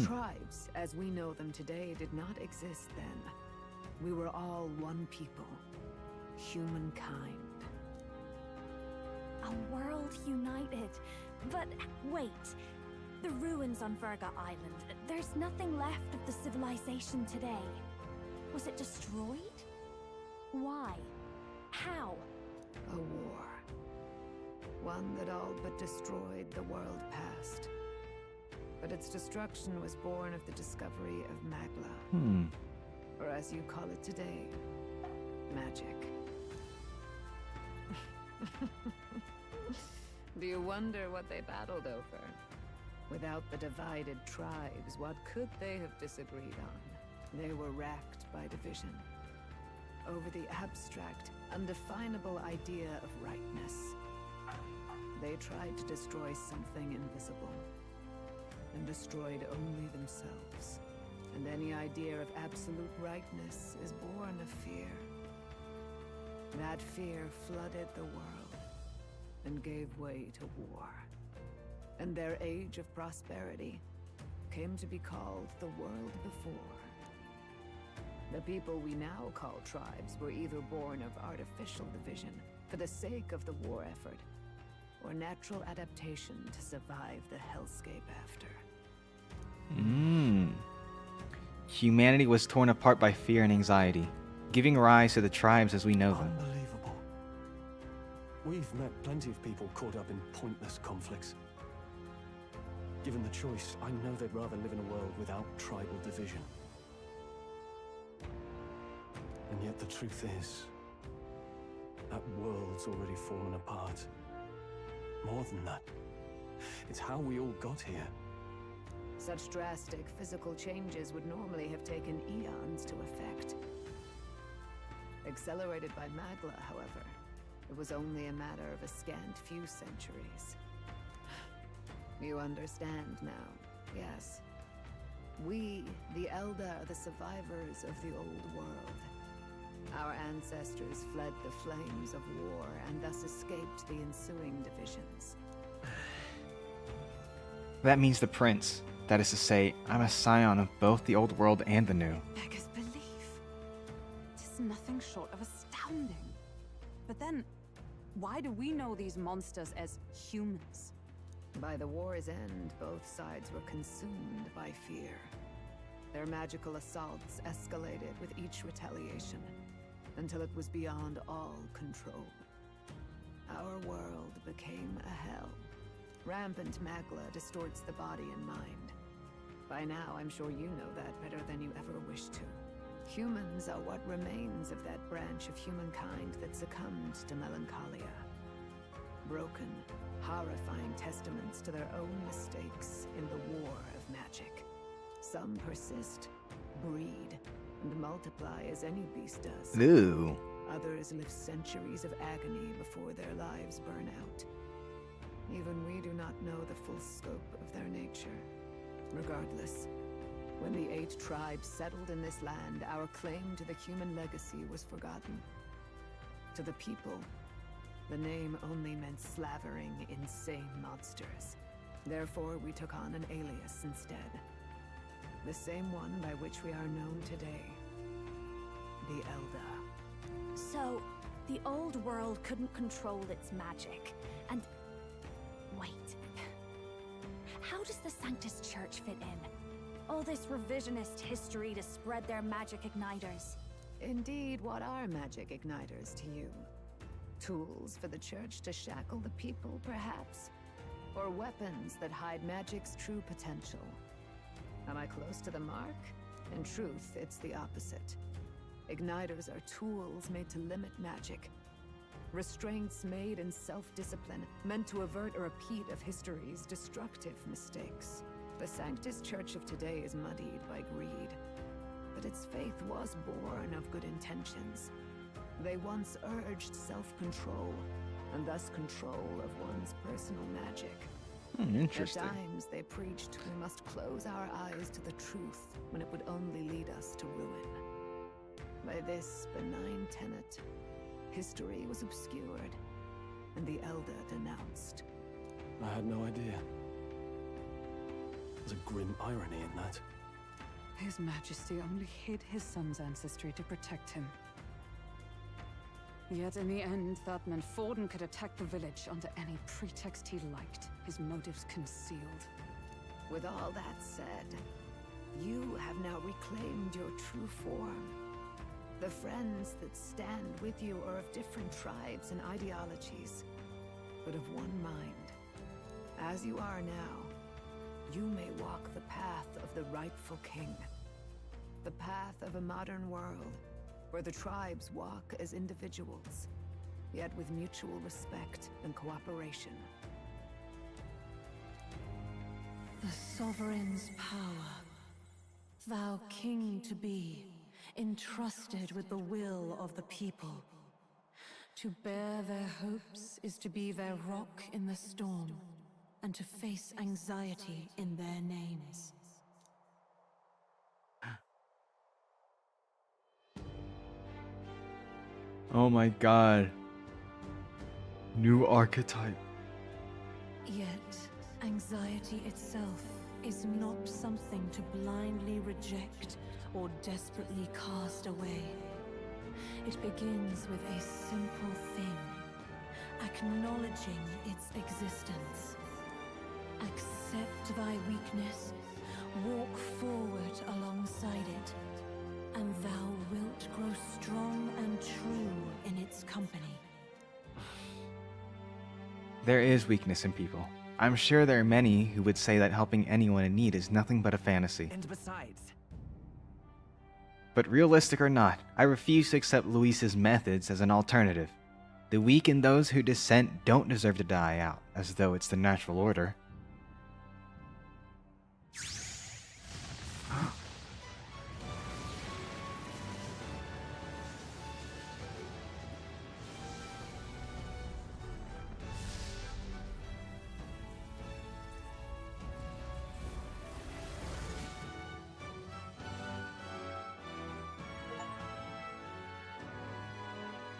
Tribes, as we know them today, did not exist then. We were all one people. Humankind. A world united. But wait. The ruins on Virga Island. There's nothing left of the civilization today. Was it destroyed? Why? How? A war. One that all but destroyed the world past. But its destruction was born of the discovery of Magla. Or as you call it today, magic. Do you wonder what they battled over? Without the divided tribes, what could they have disagreed on? They were racked by division. Over the abstract, undefinable idea of rightness. They tried to destroy something invisible. And destroyed only themselves. And any idea of absolute rightness is born of fear. That fear flooded the world and gave way to war. And their age of prosperity came to be called the world before. The people we now call tribes were either born of artificial division for the sake of the war effort, or natural adaptation to survive the hellscape after. Humanity was torn apart by fear and anxiety, giving rise to the tribes as we know them. Unbelievable. We've met plenty of people caught up in pointless conflicts. Given the choice, I know they'd rather live in a world without tribal division. And yet the truth is, that world's already fallen apart. More than that, it's how we all got here. Such drastic physical changes would normally have taken eons to effect. Accelerated by Magla, however, it was only a matter of a scant few centuries. You understand now, yes? We, the Elder, are the survivors of the old world. Our ancestors fled the flames of war and thus escaped the ensuing divisions. That means the prince. That is to say, I'm a scion of both the old world and the new. Beggars belief. It is nothing short of astounding. But then, why do we know these monsters as humans? By the war's end, both sides were consumed by fear. Their magical assaults escalated with each retaliation, until it was beyond all control. Our world became a hell. Rampant Magla distorts the body and mind. By now, I'm sure you know that better than you ever wished to. Humans are what remains of that branch of humankind that succumbed to melancholia. Broken, horrifying testaments to their own mistakes in the war of magic. Some persist, breed, and multiply as any beast does. Ooh. Others live centuries of agony before their lives burn out. Even we do not know the full scope of their nature. Regardless, when the 8 tribes settled in this land, our claim to the human legacy was forgotten. To the people, the name only meant slavering, insane monsters. Therefore, we took on an alias instead. The same one by which we are known today. The Elder. So, the old world couldn't control its magic, and... Wait. How How does the Sanctus Church fit in? All this revisionist history to spread their magic igniters. Indeed, what are magic igniters to you? Tools for the Church to shackle the people, perhaps? Or weapons that hide magic's true potential? Am I close to the mark? In truth, it's the opposite. Igniters are tools made to limit magic. Restraints made in self-discipline, meant to avert a repeat of history's destructive mistakes. The Sanctus Church of today is muddied by greed, but its faith was born of good intentions. They once urged self-control, and thus control of one's personal magic. Interesting. At times, they preached we must close our eyes to the truth when it would only lead us to ruin. By this benign tenet, history was obscured, and the Elder denounced. I had no idea. There's a grim irony in that. His Majesty only hid his son's ancestry to protect him. Yet in the end, that meant Forden could attack the village under any pretext he liked, his motives concealed. With all that said, you have now reclaimed your true form. The friends that stand with you are of different tribes and ideologies, but of one mind. As you are now, you may walk the path of the rightful king. The path of a modern world, where the tribes walk as individuals, yet with mutual respect and cooperation. The sovereign's power, thou king to be, entrusted with the will of the people. To bear their hopes is to be their rock in the storm, and to face anxiety in their names. Oh my god. New archetype. Yet, anxiety itself is not something to blindly reject or desperately cast away. It begins with a simple thing, acknowledging its existence. Accept thy weakness, walk forward alongside it, and thou wilt grow strong and true in its company. There is weakness in people. I'm sure there are many who would say that helping anyone in need is nothing but a fantasy. And besides... But realistic or not, I refuse to accept Luis's methods as an alternative. The weak and those who dissent don't deserve to die out, as though it's the natural order.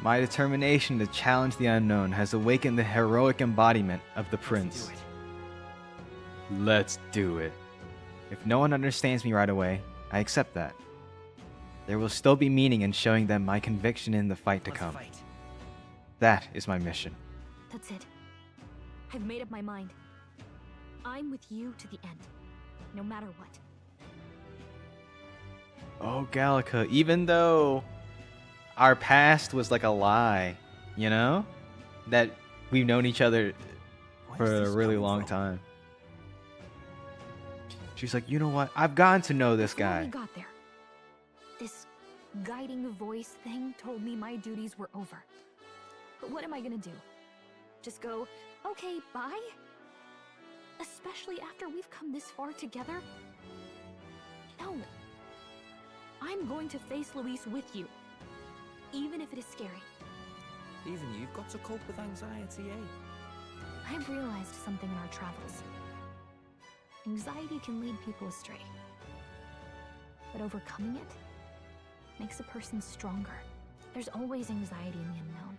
My determination to challenge the unknown has awakened the heroic embodiment of the prince. Let's do it. If no one understands me right away, I accept that. There will still be meaning in showing them my conviction in the fight to come. That is my mission. That's it. I've made up my mind. I'm with you to the end, no matter what. Oh, Gallica, even though our past was like a lie, you know? That we've known each other for a really long time. She's like, you know what? I've gotten to know this guy. Before we got there, this guiding voice thing told me my duties were over. But what am I gonna do? Just go, okay, bye? Especially after we've come this far together? No. I'm going to face Luis with you. Even if it is scary. Even you've got to cope with anxiety, eh? I've realized something in our travels. Anxiety can lead people astray. But overcoming it makes a person stronger. There's always anxiety in the unknown.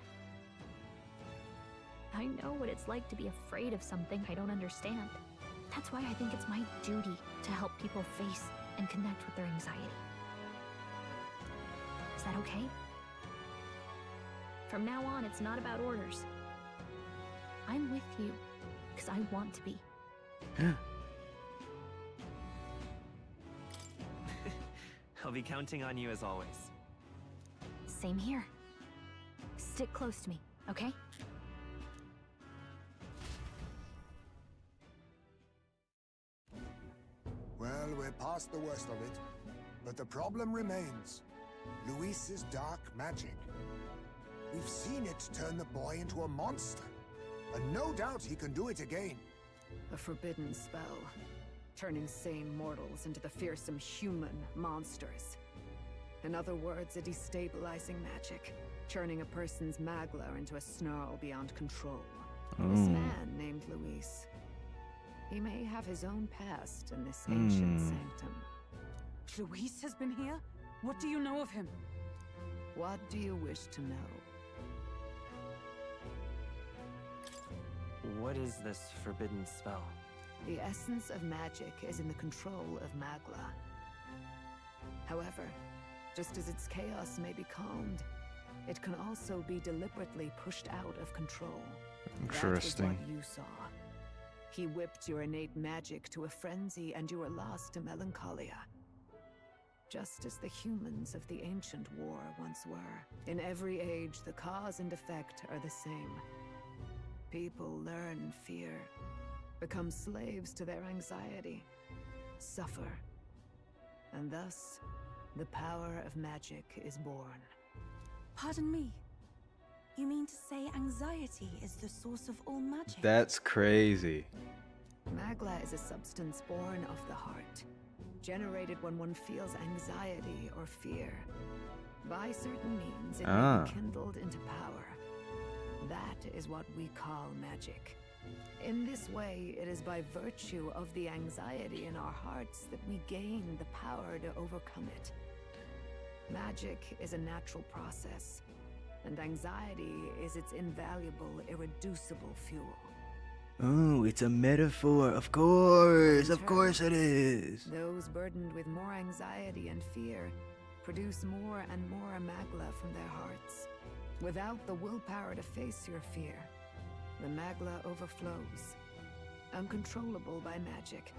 I know what it's like to be afraid of something I don't understand. That's why I think it's my duty to help people face and connect with their anxiety. Is that okay? From now on, it's not about orders. I'm with you, because I want to be. I'll be counting on you as always. Same here. Stick close to me, okay? Well, we're past the worst of it, but the problem remains. Luis's dark magic. We've seen it turn the boy into a monster, and no doubt he can do it again. A forbidden spell, turning sane mortals into the fearsome human monsters. In other words, a destabilizing magic, turning a person's magla into a snarl beyond control. This man named Luis. He may have his own past in this ancient sanctum. Luis has been here? What do you know of him? What do you wish to know? What is this forbidden spell? The essence of magic is in the control of magla. However, just as its chaos may be calmed, it can also be deliberately pushed out of control. Interesting. That was what you saw. He whipped your innate magic to a frenzy and you were lost to melancholia. Just as the humans of the ancient war once were. In every age, the cause and effect are the same. People learn fear, become slaves to their anxiety, suffer. And thus, the power of magic is born. Pardon me. You mean to say anxiety is the source of all magic? That's crazy. Magla is a substance born of the heart, generated when one feels anxiety or fear. By certain means, it may be kindled into power. That is what we call magic. In this way, it is by virtue of the anxiety in our hearts that we gain the power to overcome it. Magic is a natural process, and anxiety is its invaluable, irreducible fuel. Oh, it's a metaphor. Of course it is. Those burdened with more anxiety and fear produce more and more magla from their hearts. Without the willpower to face your fear, the magla overflows. Uncontrollable by magic,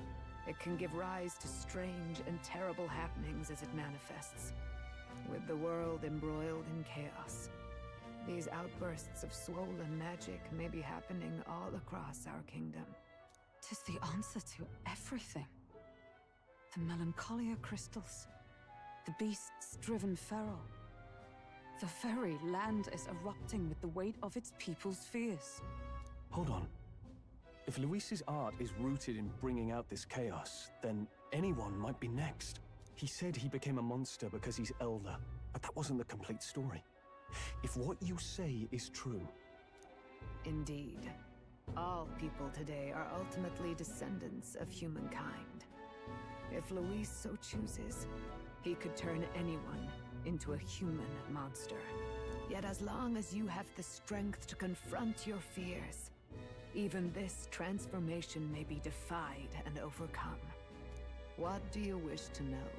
it can give rise to strange and terrible happenings as it manifests. With the world embroiled in chaos, these outbursts of swollen magic may be happening all across our kingdom. 'Tis the answer to everything. The melancholia crystals, the beasts driven feral. The very land is erupting with the weight of its people's fears. Hold on. If Luis's art is rooted in bringing out this chaos, then anyone might be next. He said he became a monster because he's elder, but that wasn't the complete story. If what you say is true... Indeed. All people today are ultimately descendants of humankind. If Luis so chooses, he could turn anyone into a human monster. Yet as long as you have the strength to confront your fears, even this transformation may be defied and overcome. What do you wish to know?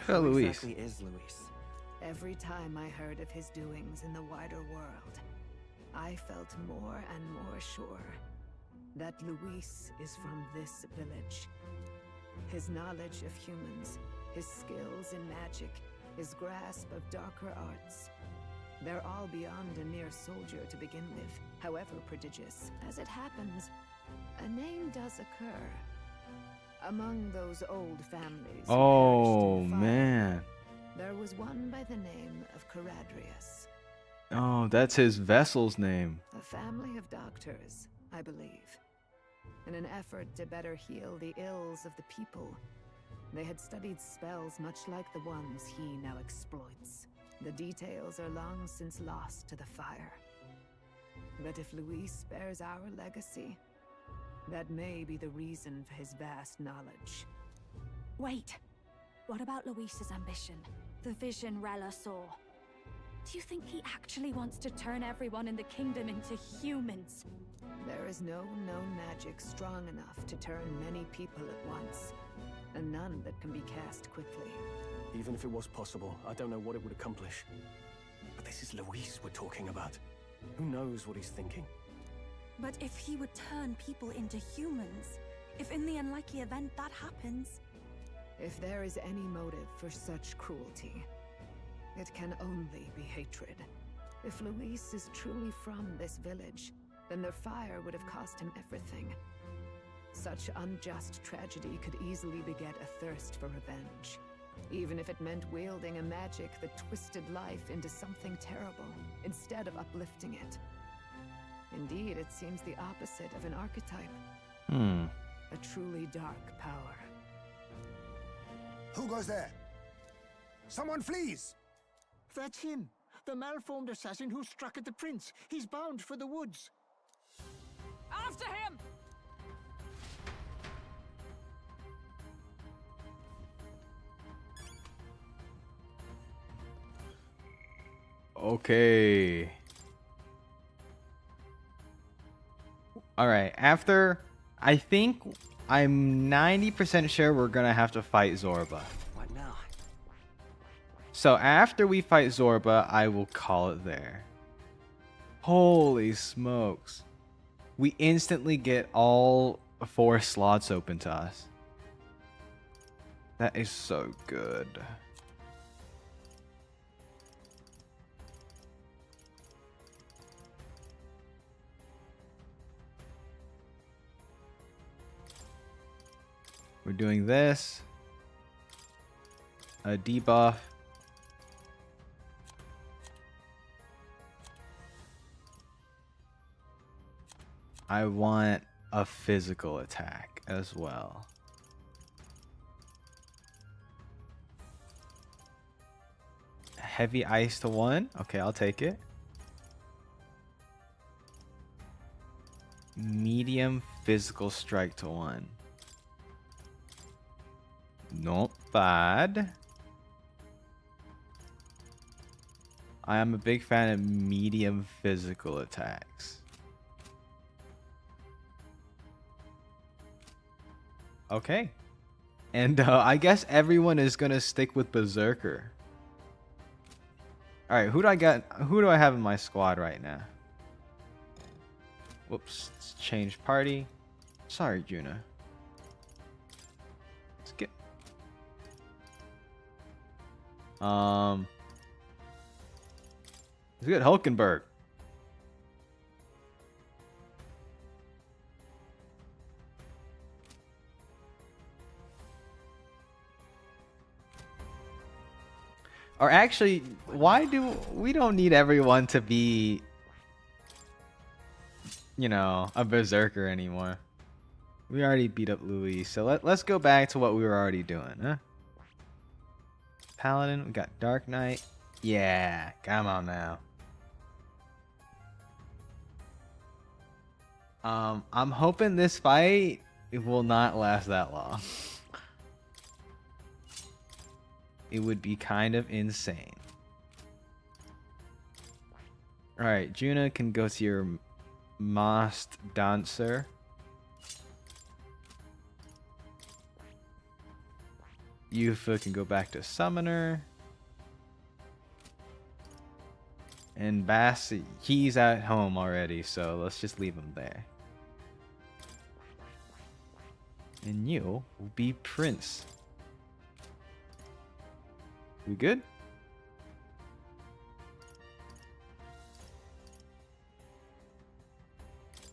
Who exactly is Luis? Every time I heard of his doings in the wider world, I felt more and more sure that Luis is from this village. His knowledge of humans, his skills in magic, his grasp of darker arts, they're all beyond a mere soldier to begin with, however prodigious. As it happens, a name does occur among those old families. Oh, man. There was one by the name of Caradrius. Oh, that's his vessel's name. A family of doctors, I believe. In an effort to better heal the ills of the people, they had studied spells much like the ones he now exploits. The details are long since lost to the fire. But if Luis bears our legacy, that may be the reason for his vast knowledge. Wait. What about Luis's ambition? The vision Rella saw? Do you think he actually wants to turn everyone in the kingdom into humans? There is no known magic strong enough to turn many people at once, and none that can be cast quickly. Even if it was possible, I don't know what it would accomplish. But this is Luis we're talking about. Who knows what he's thinking? But if he would turn people into humans, if in the unlikely event that happens... If there is any motive for such cruelty, it can only be hatred. If Luis is truly from this village, then their fire would have cost him everything. Such unjust tragedy could easily beget a thirst for revenge, even if it meant wielding a magic that twisted life into something terrible, instead of uplifting it. Indeed, it seems the opposite of an archetype. A truly dark power. Who goes there? Someone flees! That's him. The malformed assassin who struck at the prince. He's bound for the woods. After him! Okay. Alright, after... I think... I'm 90% sure we're gonna have to fight Zorba. What now? So after we fight Zorba, I will call it there. Holy smokes. We instantly get all 4 slots open to us. That is so good. We're doing this. A debuff. I want a physical attack as well. Heavy ice to 1. Okay, I'll take it. Medium physical strike to 1. Not bad. I am a big fan of medium physical attacks. Okay. And I guess everyone is gonna stick with Berserker. Alright, who do I have in my squad right now? Whoops, let's change party. Sorry, Juna. Let's get... let's get Hulkenberg. Or actually, why do we don't need everyone to be, you know, a berserker anymore? We already beat up Luis, so let's go back to what we were already doing, huh? Paladin, we got Dark Knight. Yeah, come on now. I'm hoping this fight will not last that long. It would be kind of insane. Alright, Juna can go to your Masked Dancer. Yufa can go back to Summoner. And Bass, he's at home already, so let's just leave him there. And you will be Prince. We good?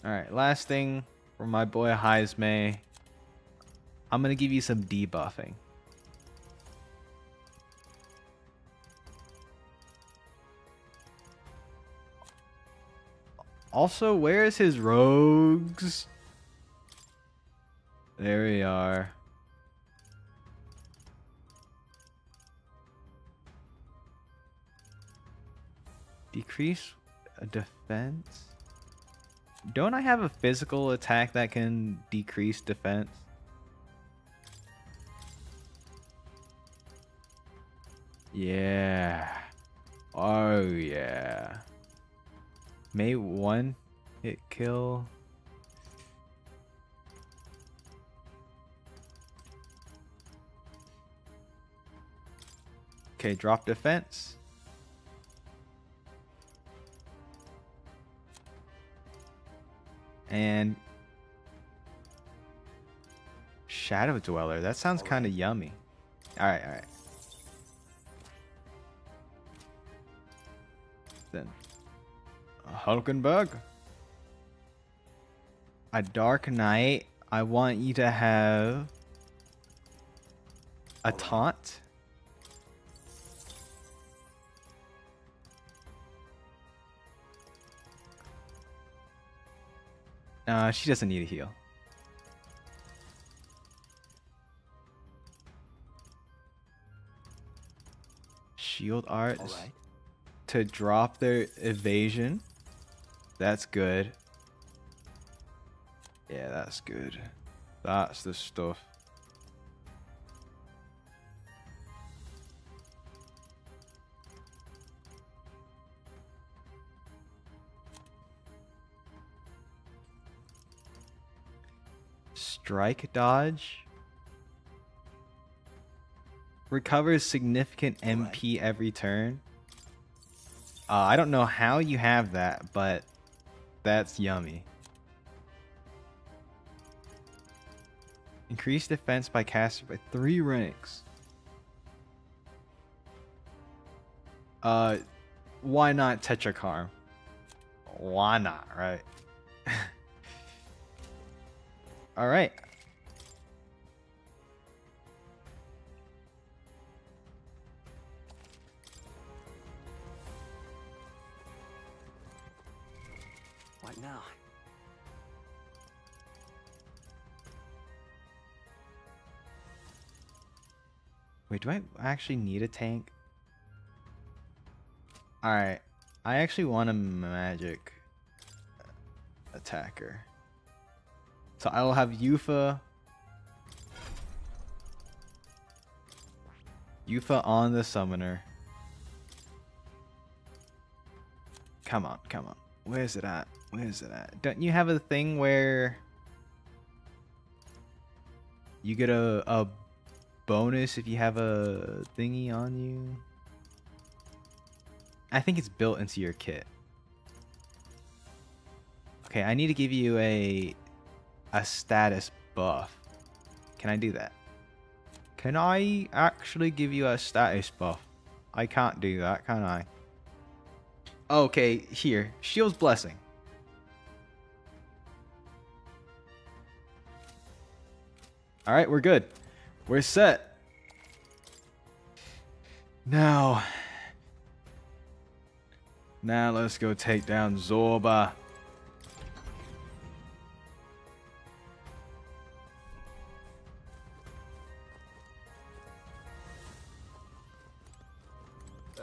Alright, last thing for my boy Heismay. I'm gonna give you some debuffing. Also, where is his rogues? There we are. Decrease a defense? Don't I have a physical attack that can decrease defense? Yeah. Oh yeah. May 1 hit kill. Okay, drop defense. And Shadow Dweller. That sounds kind of yummy. Alright, alright. Then Hulkenberg. A Dark Knight. I want you to have a taunt. She doesn't need a heal. Shield art to drop their evasion. That's good. Yeah, that's good. That's the stuff. Strike dodge. Recovers significant MP every turn. I don't know how you have that, but that's yummy. Increase defense by caster by 3 ranks. Why not Tetrakarm? Why not, right? All right. What now? Wait, do I actually need a tank? Alright. I actually want a magic attacker. So I will have Yufa. Yufa on the summoner. Come on, come on. Where's it at? Where's it at? Don't you have a thing where you get a bonus if you have a thingy on you? I think it's built into your kit. Okay, I need to give you a status buff. Can I do that? Can I actually give you a status buff? I can't do that, can I? Okay, here. Shield's Blessing. Alright, we're good. We're set. Now let's go take down Zorba.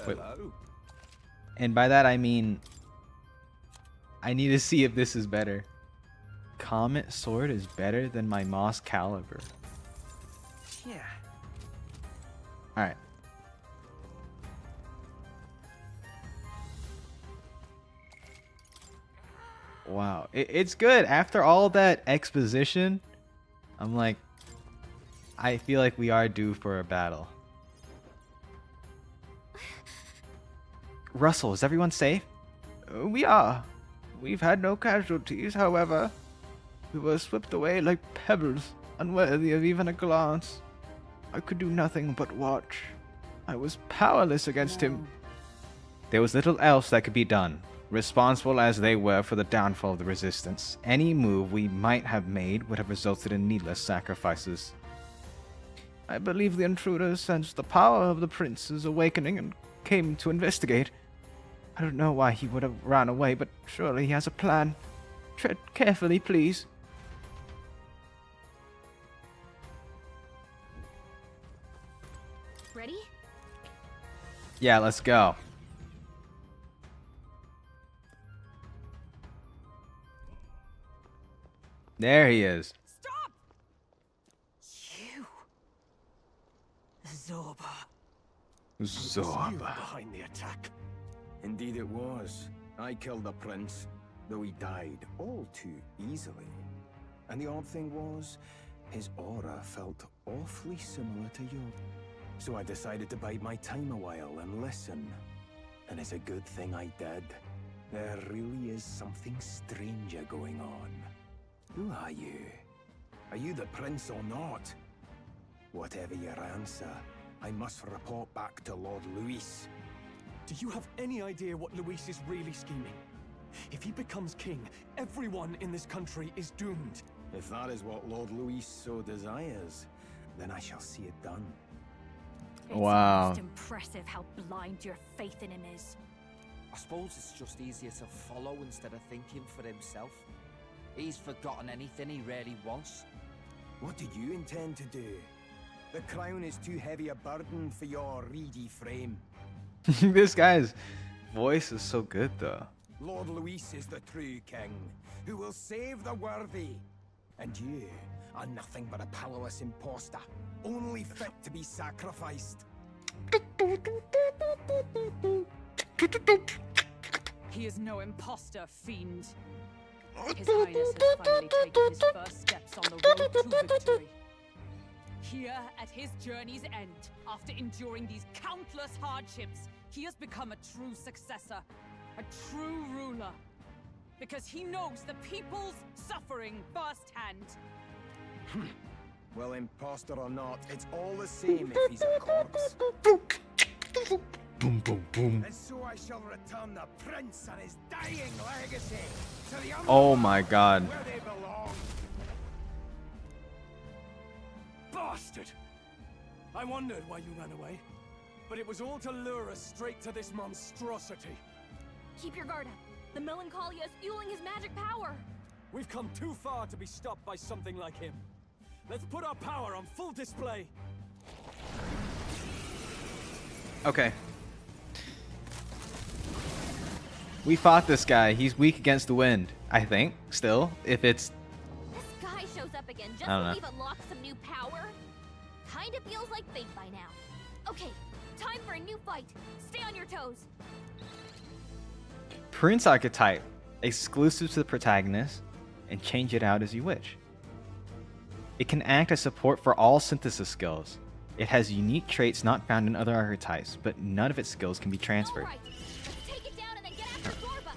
Wait. And by that I mean I need to see if this is better. Comet Sword is better than my Moss Caliber. Yeah. Alright. Wow. It's good. After all that exposition, I'm like, I feel like we are due for a battle. Russell, is everyone safe? We are. We've had no casualties, however. We were swept away like pebbles, unworthy of even a glance. I could do nothing but watch. I was powerless against him. There was little else that could be done. Responsible as they were for the downfall of the Resistance, any move we might have made would have resulted in needless sacrifices. I believe the intruder sensed the power of the prince's awakening and came to investigate. I don't know why he would have ran away, but surely he has a plan. Tread carefully, please. Ready? Yeah, let's go. There he is. Stop! You. Zorba. Zorba. Behind the attack. Indeed it was. I killed the prince, though he died all too easily. And the odd thing was, his aura felt awfully similar to yours. So I decided to bide my time a while and listen. And it's a good thing I did. There really is something stranger going on. Who are you? Are you the prince or not? Whatever your answer, I must report back to Lord Luis. Do you have any idea what Luis is really scheming? If he becomes king, everyone in this country is doomed. If that is what Lord Luis so desires, then I shall see it done. It's Wow. almost impressive how blind your faith in him is. I suppose it's just easier to follow instead of thinking for himself. He's forgotten anything he really wants. What do you intend to do? The crown is too heavy a burden for your reedy frame. This guy's voice is so good though. Lord Luis is the true king, who will save the worthy. And you are nothing but a powerless imposter, only fit to be sacrificed. He is no imposter, fiend. His Highness has finally taken his first steps on the road to victory. Here, at his journey's end, after enduring these countless hardships, he has become a true successor, a true ruler. Because he knows the people's suffering firsthand. Well, imposter or not, it's all the same if he's a corpse. Boom, boom, boom. And so I shall return the prince and his dying legacy to the Oh my god. where they belong. Bastard! I wondered why you ran away, but it was all to lure us straight to this monstrosity. Keep your guard up. The Melancholia is fueling his magic power. We've come too far to be stopped by something like him. Let's put our power on full display. Okay. We fought this guy. He's weak against the wind, I think, still. If it's... This guy shows up again just I don't to know. leave unlocked some new power. Kinda feels like fate by now. Okay, time for a new fight. Stay on your toes. Prince archetype, exclusive to the protagonist, and change it out as you wish. It can act as support for all synthesis skills. It has unique traits not found in other archetypes, but none of its skills can be transferred. Alright, let's take it down and then get after Zorba.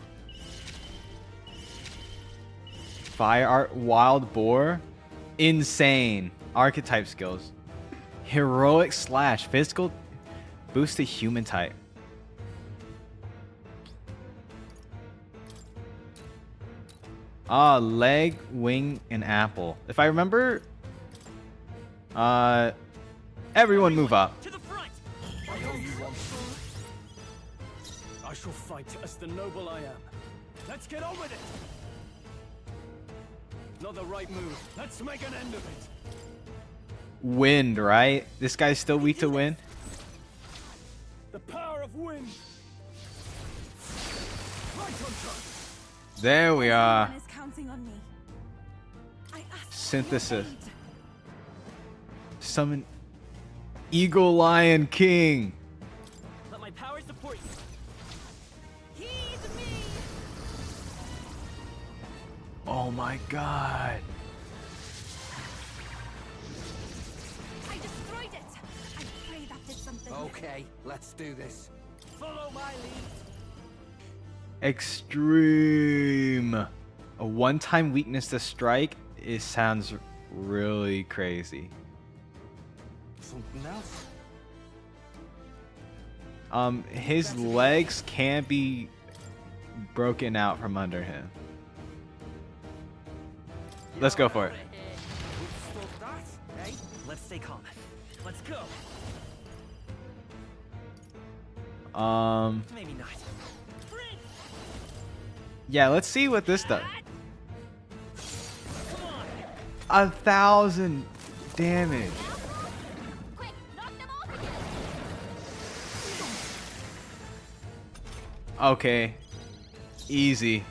Fire Art Wild Boar, insane archetype skills. Heroic Slash, physical boost to human type. Leg, wing, and apple. If I remember, everyone move up. To the front! I know you want I shall fight as the noble I am. Let's get on with it! Not the right move. Let's make an end of it. Wind, right? This guy's still weak to wind. The power of wind. Right on time. There we are. Everyone is counting on me. I ask Synthesis. Summon Eagle Lion King. Let my power support you. Heed me. Oh my god. I destroyed it. I pray that did something. Okay, let's do this. Follow my lead. Extreme. A one-time weakness to strike. It sounds really crazy. Something else? His legs can't be broken out from under him. Let's go for it. Stop that, eh? Let's stay calm. Let's go. Maybe not. Yeah, let's see what this does. 1,000 damage. Okay. Easy.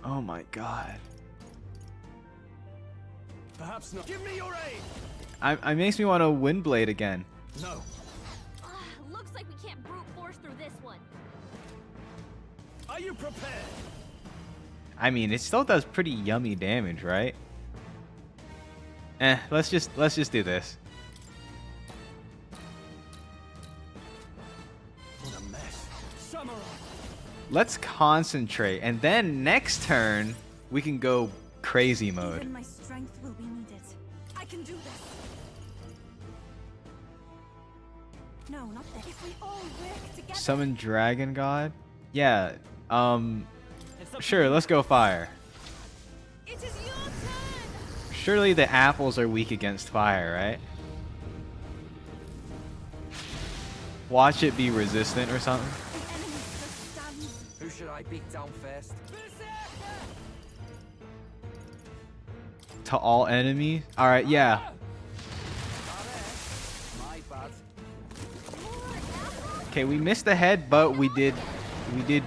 Oh my god. Perhaps not. Give me your aid. It makes me want to Windblade again. No. Looks like we can't brute force through this one. Are you prepared? I mean, it still does pretty yummy damage, right? Let's just do this. What a mess. Samurai. Let's concentrate, and then next turn we can go crazy mode. Even my strength will be needed. I can do this. No, not this. If we all work together. Summon Dragon God? Yeah, sure, let's go fire. It is your turn. Surely the apples are weak against fire, right? Watch it be resistant or something. Who should I beat down first? To all enemies? Alright, yeah. My bad. Okay, we missed the head, but we did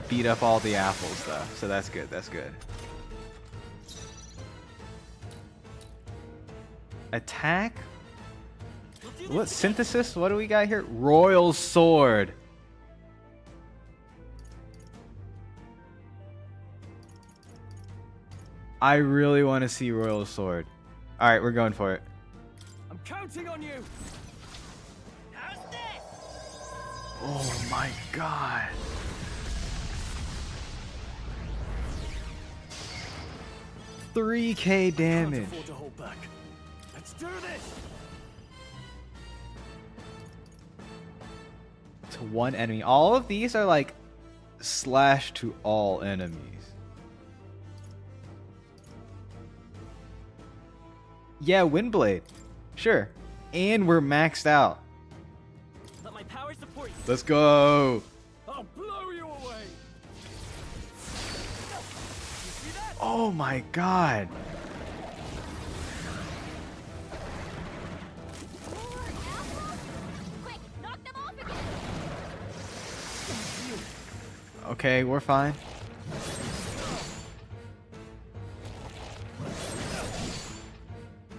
beat up all the apples though. So that's good, that's good. Attack? What synthesis? What do we got here? Royal Sword. I really want to see Royal Sword. Alright, we're going for it. I'm counting on you. Oh my god. $3K damage. Can't afford to hold back. Let's do this. To one enemy. All of these are like slash to all enemies. Yeah, Windblade. Sure. And we're maxed out. Let my power support you. Let's go. I'll blow you away. Oh my god. Okay, we're fine.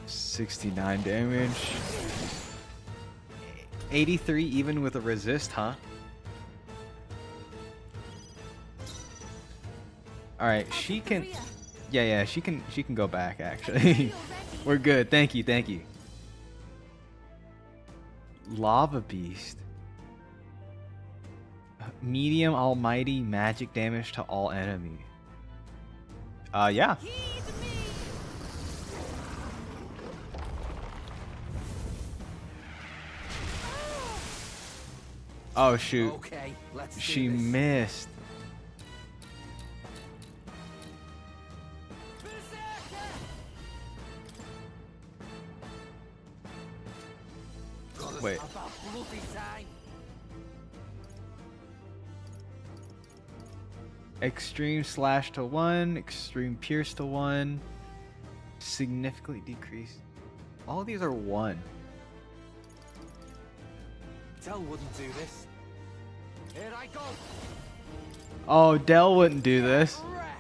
$69 damage. 83 even with a resist, huh? Alright, she can... Yeah, she can go back actually. We're good. Thank you, thank you. Lava Beast. Medium almighty magic damage to all enemy. Yeah. Oh shoot. Okay, let's she do this. missed. Wait. Extreme slash to 1, extreme pierce to 1, significantly decreased. All of these are 1. Dell wouldn't do this. Here I go. Oh, Dell wouldn't do this. My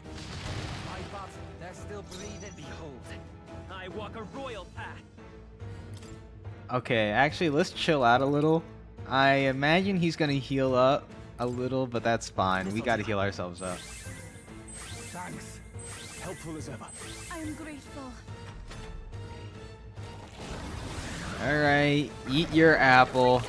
bad. They're still breathing. Behold, I walk a royal path. Okay, actually, let's chill out a little. I imagine he's gonna heal up a little, but that's fine. We gotta heal ourselves up. Thanks. Helpful as ever. I'm grateful. Alright, eat your apple.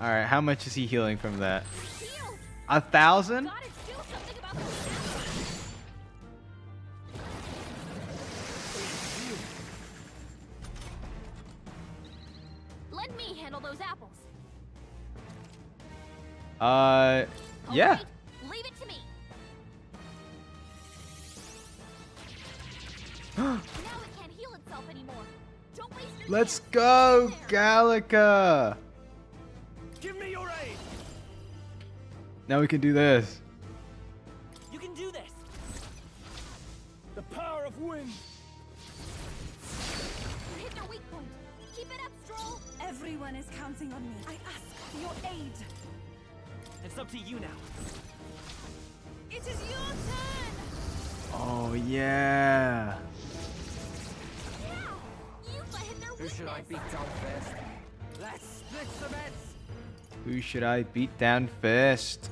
Alright, how much is he healing from that? 1,000? Let me handle those apples. Yeah. Okay, leave it to me. Now it can't heal itself anymore. Don't waste your Let's go, Gallica! Give me your aid. Now we can do this. You can do this. The power of wind. You hit their weak point. Keep it up, Stroll. Everyone is counting on me. I ask for your aid. It's up to you now. It is your turn. Oh, yeah. Who should I beat down first? Let's split some heads. Who should I beat down first?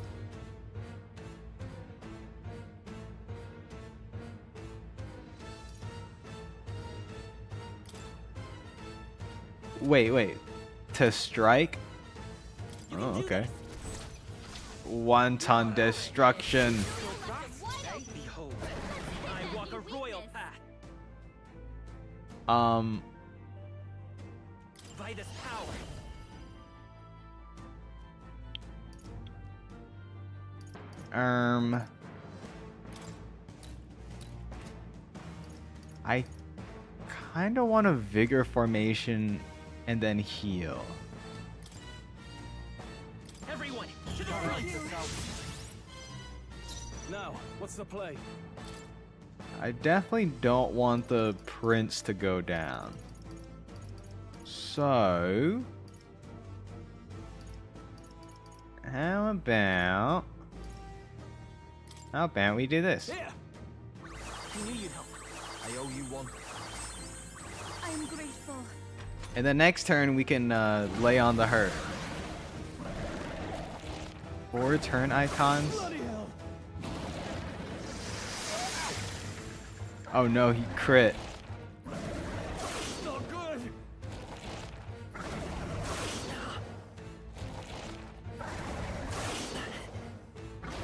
Wait. To strike? Oh, okay. Wanton destruction. Behold, I walk a royal path. By this power. I kind of want a vigor formation and then heal. Everyone, to the front! Now, what's the play? I definitely don't want the prince to go down. So, how about we do this? Here. I knew you'd help. I owe you one. I am grateful. And the next turn we can lay on the hurt. 4 turn icons. Oh no, he crit. Not good.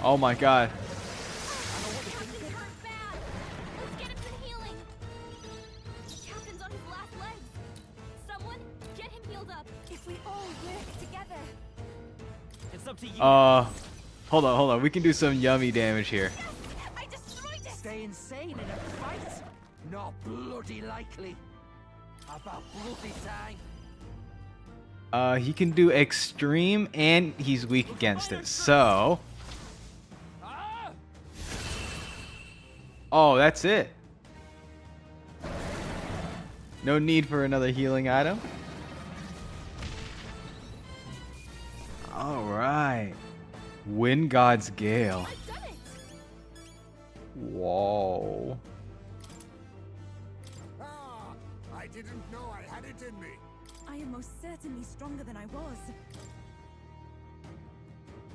Oh my god. Captain's on his last legs. Someone get him healed up. If we all work together. It's up to you. Hold on. We can do some yummy damage here. I destroyed it. Stay insane in a fight? Not bloody likely. About bloody time. He can do extreme and he's weak against it. So, oh, that's it. No need for another healing item. All right. Wind God's Gale. Whoa. I didn't know I had it in me. I am most certainly stronger than I was.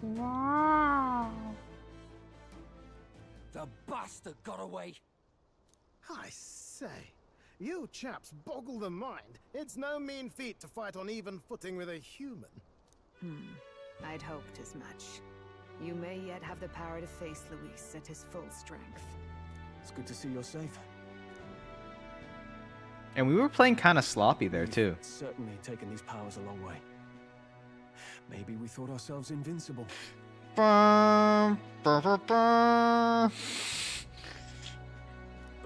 Wow. The bastard got away. I say, you chaps boggle the mind. It's no mean feat to fight on even footing with a human. I'd hoped as much. You may yet have the power to face Luis at his full strength. It's good to see you're safe. And we were playing kind of sloppy there too. Certainly taken these powers a long way. Maybe we thought ourselves invincible. But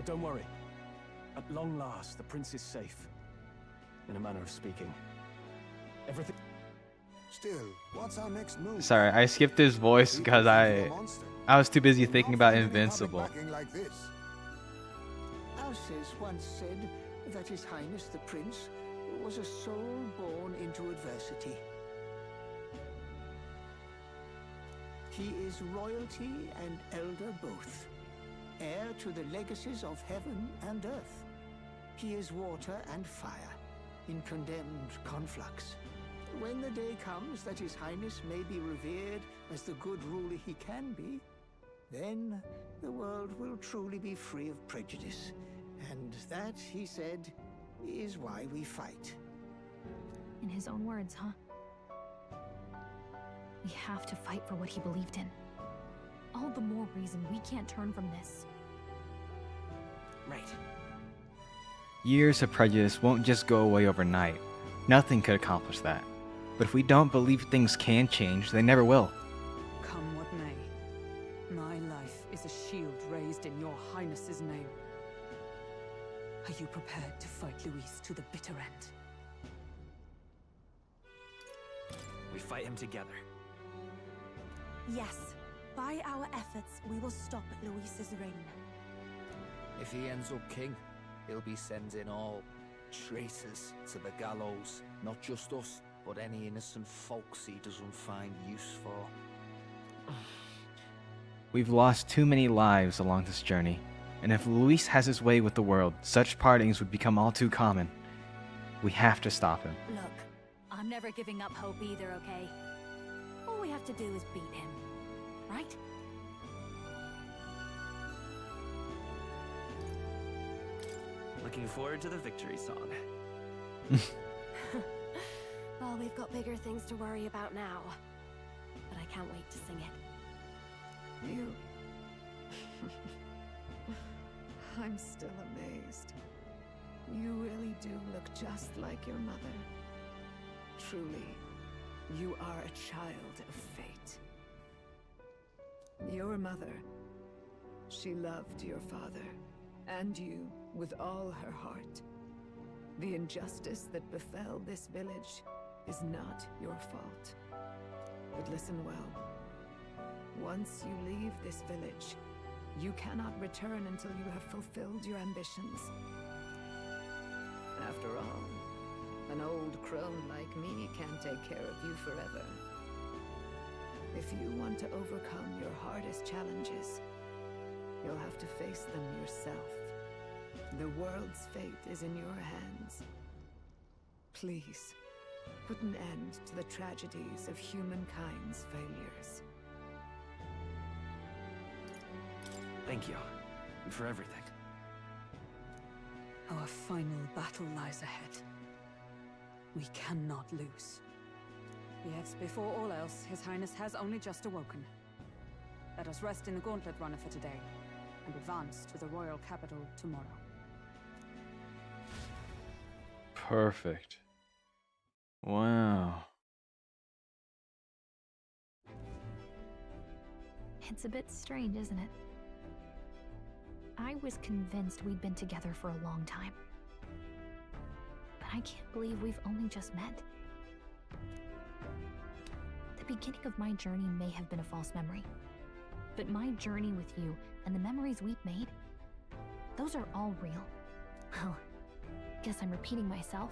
But don't worry. At long last, the prince is safe. In a manner of speaking. Everything... Still, what's our next move? Sorry, I skipped his voice because I was too busy thinking about Invincible. Like this. Alces once said that His Highness the Prince was a soul born into adversity. He is royalty and elder both, heir to the legacies of heaven and earth. He is water and fire, in condemned conflux. When the day comes that His Highness may be revered as the good ruler he can be, then the world will truly be free of prejudice. And that, he said, is why we fight. In his own words, huh? We have to fight for what he believed in. All the more reason we can't turn from this. Right. Years of prejudice won't just go away overnight. Nothing could accomplish that. But if we don't believe things can change, they never will. Come what may, my life is a shield raised in your highness's name. Are you prepared to fight Luis to the bitter end? We fight him together. Yes, by our efforts, we will stop Luis's reign. If he ends up king, he'll be sending all traitors to the gallows. Not just us, but any innocent folks he doesn't find use for. We've lost too many lives along this journey, and if Luis has his way with the world, such partings would become all too common. We have to stop him. Look, I'm never giving up hope either, okay? All we have to do is beat him, right? Looking forward to the victory song. all, we've got bigger things to worry about now. But I can't wait to sing it. You... I'm still amazed. You really do look just like your mother. Truly, you are a child of fate. Your mother, she loved your father, and you with all her heart. The injustice that befell this village is not your fault. But listen well. Once you leave this village, you cannot return until you have fulfilled your ambitions. After all, an old crone like me can't take care of you forever. If you want to overcome your hardest challenges, you'll have to face them yourself. The world's fate is in your hands. Please, put an end to the tragedies of humankind's failures. Thank you for everything. Our final battle lies ahead. We cannot lose. Yet, before all else, His Highness has only just awoken. Let us rest in the Gauntlet Runner for today, and advance to the royal capital tomorrow. Perfect. Wow. It's a bit strange, isn't it? I was convinced we'd been together for a long time. But I can't believe we've only just met. The beginning of my journey may have been a false memory. But my journey with you and the memories we've made, those are all real. Well, guess I'm repeating myself.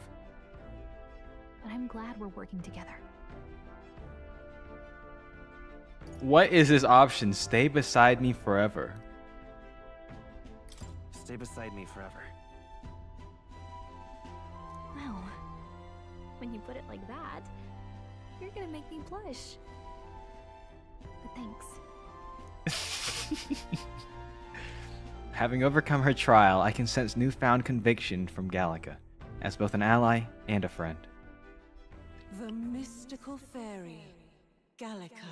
But I'm glad we're working together. What is this option? Stay beside me forever. Stay beside me forever. Well, when you put it like that, you're gonna make me blush. But thanks. Having overcome her trial, I can sense newfound conviction from Gallica, as both an ally and a friend. The mystical fairy, Gallica.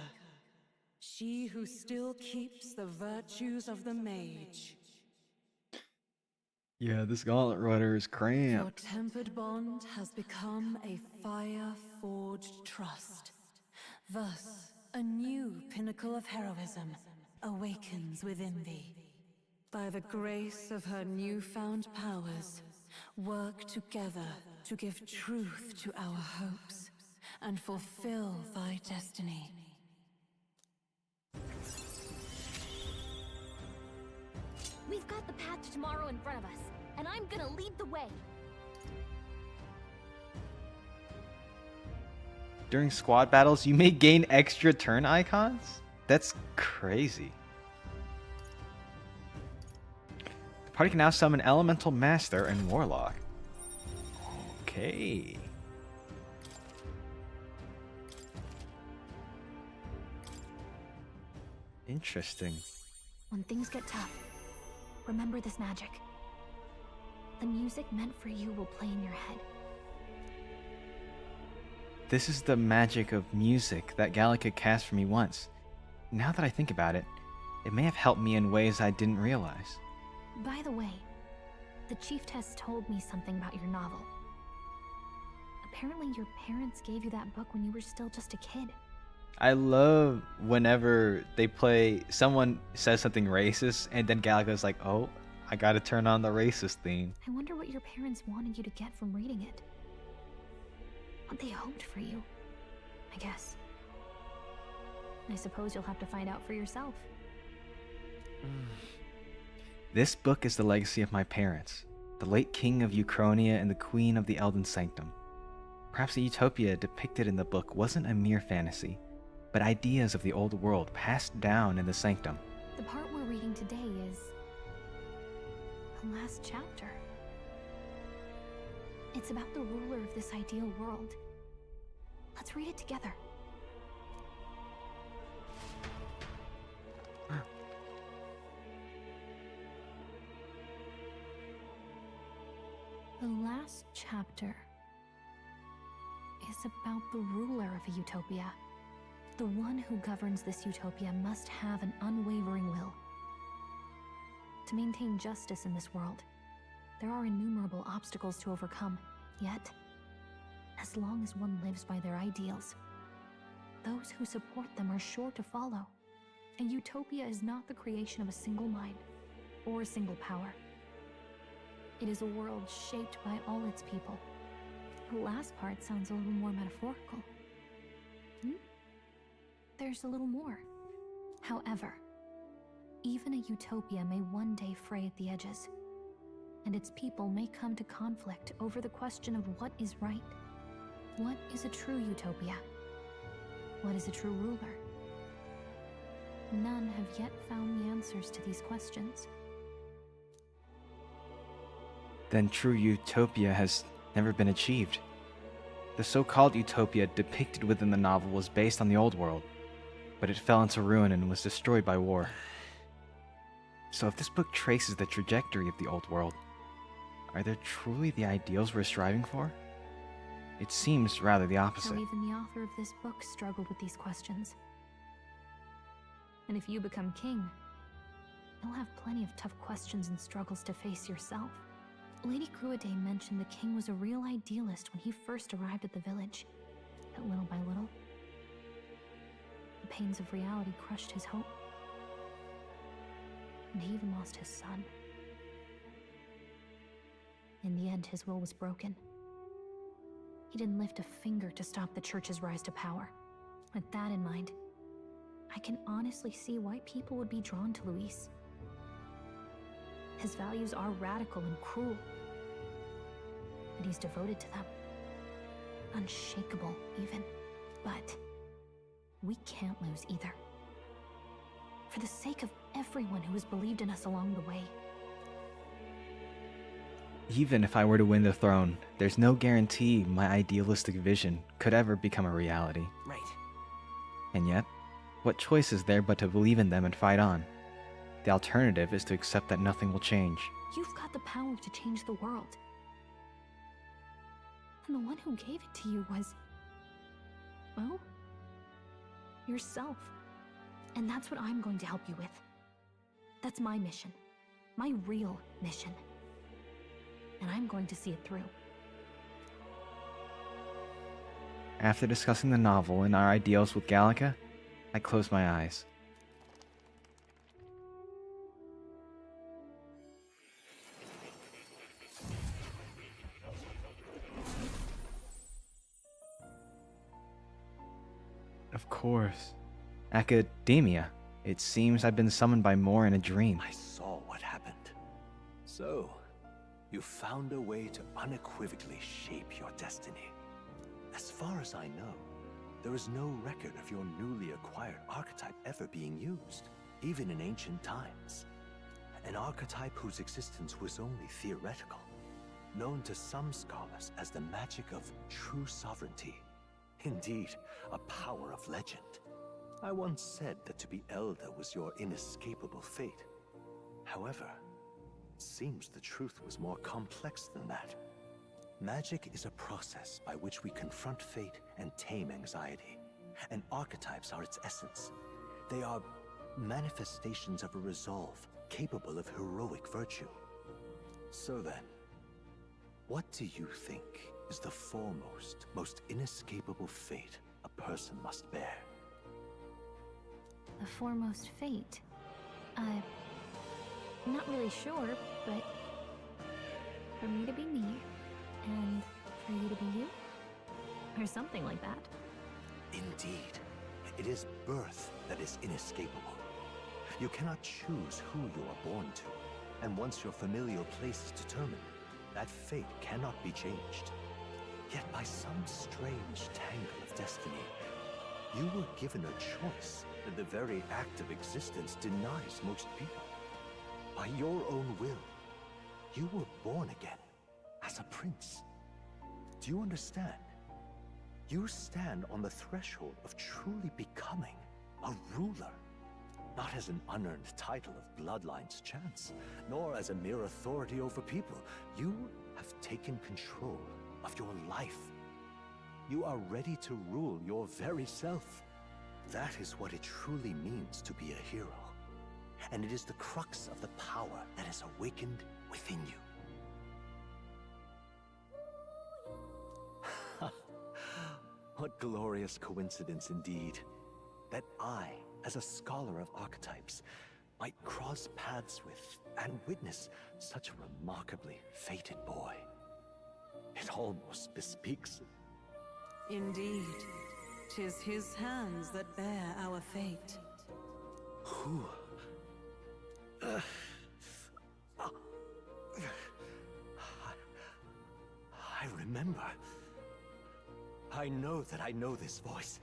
She who still keeps the virtues of the mage. Yeah, this gauntlet runner is Your cramped. tempered bond has become a fire-forged trust. Thus, a new pinnacle of heroism awakens within thee. By the grace of her newfound powers, work together to give truth to our hopes and fulfill thy destiny. We've got the path to tomorrow in front of us, and I'm gonna lead the way. During squad battles, you may gain extra turn icons? That's crazy. The party can now summon Elemental Master and Warlock. Okay. Interesting. When things get tough, remember this magic. The music meant for you will play in your head. This is the magic of music that Gallica cast for me once. Now that I think about it, it may have helped me in ways I didn't realize. By the way, the Chieftess told me something about your novel. Apparently your parents gave you that book when you were still just a kid. I love whenever they play, someone says something racist, and then Gallica's like, oh, I gotta turn on the racist theme. I wonder what your parents wanted you to get from reading it. What they hoped for you, I guess. I suppose you'll have to find out for yourself. This book is the legacy of my parents, the late king of Uchronia and the queen of the Elden Sanctum. Perhaps the utopia depicted in the book wasn't a mere fantasy, but ideas of the old world passed down in the Sanctum. The part we're reading today is the last chapter. It's about the ruler of this ideal world. Let's read it together. The last chapter. is about the ruler of a utopia. The one who governs this utopia must have an unwavering will. To maintain justice in this world, there are innumerable obstacles to overcome. Yet, as long as one lives by their ideals, those who support them are sure to follow. A utopia is not the creation of a single mind or a single power. It is a world shaped by all its people. The last part sounds a little more metaphorical. There's a little more. However, even a utopia may one day fray at the edges, and its people may come to conflict over the question of what is right. What is a true utopia? What is a true ruler? None have yet found the answers to these questions. Then true utopia has never been achieved. The so-called utopia depicted within the novel was based on the old world, but it fell into ruin and was destroyed by war. So if this book traces the trajectory of the old world, are there truly the ideals we're striving for? It seems rather the opposite. How even the author of this book struggled with these questions. And if you become king, you'll have plenty of tough questions and struggles to face yourself. Lady Gooey-bern mentioned the king was a real idealist when he first arrived at the village. But little by little, the pains of reality crushed his hope. And he even lost his son. In the end, his will was broken. He didn't lift a finger to stop the church's rise to power. With that in mind, I can honestly see why people would be drawn to Luis. His values are radical and cruel, and he's devoted to them. Unshakable, even. But we can't lose either. For the sake of everyone who has believed in us along the way. Even if I were to win the throne, there's no guarantee my idealistic vision could ever become a reality. Right. And yet, what choice is there but to believe in them and fight on? The alternative is to accept that nothing will change. You've got the power to change the world. And the one who gave it to you was, well, yourself. And that's what I'm going to help you with. That's my mission. My real mission. And I'm going to see it through. After discussing the novel and our ideals with Gallica, I closed my eyes. Of course. Academia. It seems I've been summoned by Moore in a dream. I saw what happened. So, you found a way to unequivocally shape your destiny. As far as I know, there is no record of your newly acquired archetype ever being used, even in ancient times. An archetype whose existence was only theoretical, known to some scholars as the magic of true sovereignty. Indeed, a power of legend. I once said that to be elder was your inescapable fate. However, it seems the truth was more complex than that. Magic is a process by which we confront fate and tame anxiety, and archetypes are its essence. They are manifestations of a resolve capable of heroic virtue. So then, what do you think is the foremost, most inescapable fate a person must bear? The foremost fate? I'm not really sure, but for me to be me, and for you to be you? Or something like that. Indeed. It is birth that is inescapable. You cannot choose who you are born to, and once your familial place is determined, that fate cannot be changed. Yet by some strange tangle of destiny, you were given a choice that the very act of existence denies most people. By your own will, you were born again as a prince. Do you understand? You stand on the threshold of truly becoming a ruler. Not as an unearned title of bloodline's chance, nor as a mere authority over people. You have taken control of your life. You are ready to rule your very self. That is what it truly means to be a hero. And it is the crux of the power that is awakened within you. What glorious coincidence indeed, that I, as a scholar of archetypes, might cross paths with and witness such a remarkably fated boy. It almost bespeaks it. Indeed, 'tis his hands that bear our fate. Who? I remember. I know that I know this voice.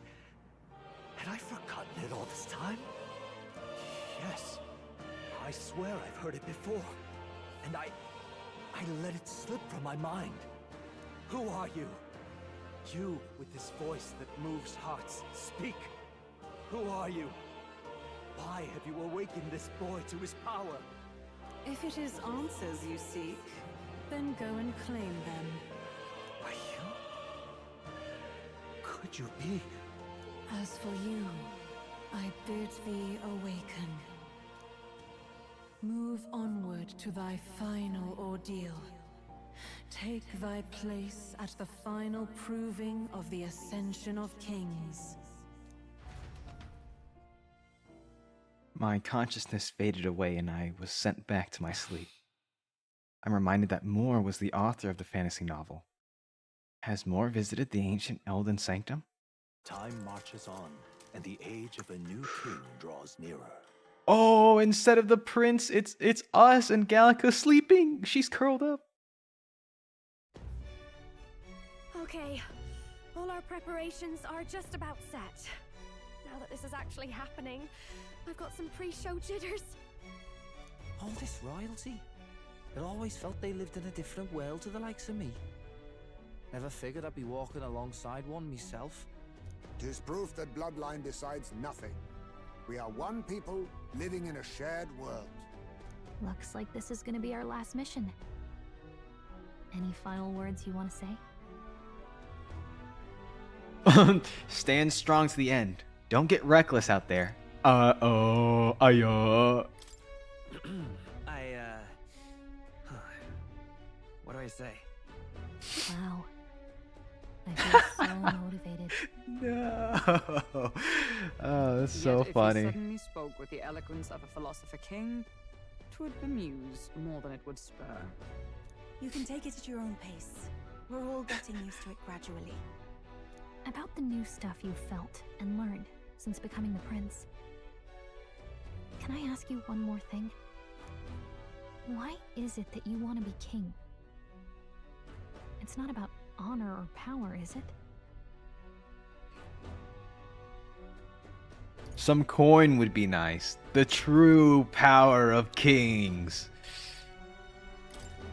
Had I forgotten it all this time? Yes. I swear I've heard it before. And I let it slip from my mind. Who are you? You with this voice that moves hearts. Speak. Who are you? Why have you awakened this boy to his power? If it is answers you seek, then go and claim them. Are you? Could you be? As for you, I bid thee awaken. Move onward to thy final ordeal. Take thy place at the final proving of the ascension of kings. My consciousness faded away and I was sent back to my sleep. I'm reminded that Moore was the author of the fantasy novel. Has Moore visited the ancient Elden Sanctum? Time marches on, and the age of a new king draws nearer. Oh, instead of the prince, it's us and Gallica sleeping. She's curled up. Okay, all our preparations are just about set. Now that this is actually happening, I've got some pre-show jitters. All this royalty? It always felt they lived in a different world to the likes of me. Never figured I'd be walking alongside one myself. 'Tis proof that bloodline decides nothing. We are one people living in a shared world. Looks like this is gonna be our last mission. Any final words you want to say? Stand strong to the end. Don't get reckless out there. Ayo. What do I say? Wow. I feel so motivated. No. Oh, that's so Yet funny. If he suddenly spoke with the eloquence of a philosopher king, 'twould amuse more than it would spur. You can take it at your own pace. We're all getting used to it gradually. About the new stuff you've felt and learned since becoming the prince. Can I ask you one more thing? Why is it that you want to be king? It's not about honor or power, is it? Some coin would be nice. The true power of kings.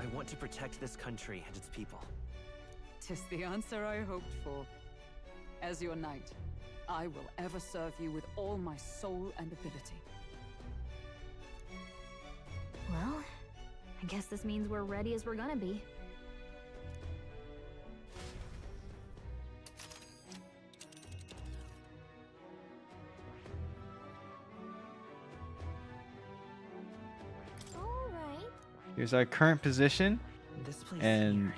I want to protect this country and its people. 'Tis the answer I hoped for. As your knight, I will ever serve you with all my soul and ability. Well, I guess this means we're ready as we're gonna be. Here's our current position. This place and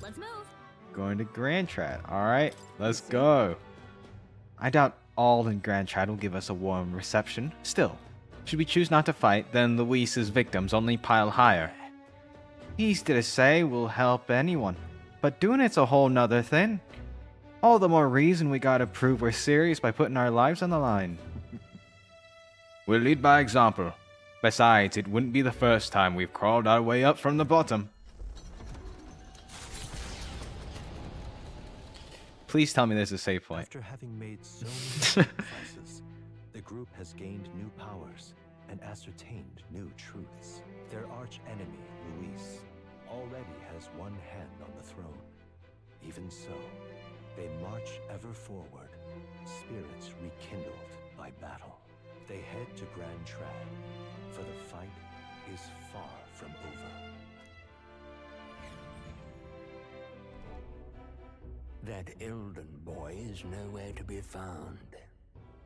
Let's move. going to Grand Trad. Alright, let's go. I doubt all in Grand Trad will give us a warm reception. Still, should we choose not to fight, then Luis's victims only pile higher. Easy to say will help anyone, but doing it's a whole nother thing. All the more reason we gotta prove we're serious by putting our lives on the line. We'll lead by example. Besides, it wouldn't be the first time we've crawled our way up from the bottom. Please tell me there's a save point. After having made so many sacrifices, the group has gained new powers and ascertained new truths. Their arch-enemy, Luis, already has one hand on the throne. Even so, they march ever forward, spirits rekindled by battle. They head to Grand Trad, for the fight is far from over. That Elden boy is nowhere to be found.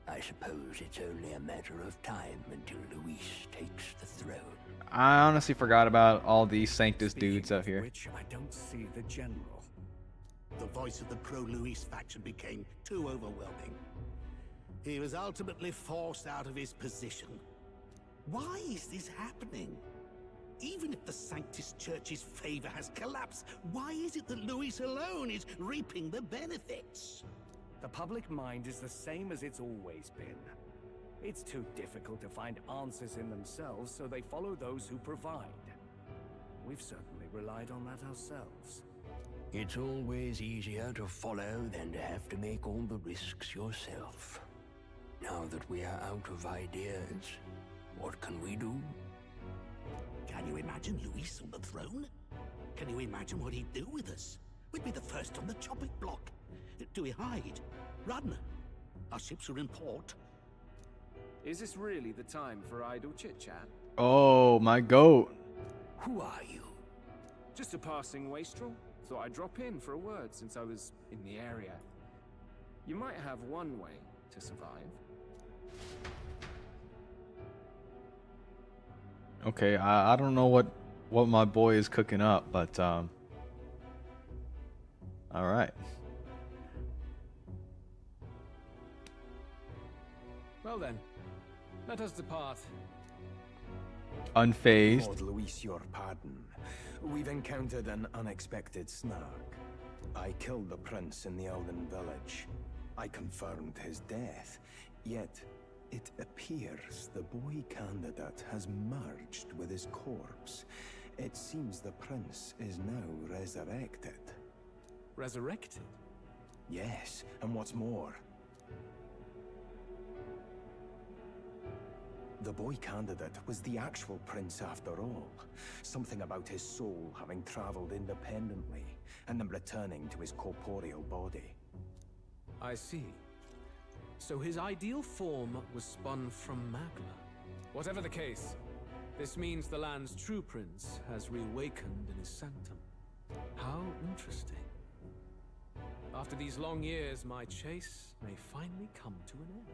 I suppose it's only a matter of time until Luis takes the throne. I honestly forgot about all these Sanctus dudes up here. Which I don't see the general. The voice of the pro-Luis faction became too overwhelming. He was ultimately forced out of his position. Why is this happening? Even if the Sanctus Church's favor has collapsed, why is it that Luis alone is reaping the benefits? The public mind is the same as it's always been. It's too difficult to find answers in themselves, so they follow those who provide. We've certainly relied on that ourselves. It's always easier to follow than to have to make all the risks yourself. Now that we are out of ideas, what can we do? Can you imagine Luis on the throne? Can you imagine what he'd do with us? We'd be the first on the chopping block. Do we hide? Run? Our ships are in port. Is this really the time for idle chit-chat? Oh, my goat. Who are you? Just a passing wastrel. Thought I'd drop in for a word since I was in the area. You might have one way to survive. Okay, I don't know what my boy is cooking up, but all right. Well then, let us depart. Unfazed. Lord Luis, your pardon. We've encountered an unexpected snag. I killed the prince in the Elden village. I confirmed his death, yet it appears the boy candidate has merged with his corpse. It seems the prince is now resurrected. Resurrected? Yes, and what's more, the boy candidate was the actual prince after all. Something about his soul having traveled independently and then returning to his corporeal body. I see. So his ideal form was spun from Magla. Whatever the case, this means the land's true prince has reawakened in his sanctum. How interesting. After these long years, my chase may finally come to an end.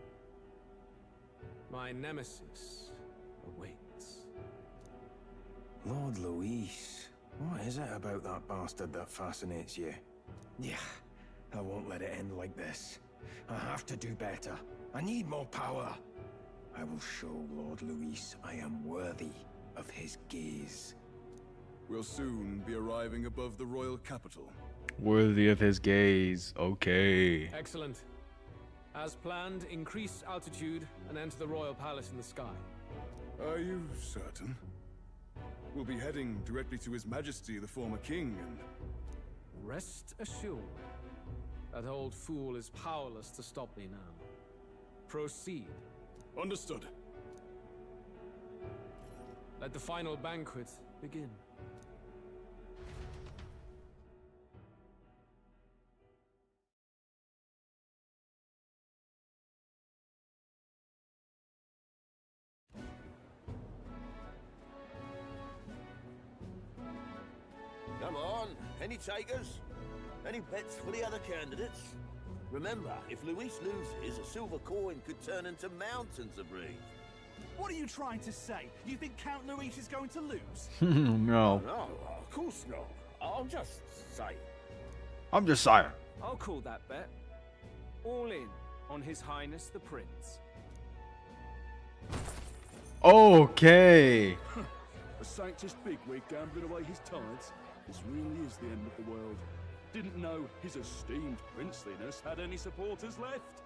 My nemesis awaits. Lord Luis, what is it about that bastard that fascinates you? Yeah, I won't let it end like this. I have to do better. I need more power. I will show Lord Luis I am worthy of his gaze. We'll soon be arriving above the royal capital. Worthy of his gaze. Okay. Excellent. As planned, increase altitude and enter the royal palace in the sky. Are you certain? We'll be heading directly to His Majesty, the former king, and... Rest assured, that old fool is powerless to stop me now. Proceed. Understood. Let the final banquet begin. Come on, any takers? Any bets for the other candidates? Remember, if Luis loses, a silver coin could turn into mountains of breathe. What are you trying to say? You think Count Luis is going to lose? No. No, of course not. I'm just saying. I'm just saying. I'll call that bet. All in on His Highness the Prince. Okay. A Sanctus bigwig gambling away his tithes? This really is the end of the world. Didn't know his esteemed princeliness had any supporters left.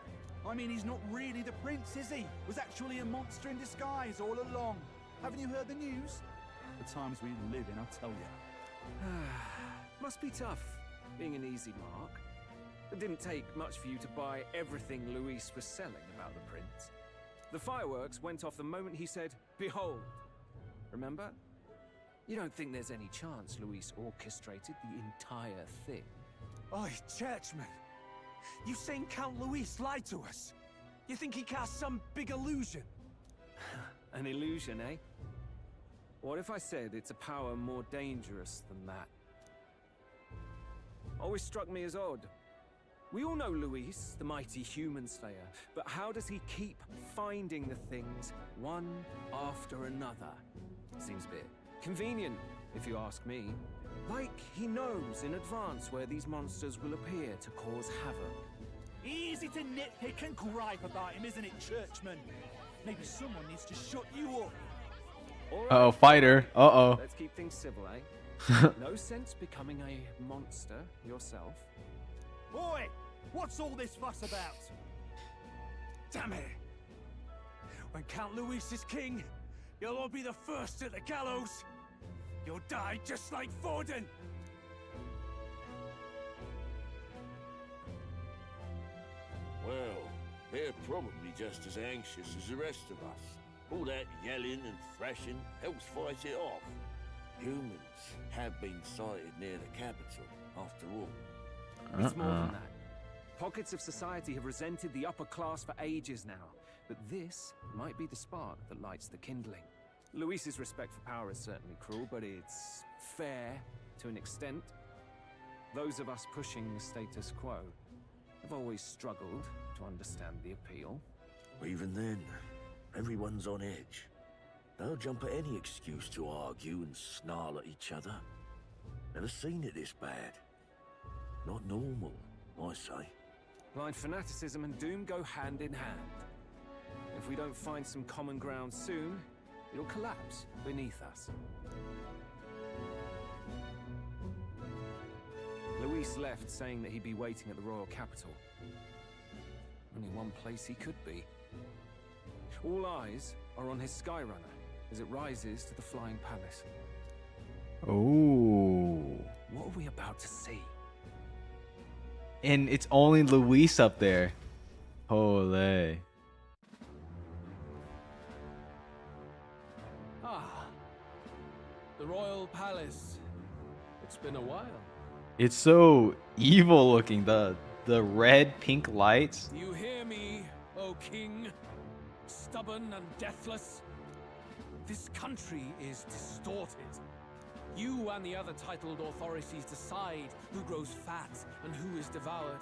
I mean, he's not really the prince, is he? Was actually a monster in disguise all along. Haven't you heard the news? The times we live in, I'll tell you. Must be tough, being an easy mark. It didn't take much for you to buy everything Luis was selling about the prince. The fireworks went off the moment he said, "Behold." Remember? You don't think there's any chance Luis orchestrated the entire thing? Oi, churchman! You saying Count Luis lied to us? You think he cast some big illusion? An illusion, eh? What if I said it's a power more dangerous than that? Always struck me as odd. We all know Luis, the mighty human slayer, but how does he keep finding the things one after another? Seems a bit convenient, if you ask me. Like he knows in advance where these monsters will appear to cause havoc. Easy to nitpick and gripe about him, isn't it, Churchman? Maybe someone needs to shut you up. All right. Uh-oh, fighter. Uh-oh. Let's keep things civil, eh? No sense becoming a monster yourself. Boy, what's all this fuss about? Damn it! When Count Luis is king, you'll all be the first at the gallows. You'll die just like Forden. Well, they're probably just as anxious as the rest of us. All that yelling and thrashing helps fight it off. Humans have been sighted near the capital, after all. It's more than that. Pockets of society have resented the upper class for ages now, but this might be the spark that lights the kindling. Luis's respect for power is certainly cruel, but it's fair to an extent. Those of us pushing the status quo have always struggled to understand the appeal. Even then, everyone's on edge. They'll jump at any excuse to argue and snarl at each other. Never seen it this bad. Not normal, I say. Blind fanaticism and doom go hand in hand. If we don't find some common ground soon, it'll collapse beneath us. Luis left saying that he'd be waiting at the royal capital. Only one place he could be. All eyes are on his Skyrunner as it rises to the flying palace. Oh. What are we about to see? And it's only Luis up there. Holy. Ah, the royal palace. It's been a while. It's so evil looking. The red pink lights. You hear me, O king? Stubborn and deathless. This country is distorted. You and the other titled authorities decide who grows fat and who is devoured.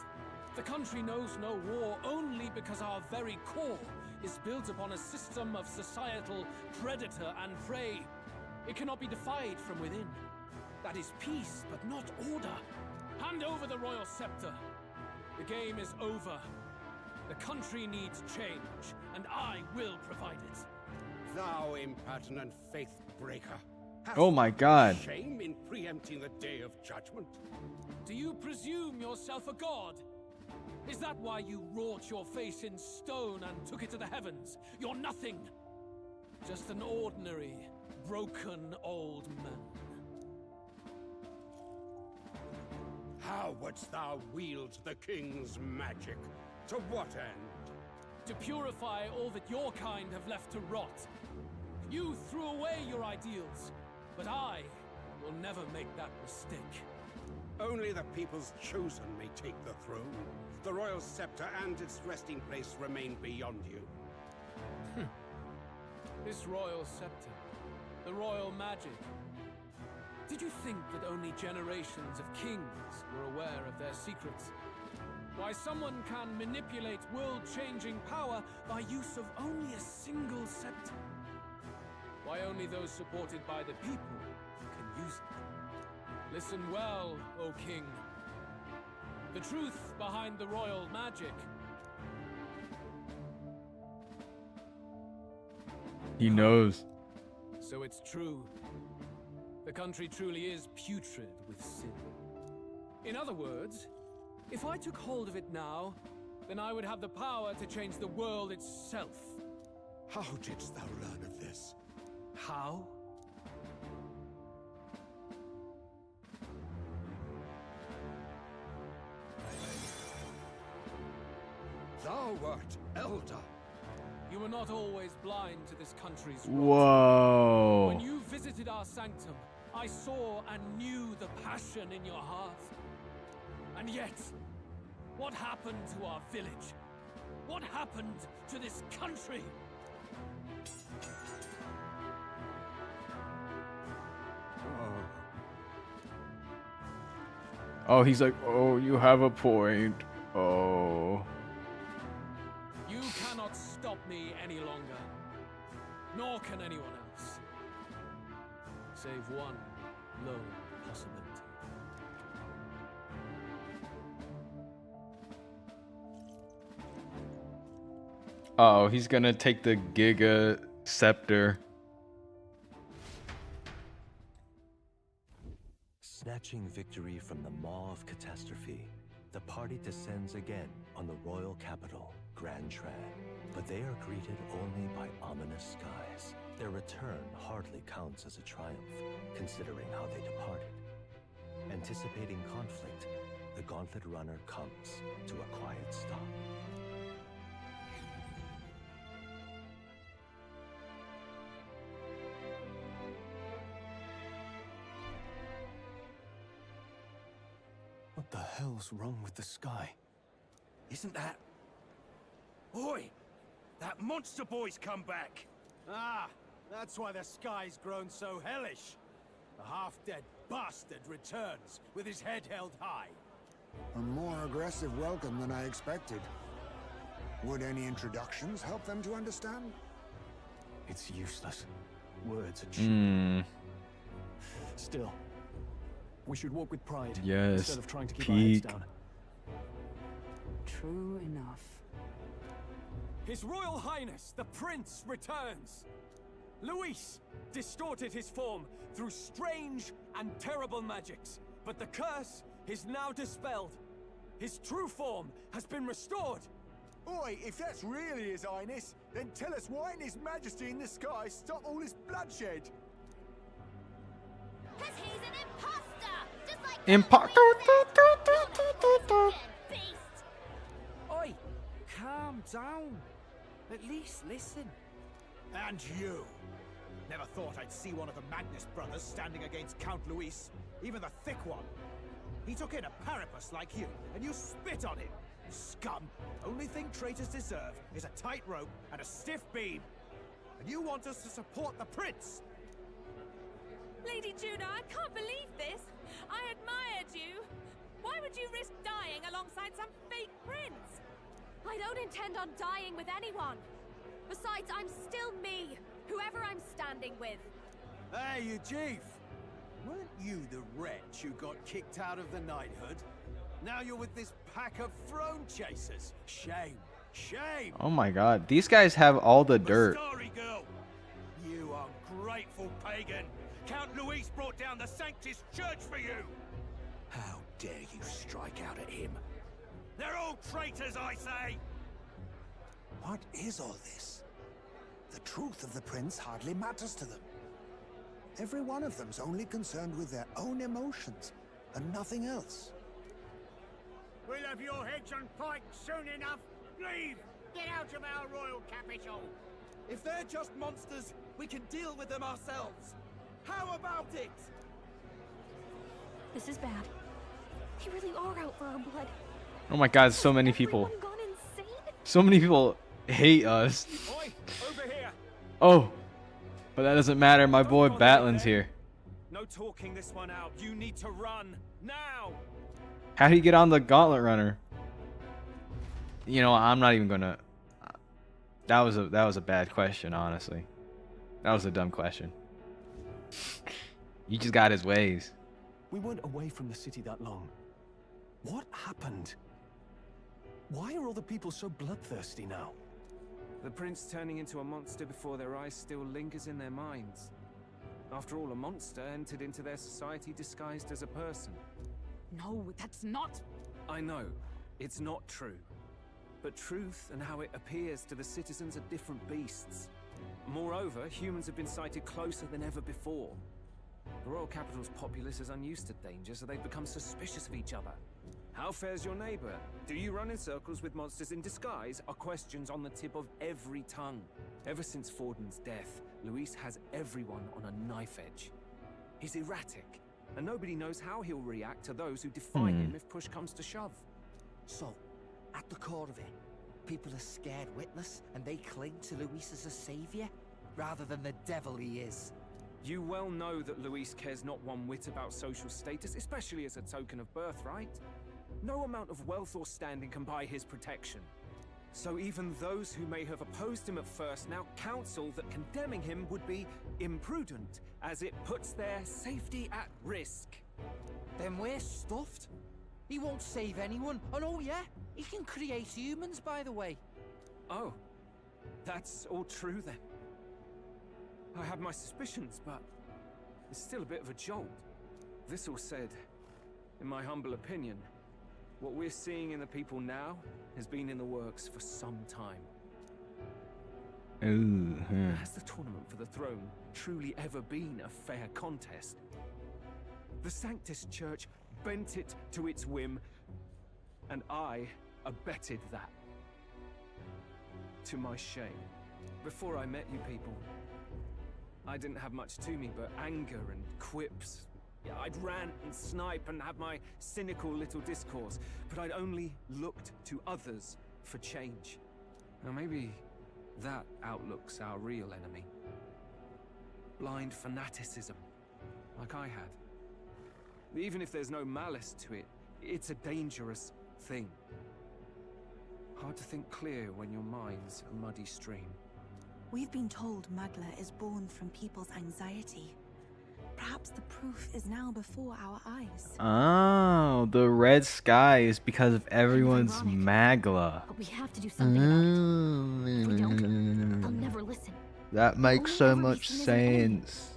The country knows no war only because our very core is built upon a system of societal predator and prey. It cannot be defied from within. That is peace, but not order. Hand over the royal scepter. The game is over. The country needs change, and I will provide it. Thou impertinent faith breaker. Oh my God. Shame in preempting the day of judgment. Do you presume yourself a god? Is that why you wrought your face in stone and took it to the heavens? You're nothing. Just an ordinary, broken old man. How wouldst thou wield the king's magic? To what end? To purify all that your kind have left to rot. You threw away your ideals, but I will never make that mistake. Only the people's chosen may take the throne. The royal scepter and its resting place remain beyond you. This royal scepter, the royal magic. Did you think that only generations of kings were aware of their secrets? Why someone can manipulate world-changing power by use of only a single scepter? Why only those supported by the people can use it? Listen well, O king. The truth behind the royal magic. He knows. So it's true. The country truly is putrid with sin. In other words, if I took hold of it now, then I would have the power to change the world itself. How didst thou learn of this? How? Thou wert elder. You were not always blind to this country's rot. Whoa. When you visited our sanctum, I saw and knew the passion in your heart. And yet, what happened to our village? What happened to this country? Oh, he's like, oh, you have a point. Oh. You cannot stop me any longer. Nor can anyone else. Save one lone possibility. Oh, he's gonna take the Giga Scepter. Snatching victory from the maw of catastrophe, the party descends again on the royal capital, Grand Tran. But they are greeted only by ominous skies. Their return hardly counts as a triumph, considering how they departed. Anticipating conflict, the Gauntlet Runner comes to a quiet stop. What the hell's wrong with the sky? Isn't that... Oi! That monster boy's come back! Ah, that's why the sky's grown so hellish. The half-dead bastard returns with his head held high. A more aggressive welcome than I expected. Would any introductions help them to understand? It's useless. Words are cheap. Still, we should walk with pride instead of trying to keep our heads down. True enough. His Royal Highness, the Prince, returns! Luis distorted his form through strange and terrible magics, but the curse is now dispelled. His true form has been restored! Oi, if that's really His Highness, then tell us why in His Majesty in the sky stop all this bloodshed? Because he's an imposter! Just like beast! Oi, calm down. At least listen. And you. Never thought I'd see one of the Magnus brothers standing against Count Luis, even the thick one. He took in a parapus like you, and you spit on him. Scum! Only thing traitors deserve is a tight rope and a stiff beam. And you want us to support the prince? Lady Juno, I can't believe this. I admired you. Why would you risk dying alongside some fake prince? I don't intend on dying with anyone. Besides, I'm still me, whoever I'm standing with. Hey, you chief! Weren't you the wretch who got kicked out of the knighthood? Now you're with this pack of throne chasers. Shame. Shame! Oh my god, these guys have all the dirt. Starry girl! You ungrateful pagan! Count Luis brought down the Sanctus Church for you! How dare you strike out at him? They're all traitors, I say! What is all this? The truth of the prince hardly matters to them. Every one of them's only concerned with their own emotions and nothing else. We'll have your heads on pikes soon enough. Leave! Get out of our royal capital! If they're just monsters, we can deal with them ourselves. How about it? This is bad. They really are out for our blood. Oh my god, so many people. So many people hate us. Oi, over here. Oh, but that doesn't matter. My boy Batlin's here. No talking this one out. You need to run now. How do you get on the Gauntlet Runner? You know, I'm not even gonna. That was a bad question, honestly. That was a dumb question. He just got his ways. We weren't away from the city that long. What happened? Why are all the people so bloodthirsty now? The prince turning into a monster before their eyes still lingers in their minds. After all, a monster entered into their society disguised as a person. No, that's not... I know, it's not true. But truth and how it appears to the citizens are different beasts. Moreover, humans have been sighted closer than ever before. The royal capital's populace is unused to danger, so they've become suspicious of each other. How fares your neighbor? Do you run in circles with monsters in disguise? Are questions on the tip of every tongue. Ever since Forden's death, Luis has everyone on a knife edge. He's erratic, and nobody knows how he'll react to those who defy him if push comes to shove. So, at the core of it, people are scared witless, and they cling to Luis as a savior, rather than the devil he is. You well know that Luis cares not one whit about social status, especially as a token of birthright. No amount of wealth or standing can buy his protection. So even those who may have opposed him at first now counsel that condemning him would be imprudent, as it puts their safety at risk. Then we're stuffed. He won't save anyone. And oh yeah, he can create humans, by the way. Oh, that's all true then. I have my suspicions, but it's still a bit of a jolt. This all said, in my humble opinion, what we're seeing in the people now has been in the works for some time. Has the tournament for the throne truly ever been a fair contest? The Sanctus Church bent it to its whim, and I abetted that. To my shame. Before I met you people, I didn't have much to me but anger and quips. Yeah, I'd rant and snipe and have my cynical little discourse, but I'd only looked to others for change. Now maybe that outlook's our real enemy. Blind fanaticism, like I had. Even if there's no malice to it, it's a dangerous thing. Hard to think clear when your mind's a muddy stream. We've been told Magla is born from people's anxiety. Perhaps the proof is now before our eyes. Oh, the red sky is because of everyone's magla. But we have to do something about it. If we don't, they'll never listen. That makes so much sense.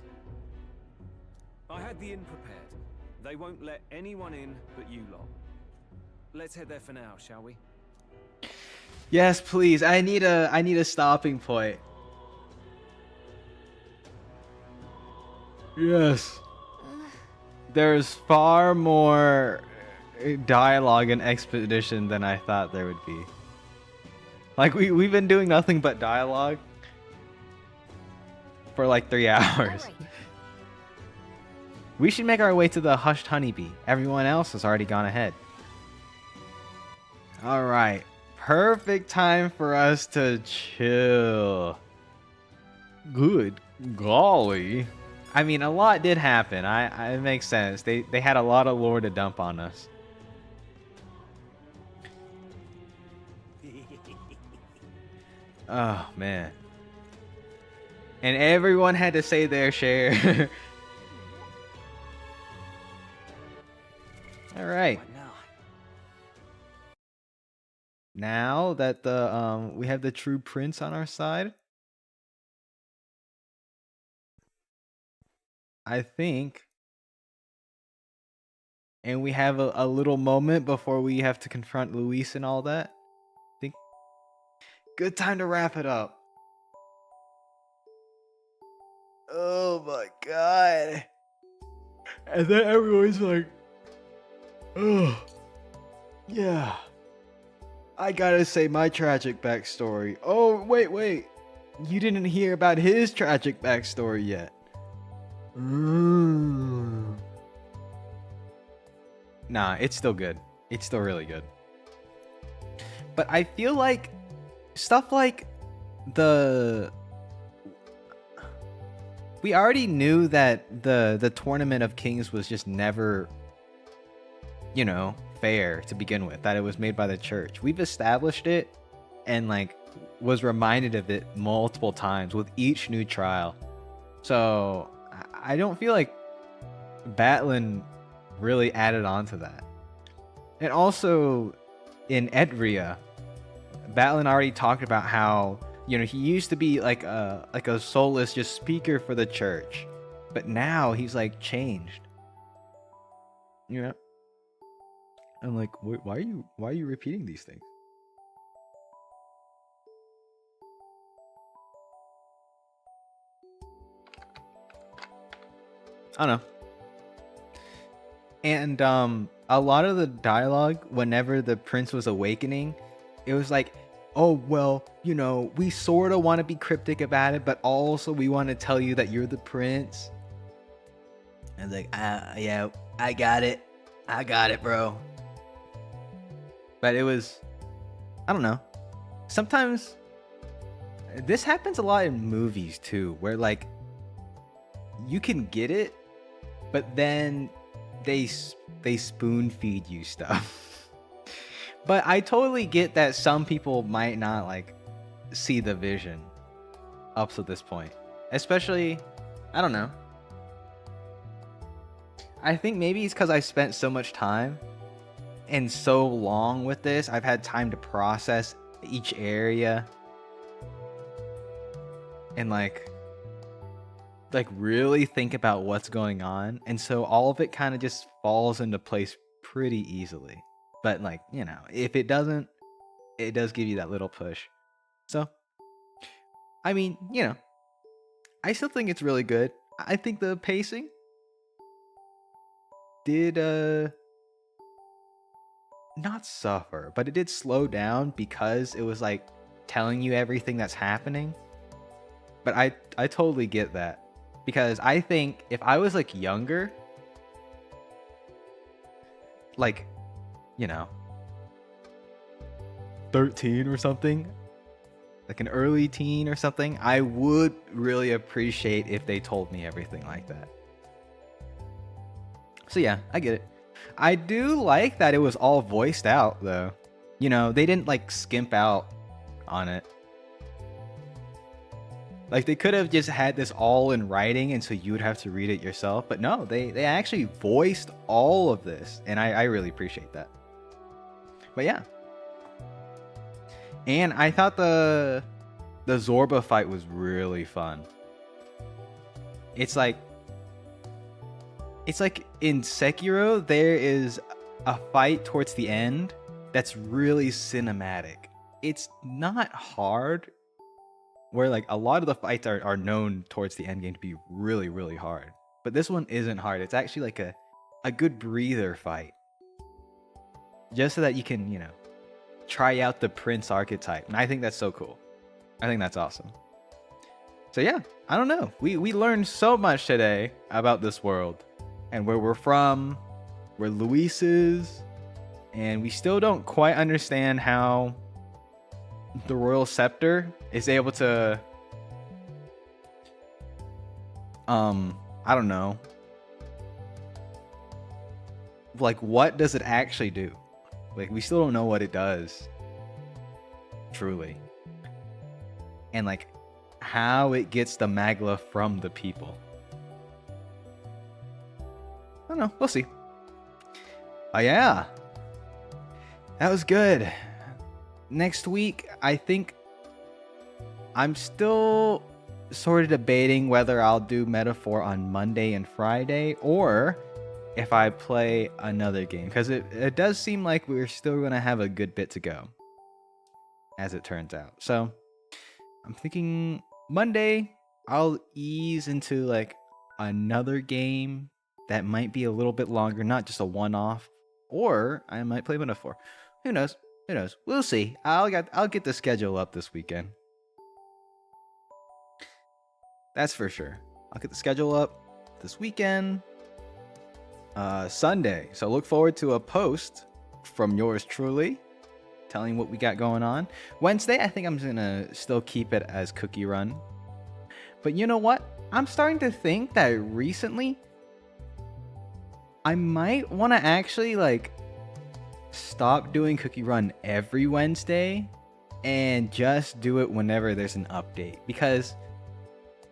I had the inn prepared. They won't let anyone in but you lot. Let's head there for now, shall we? Yes, please. I need a stopping point. Yes. There's far more dialogue and expedition than I thought there would be. Like we've been doing nothing but dialogue for like 3 hours. We should make our way to the hushed honeybee. Everyone else has already gone ahead. All right. Perfect time for us to chill. Good golly. I mean, a lot did happen. It makes sense. They had a lot of lore to dump on us. Oh, man. And everyone had to say their share. All right. Now that the we have the true prince on our side, I think, and we have a little moment before we have to confront Luis and all that. I think good time to wrap it up. Oh my god. And then everyone's like, oh, yeah. I gotta say my tragic backstory. Oh, wait. You didn't hear about his tragic backstory yet. Nah, it's still good. It's still really good. But I feel like stuff like we already knew that the Tournament of Kings was just never, you know, fair to begin with, that it was made by the church. We've established it and like was reminded of it multiple times with each new trial. So I don't feel like Batlin really added on to that. And also in Edria, Batlin already talked about how, you know, he used to be like a soulless just speaker for the church, but now he's like changed. You know? I'm like, why are you repeating these things? I don't know. And a lot of the dialogue whenever the prince was awakening, it was like, oh, well, you know, we sort of want to be cryptic about it, but also we want to tell you that you're the prince. And like, yeah, I got it, bro. But it was, I don't know. Sometimes this happens a lot in movies too, where like you can get it, but then they spoon feed you stuff. But I totally get that some people might not like see the vision up to this point. Especially, I don't know. I think maybe it's because I spent so much time and so long with this. I've had time to process each area and like really think about what's going on. And so all of it kind of just falls into place pretty easily. But like, you know, if it doesn't, it does give you that little push. So, I mean, you know, I still think it's really good. I think the pacing did not suffer, but it did slow down because it was like telling you everything that's happening. But I totally get that, because I think if I was like younger, like, you know, 13 or something, like an early teen or something, I would really appreciate if they told me everything like that. So yeah, I get it. I do like that it was all voiced out though. You know, they didn't like skimp out on it. Like they could have just had this all in writing and so you would have to read it yourself. But no, they actually voiced all of this. And I really appreciate that. But yeah. And I thought the Zorba fight was really fun. It's like in Sekiro, there is a fight towards the end that's really cinematic. It's not hard, where like a lot of the fights are known towards the end game to be really, really hard. But this one isn't hard. It's actually like a good breather fight. Just so that you can, you know, try out the prince archetype. And I think that's so cool. I think that's awesome. So yeah, I don't know. We learned so much today about this world and where we're from, where Luis is, and we still don't quite understand how the royal scepter is able to I don't know, like what does it actually do? Like we still don't know what it does truly, and like how it gets the magla from the people. I don't know, we'll see. Oh yeah, that was good. Next week, I think I'm still sort of debating whether I'll do Metaphor on Monday and Friday or if I play another game, because it does seem like we're still going to have a good bit to go, as it turns out. So I'm thinking Monday I'll ease into like another game that might be a little bit longer, not just a one-off, or I might play Metaphor. Who knows? Who knows? We'll see. I'll get the schedule up this weekend. That's for sure. I'll get the schedule up this weekend. Sunday. So look forward to a post from yours truly telling what we got going on. Wednesday, I think I'm gonna still keep it as Cookie Run. But you know what? I'm starting to think that recently I might want to actually like stop doing Cookie Run every Wednesday and just do it whenever there's an update. Because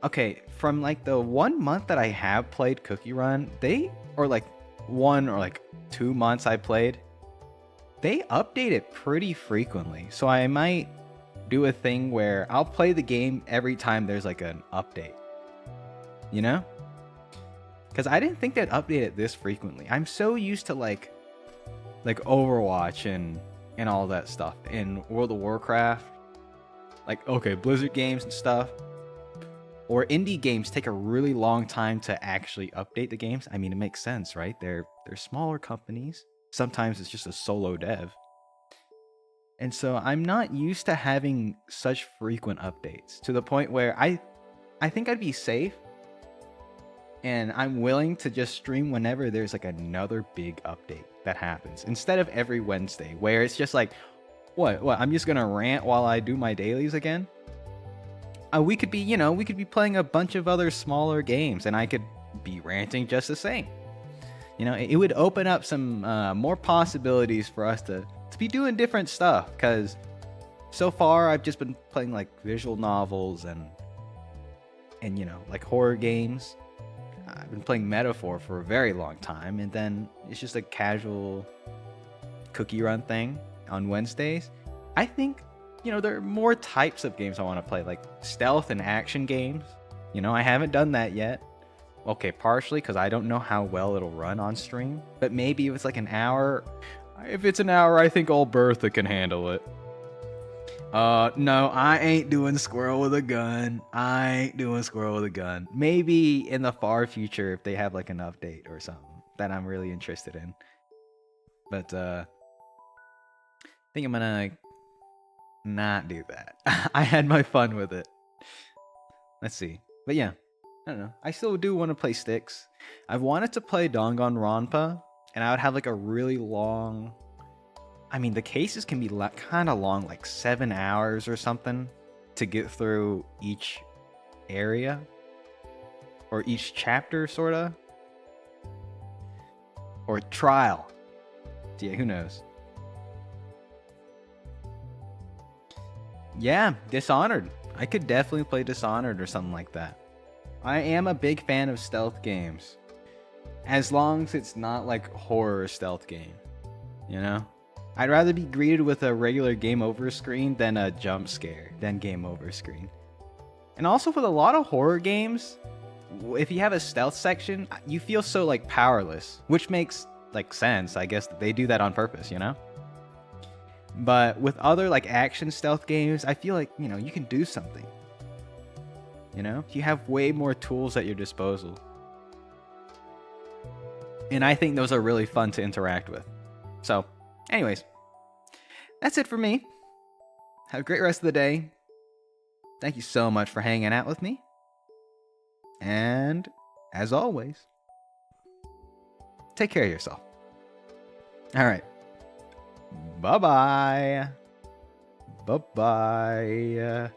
okay, from like the 1 month that I have played Cookie Run, or like 1 or like 2 months I played, they update it pretty frequently. So I might do a thing where I'll play the game every time there's like an update, you know? Because I didn't think they'd update it this frequently. I'm so used to like Overwatch and all that stuff in World of Warcraft. Like, okay, Blizzard games and stuff, or indie games take a really long time to actually update the games. I mean, it makes sense, right? They're smaller companies. Sometimes it's just a solo dev. And so I'm not used to having such frequent updates, to the point where I think I'd be safe and I'm willing to just stream whenever there's like another big update that happens, instead of every Wednesday where it's just like, what I'm just gonna rant while I do my dailies again. We could be playing a bunch of other smaller games and I could be ranting just the same. You know, it would open up some more possibilities for us to to be doing different stuff, because so far I've just been playing like visual novels and you know, like horror games. I've been playing Metaphor for a very long time, and then it's just a casual cookie run thing on Wednesdays. I think, you know, there are more types of games I want to play, like stealth and action games. You know, I haven't done that yet. Okay, partially because I don't know how well it'll run on stream, but maybe if it's like an hour. If it's an hour, I think old Bertha can handle it. No, I ain't doing Squirrel with a Gun. I ain't doing Squirrel with a Gun. Maybe in the far future if they have like an update or something that I'm really interested in. But I think I'm gonna not do that. I had my fun with it. Let's see. But yeah, I don't know. I still do want to play Styx. I've wanted to play Danganronpa, and I would have like a really long... I mean, the cases can be kind of long, like 7 hours or something, to get through each area. Or each chapter, sort of. Or trial. Yeah, who knows? Yeah, Dishonored. I could definitely play Dishonored or something like that. I am a big fan of stealth games. As long as it's not like horror stealth game. You know? I'd rather be greeted with a regular game over screen than a jump scare, than game over screen. And also with a lot of horror games, if you have a stealth section, you feel so like powerless, which makes like sense. I guess they do that on purpose, you know? But with other like action stealth games, I feel like, you know, you can do something. You know? You have way more tools at your disposal. And I think those are really fun to interact with. So, anyways, that's it for me. Have a great rest of the day. Thank you so much for hanging out with me. And, as always, take care of yourself. Alright. Bye-bye. Bye-bye.